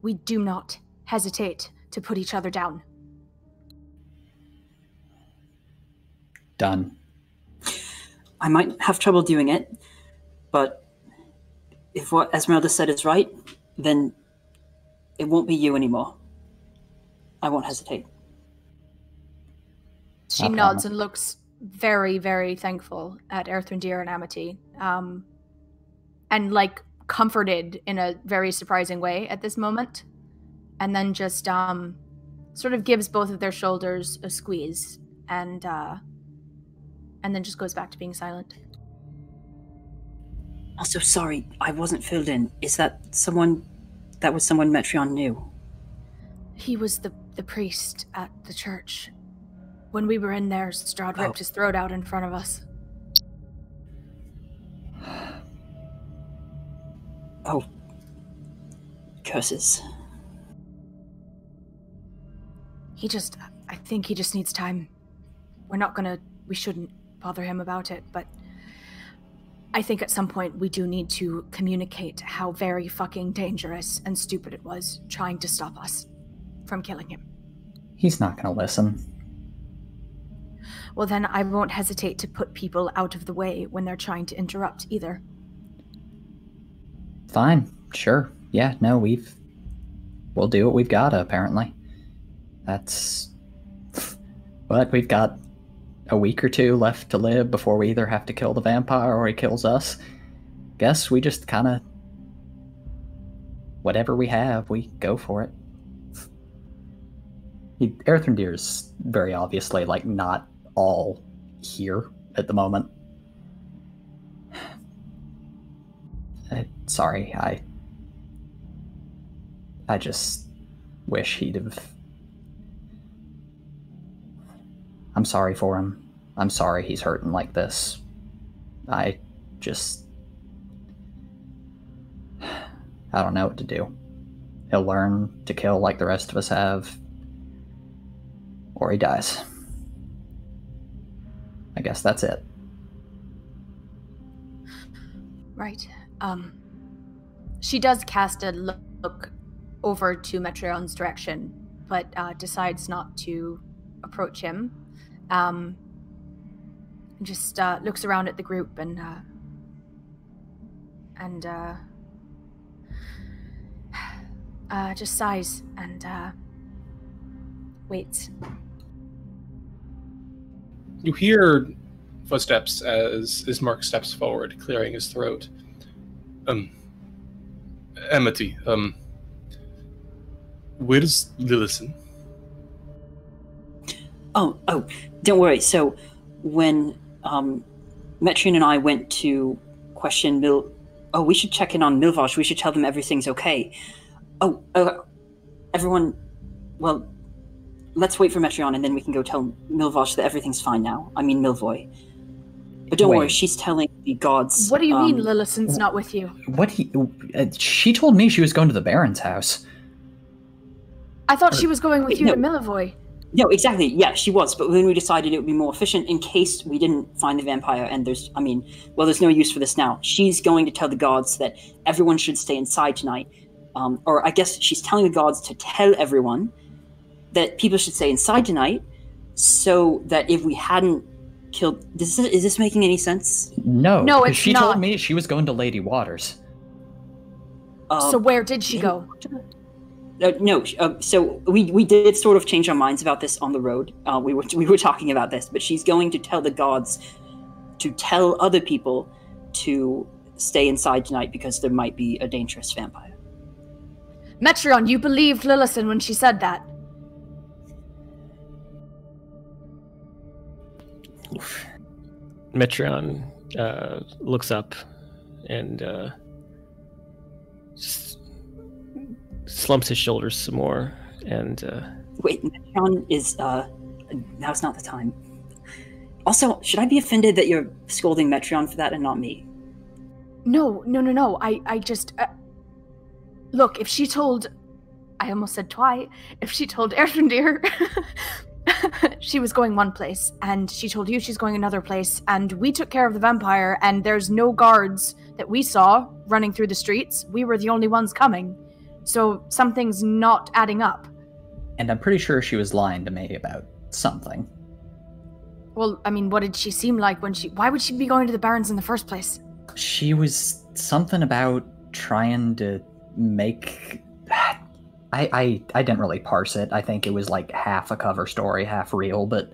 we do not hesitate to put each other down. Done. I might have trouble doing it, but if what Esmeralda said is right, then it won't be you anymore. I won't hesitate. She nods and looks very, very thankful at Erthrindir and Amity, and like comforted in a very surprising way at this moment, and then just sort of gives both of their shoulders a squeeze, and then just goes back to being silent. Also, sorry, I wasn't filled in. Is that someone Metreon knew? He was the priest at the church. When we were in there, Strahd ripped his throat out in front of us. Oh. Curses. I think he just needs time. We shouldn't bother him about it, but I think at some point we do need to communicate how very fucking dangerous and stupid it was trying to stop us from killing him. He's not gonna listen. Well, then I won't hesitate to put people out of the way when they're trying to interrupt either. Fine, sure. Yeah, no, we'll do what we've gotta, apparently. But we've got a week or two left to live before we either have to kill the vampire or he kills us. Guess we just kinda... whatever we have, we go for it. Erthrindir's very obviously, like, not all here at the moment. Sorry, I just wish he'd have... I'm sorry for him. I'm sorry he's hurting like this. I don't know what to do. He'll learn to kill like the rest of us have, or he dies. I guess that's it. Right. She does cast a look over to Metreon's direction, but decides not to approach him. Just looks around at the group and just sighs and waits. You hear footsteps as Ismark steps forward, clearing his throat. Amity, where's Lillison? Oh, don't worry. So, when Metreon and I went to question we should check in on Milvosh. We should tell them everything's okay. Everyone, well, let's wait for Metreon and then we can go tell Milvosh that everything's fine now. I mean Milvoy. But don't worry, she's telling the gods... What do you mean Lillison's not with you? She told me she was going to the Baron's house. I thought she was going with you to Milivoy. No, exactly. Yeah, she was. But when we decided it would be more efficient in case we didn't find the vampire and there's no use for this now. She's going to tell the gods that everyone should stay inside tonight. Or I guess she's telling the gods to tell everyone that people should stay inside tonight so that if we hadn't killed... Is this making any sense? No, No, because it's she not. told me she was going to Lady Waters. So where did she go? No, so we did sort of change our minds about this on the road. We were talking about this, but she's going to tell the gods to tell other people to stay inside tonight because there might be a dangerous vampire. Metreon, you believed Lillison when she said that? Metreon looks up and just slumps his shoulders some more and Wait, Metreon is now's not the time. Also, should I be offended that you're scolding Metreon for that and not me? No. I just... look, if she told... I almost said Twy. If she told Erfendir she was going one place, and she told you she's going another place, and we took care of the vampire, and there's no guards that we saw running through the streets. We were the only ones coming. So something's not adding up. And I'm pretty sure she was lying to me about something. Well, I mean, what did she seem like when she... Why would she be going to the Barrens in the first place? She was something about trying to make... I didn't really parse it. I think it was like half a cover story, half real, but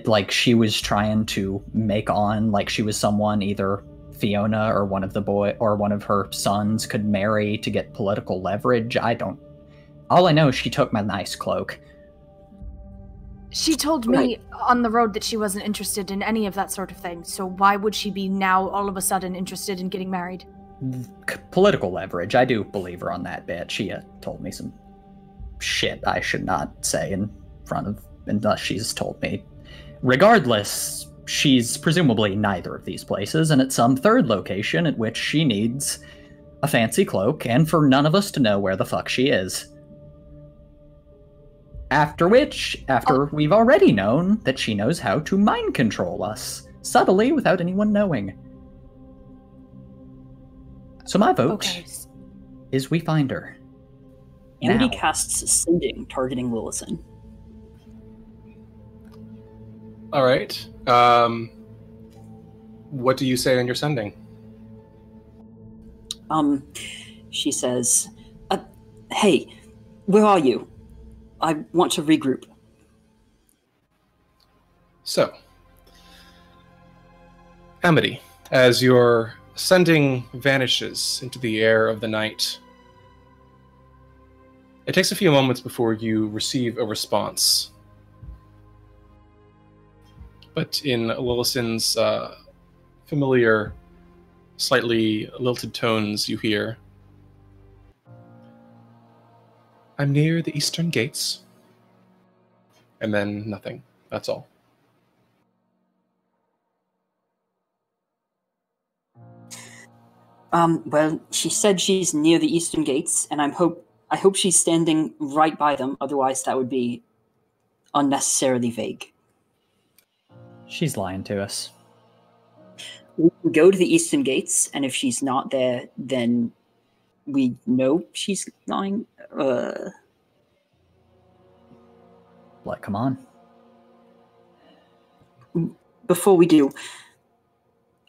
like she was trying to make on like she was someone either Fiona or one of her sons could marry to get political leverage. All I know is she took my nice cloak. She told me on the road that she wasn't interested in any of that sort of thing, so why would she be now all of a sudden interested in getting married? Political leverage. I do believe her on that bit. She told me some shit I should not say in front of, and thus she's told me. Regardless, she's presumably neither of these places, and at some third location at which she needs a fancy cloak, and for none of us to know where the fuck she is. After we've already known that she knows how to mind control us, subtly without anyone knowing. So my vote is we find her. Andy casts Sending, targeting Lillison. All right. What do you say in your sending? She says, hey, where are you? I want to regroup. So, Amity, as your sending vanishes into the air of the night, it takes a few moments before you receive a response. But in Lillison's familiar, slightly lilted tones, you hear, I'm near the eastern gates. And then nothing. That's all. Well, she said she's near the eastern gates, and I hope she's standing right by them, otherwise that would be unnecessarily vague. She's lying to us. We can go to the eastern gates, and if she's not there, then we know she's lying. Like, come on. Before we do,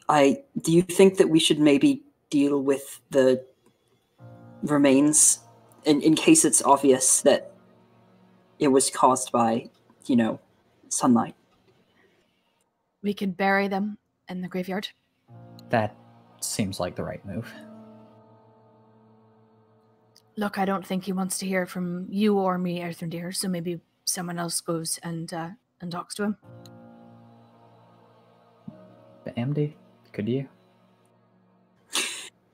do you think that we should maybe deal with the remains in case it's obvious that it was caused by, sunlight? We could bury them in the graveyard. That seems like the right move. Look, I don't think he wants to hear from you or me, Erthundir, so maybe someone else goes and talks to him. But MD, could you?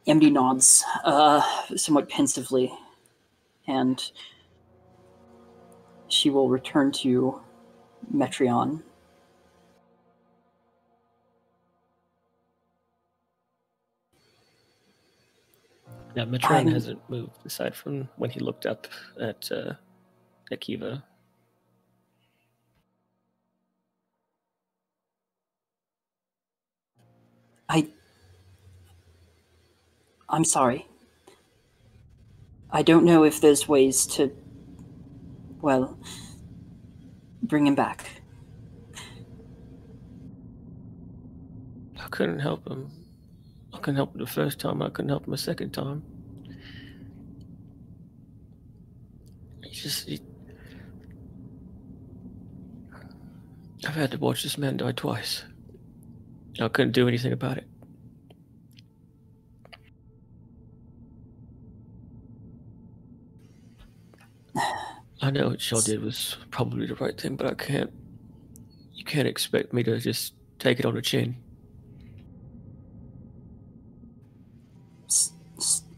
MD nods, somewhat pensively, and she will return to Metreon. Yeah, Metreon hasn't moved aside from when he looked up at Kiva. I'm sorry. I don't know if there's ways to, well, bring him back. I couldn't help him. I couldn't help him the first time. I couldn't help him a second time. I've had to watch this man die twice. I couldn't do anything about it. I know what Shaw did was probably the right thing, but I can't. You can't expect me to just take it on the chin.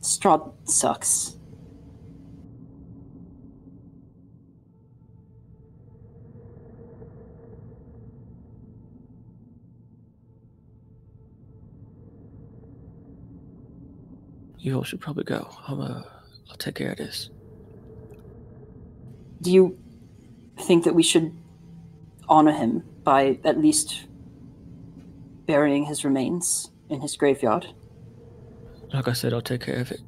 Strahd sucks. You all should probably go. I'll take care of this. Do you think that we should honor him by at least burying his remains in his graveyard? Like I said, I'll take care of it.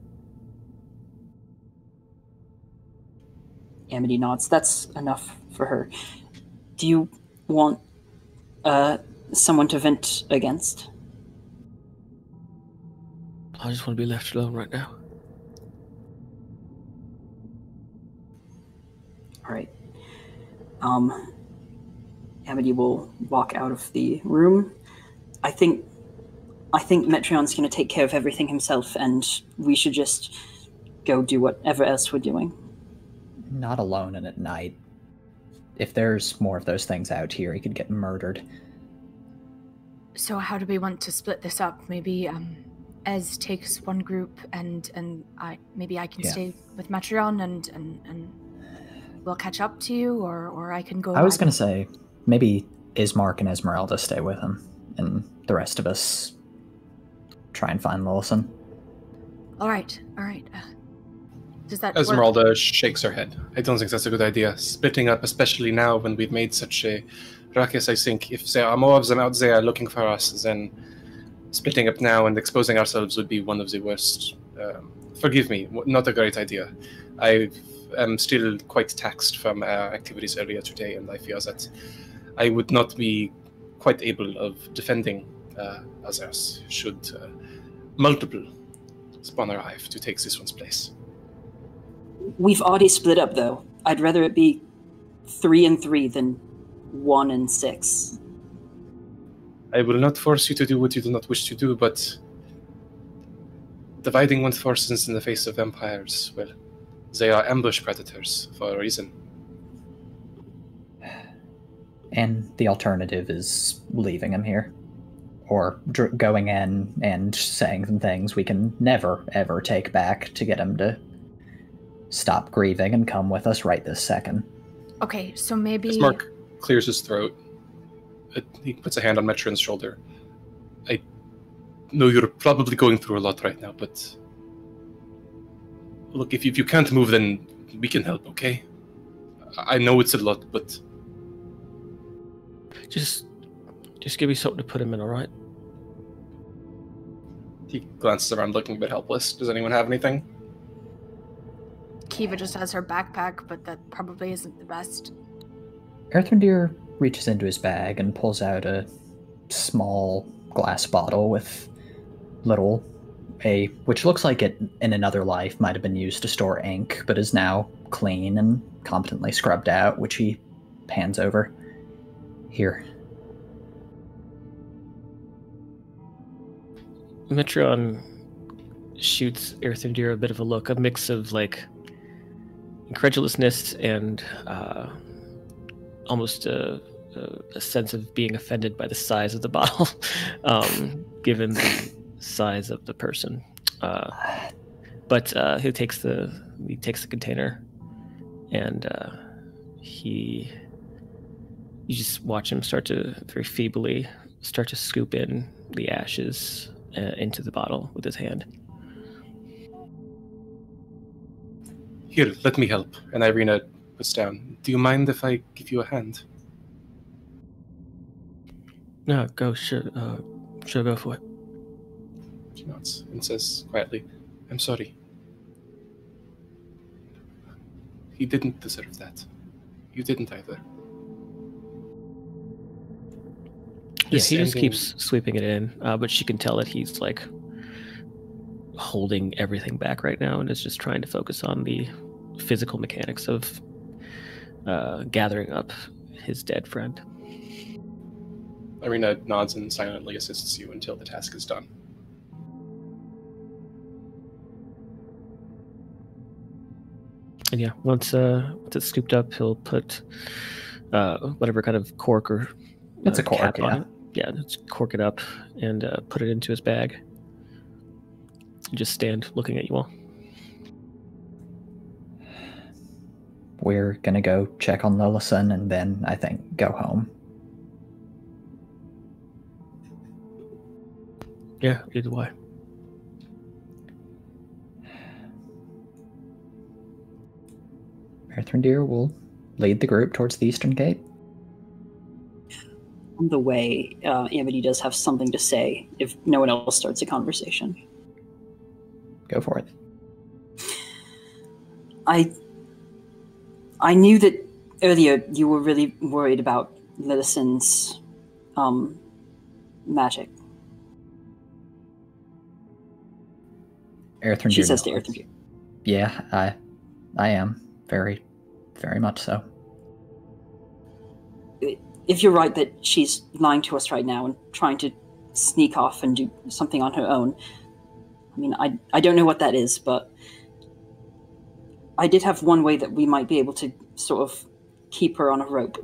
Amity nods. That's enough for her. Do you want someone to vent against? I just want to be left alone right now. All right. Amity will walk out of the room. I think Metrion's going to take care of everything himself, and we should just go do whatever else we're doing. Not alone and at night. If there's more of those things out here, he could get murdered. So how do we want to split this up? Maybe Ez takes one group, and I can stay with Metrion, and we'll catch up to you, or I can go. I was going to say maybe Ismark and Esmeralda stay with him, and the rest of us try and find Lawson. All right. Does that Esmeralda work? shakes her head. I don't think that's a good idea. Splitting up, especially now when we've made such a ruckus, I think if there are more of them out there looking for us, then splitting up now and exposing ourselves would be one of the worst. Forgive me, not a great idea. I am still quite taxed from our activities earlier today, and I fear that I would not be quite able of defending others should multiple spawn arrive to take this one's place. We've already split up, though. I'd rather it be 3 and 3 than 1 and 6. I will not force you to do what you do not wish to do, but dividing one's forces in the face of empires, well, they are ambush predators for a reason. And the alternative is leaving him here. Or going in and saying some things we can never, ever take back to get him to stop grieving and come with us right this second. Okay, so maybe... As Mark clears his throat, he puts a hand on Metrion's shoulder. I know you're probably going through a lot right now, but... Look, if you can't move, then we can help, okay? I know it's a lot, but... Just give me something to put him in, alright? He glances around looking a bit helpless. Does anyone have anything? Kiva just has her backpack, but that probably isn't the best. Earthrendir reaches into his bag and pulls out a small glass bottle with which looks like it in another life might have been used to store ink, but is now clean and competently scrubbed out, which he hands over. Here. Metrion shoots Earthendir a bit of a look, a mix of incredulousness and almost a sense of being offended by the size of the bottle, given the size of the person. But he takes the container, and you just watch him start to very feebly start to scoop in the ashes into the bottle with his hand. Here, let me help. And Irina puts down. Do you mind if I give you a hand? No, go. Sure, go for it. She nods and says quietly, I'm sorry. He didn't deserve that. You didn't either. Yeah, he just keeps sweeping it in, but she can tell that he's like holding everything back right now and is just trying to focus on the physical mechanics of gathering up his dead friend. Irina nods and silently assists you until the task is done. And yeah, once it's scooped up, he'll put whatever kind of cork or it's a cork, cap yeah. on it. Yeah, just cork it up and put it into his bag. And just stand looking at you all. We're gonna go check on Lillison and then I think go home. Yeah, either way. Earthrendir will lead the group towards the eastern gate. On the way, Amity does have something to say if no one else starts a conversation. Go for it. I knew that earlier you were really worried about Lillison's magic. Earthrendir. She says to Earthrendir. Yeah, I am. Very, very much so. If you're right that she's lying to us right now and trying to sneak off and do something on her own, I mean, I don't know what that is, but I did have one way that we might be able to sort of keep her on a rope.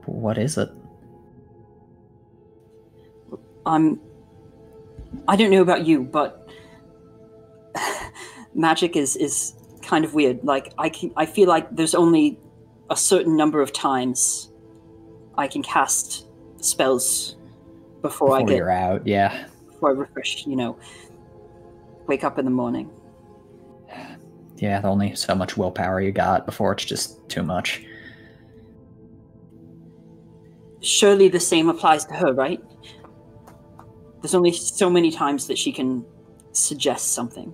What is it? I don't know about you, but magic is kind of weird. Like I feel like there's only a certain number of times I can cast spells before you're out, yeah. Before I refresh, wake up in the morning. Yeah, only so much willpower you got before it's just too much. Surely the same applies to her, right? There's only so many times that she can suggest something.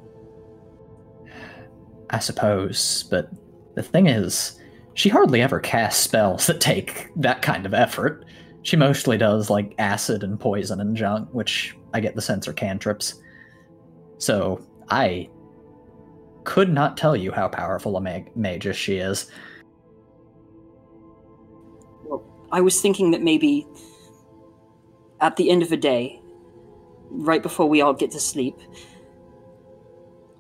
I suppose, but the thing is, she hardly ever casts spells that take that kind of effort. She mostly does, like, acid and poison and junk, which I get the sense are cantrips. So, I could not tell you how powerful a magus she is. Well, I was thinking that maybe at the end of the day, right before we all get to sleep,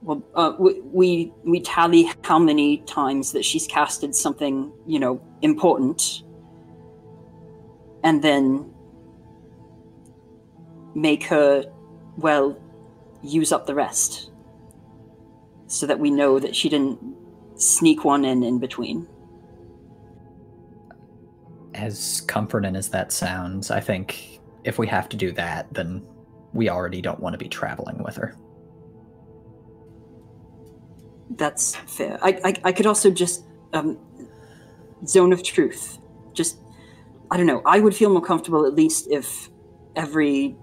well, we tally how many times that she's casted something, important, and then make her, use up the rest, so that we know that she didn't sneak one in between. As comforting as that sounds, I think if we have to do that, then we already don't want to be traveling with her. That's fair. I could also just zone of truth. Just, I don't know. I would feel more comfortable at least if every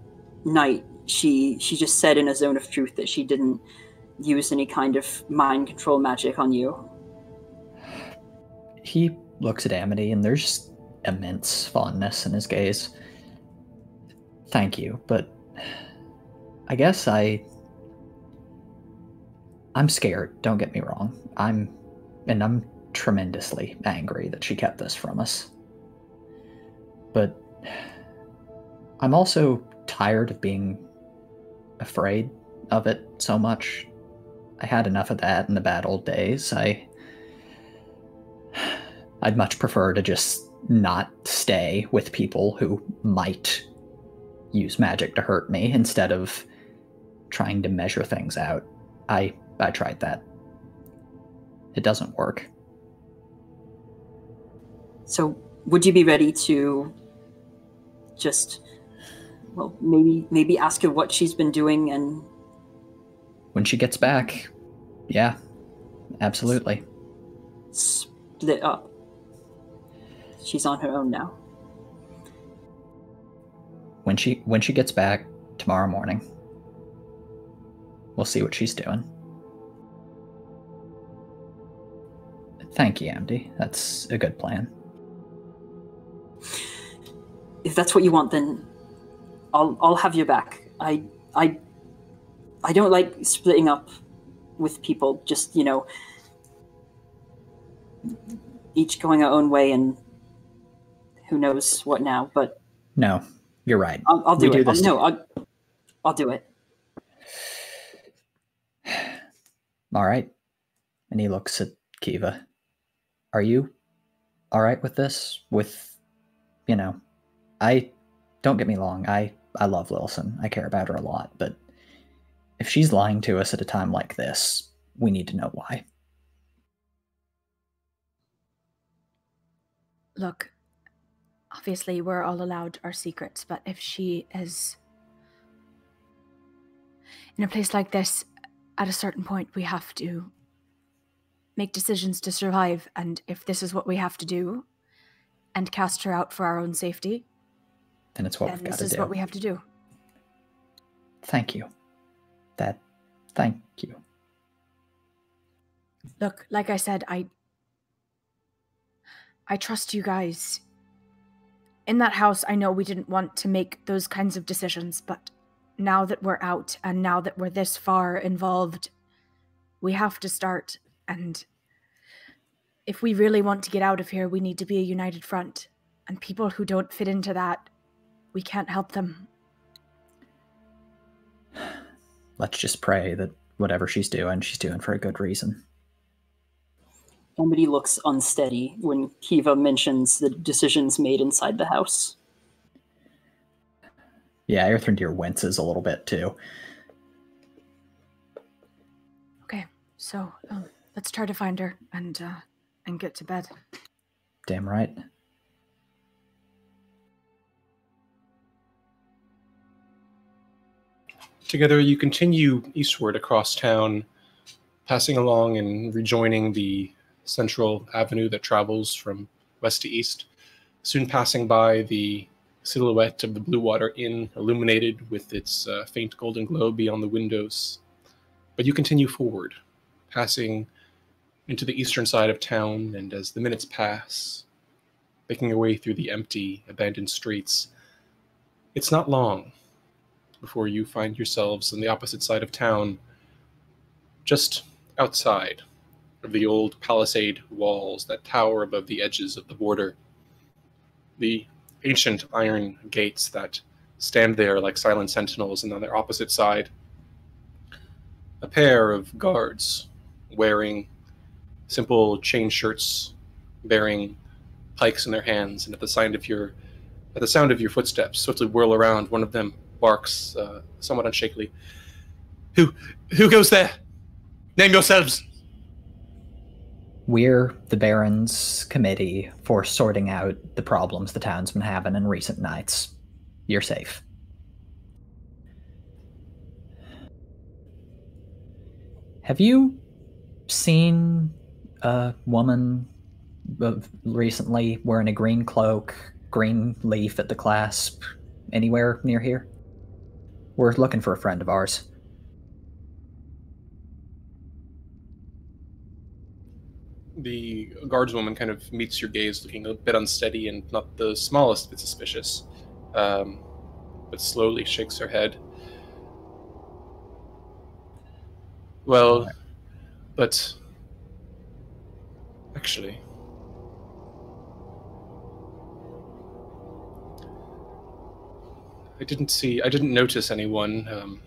night she just said in a zone of truth that she didn't use any kind of mind control magic on you. He looks at Amity and there's just immense fondness in his gaze. Thank you, but I guess I'm scared, don't get me wrong. I'm tremendously angry that she kept this from us. But I'm also tired of being afraid of it so much. I had enough of that in the bad old days. I'd much prefer to just not stay with people who might use magic to hurt me instead of trying to measure things out. I tried that. It doesn't work. So, would you be ready to just, maybe ask her what she's been doing and... When she gets back, yeah, absolutely. Split up. She's on her own now. When she gets back tomorrow morning, we'll see what she's doing. Thank you, Amity. That's a good plan. if that's what you want, then I'll have your back. I don't like splitting up with people, just, you know, each going our own way and who knows what now, but... No, you're right. I'll do it. I'll do it. All right. And he looks at Kiva. Are you all right with this? With, you know, don't get me wrong, I love Lilson. I care about her a lot, but if she's lying to us at a time like this, we need to know why. Look, obviously we're all allowed our secrets, but if she is in a place like this, at a certain point we have to make decisions to survive, and if this is what we have to do, and cast her out for our own safety, then it's what we've got to do. This is what we have to do. Thank you. Thank you. Look, like I said, I trust you guys. In that house, I know we didn't want to make those kinds of decisions, but now that we're out and now that we're this far involved, we have to start. And if we really want to get out of here, we need to be a united front. And people who don't fit into that, we can't help them. Let's just pray that whatever she's doing for a good reason. Somebody looks unsteady when Kiva mentions the decisions made inside the house. Yeah, Earthrendir winces a little bit too. Okay, so let's try to find her and get to bed. Damn right. Together, you continue eastward across town, passing along and rejoining the central avenue that travels from west to east, soon passing by the silhouette of the Blue Water Inn, illuminated with its faint golden glow beyond the windows. But you continue forward, passing into the eastern side of town, and as the minutes pass, making your way through the empty, abandoned streets, it's not long before you find yourselves on the opposite side of town, just outside of the old palisade walls that tower above the edges of the border. The ancient iron gates that stand there like silent sentinels, and on their opposite side, a pair of guards wearing simple chain shirts, bearing pikes in their hands, and at the sound of your footsteps, swiftly whirl around. One of them barks, somewhat unshakily. Who goes there? Name yourselves. We're the Baron's committee for sorting out the problems the town's been having in recent nights. You're safe. Have you seen a woman recently wearing a green cloak, green leaf at the clasp, anywhere near here? We're looking for a friend of ours. The guardswoman kind of meets your gaze, looking a bit unsteady and not the smallest bit suspicious, but slowly shakes her head. Well, but actually, I didn't notice anyone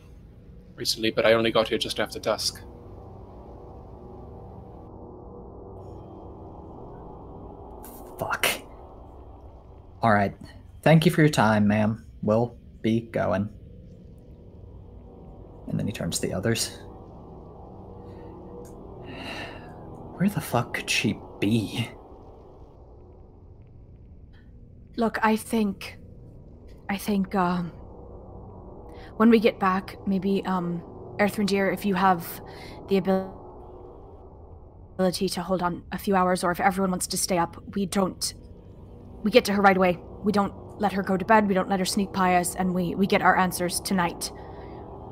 recently, but I only got here just after dusk. Fuck. All right. Thank you for your time, ma'am. We'll be going. And then he turns to the others. Where the fuck could she be? Look, I think when we get back, maybe Earthrendir, if you have the ability to hold on a few hours, or if everyone wants to stay up, we get to her right away. We don't let her go to bed, we don't let her sneak by us, and we get our answers tonight.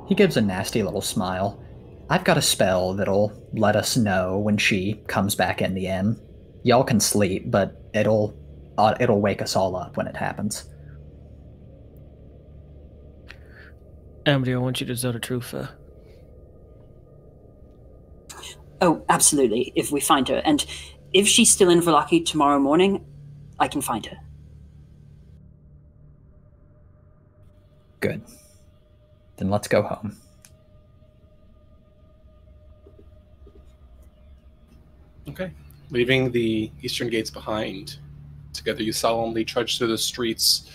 He gives a nasty little smile. I've got a spell that'll let us know when she comes back in the inn. Y'all can sleep, but it'll wake us all up when it happens. Amity, I want you to tell the truth. Oh, absolutely, if we find her. And if she's still in Vallaki tomorrow morning, I can find her. Good. Then let's go home. Okay. Leaving the eastern gates behind, together you solemnly trudge through the streets,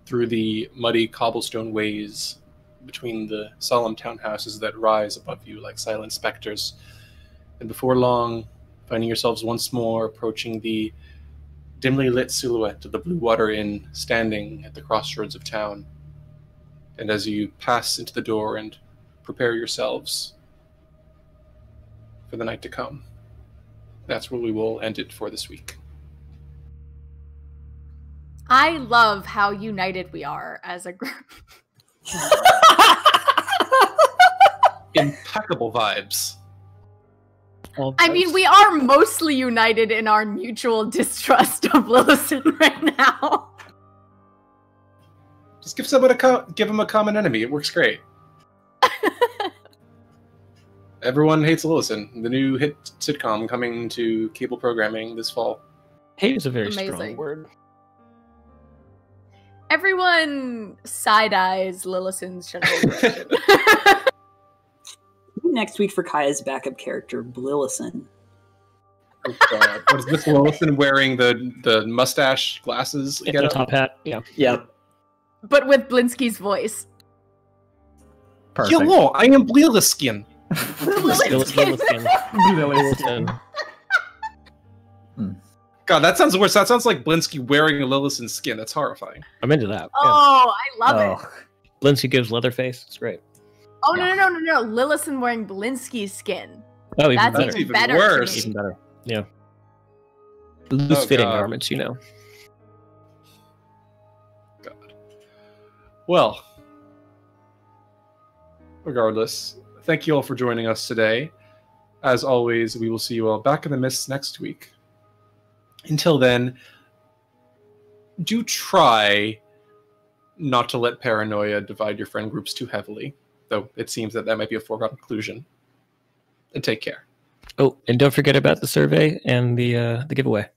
through the muddy cobblestone ways, between the solemn townhouses that rise above you like silent specters. And before long, finding yourselves once more approaching the dimly lit silhouette of the Blue Water Inn standing at the crossroads of town. And as you pass into the door and prepare yourselves for the night to come, that's where we will end it for this week. I love how united we are as a group. Impeccable vibes. I mean, we are mostly united in our mutual distrust of Lillison right now. Just give someone give them a common enemy. It works great. Everyone hates Lillison, the new hit sitcom coming to cable programming this fall. Hate is a very Amazing. strong word. Everyone side-eyes Lillison's general direction. Next week for Kaya's backup character, Blillison. Oh god. What is this Lillison wearing the mustache glasses? Yeah, the top hat. Yeah. Yep. But with Blinsky's voice. Perfect. Hello, I am Blillison. Lillison. God, that sounds worse. That sounds like Blinsky wearing a Lillison's skin. That's horrifying. I'm into that. Oh, I love it. Blinsky gives Leatherface. It's great. Oh, no. Lillison wearing Blinsky's skin. Oh, even That's better. even better. Worse. Even better. Yeah. Loose-fitting garments, you know. God. Well, regardless, thank you all for joining us today. As always, we will see you all back in the mists next week. Until then, do try not to let paranoia divide your friend groups too heavily, though it seems that might be a foregone conclusion. And take care. Oh, and don't forget about the survey and the giveaway.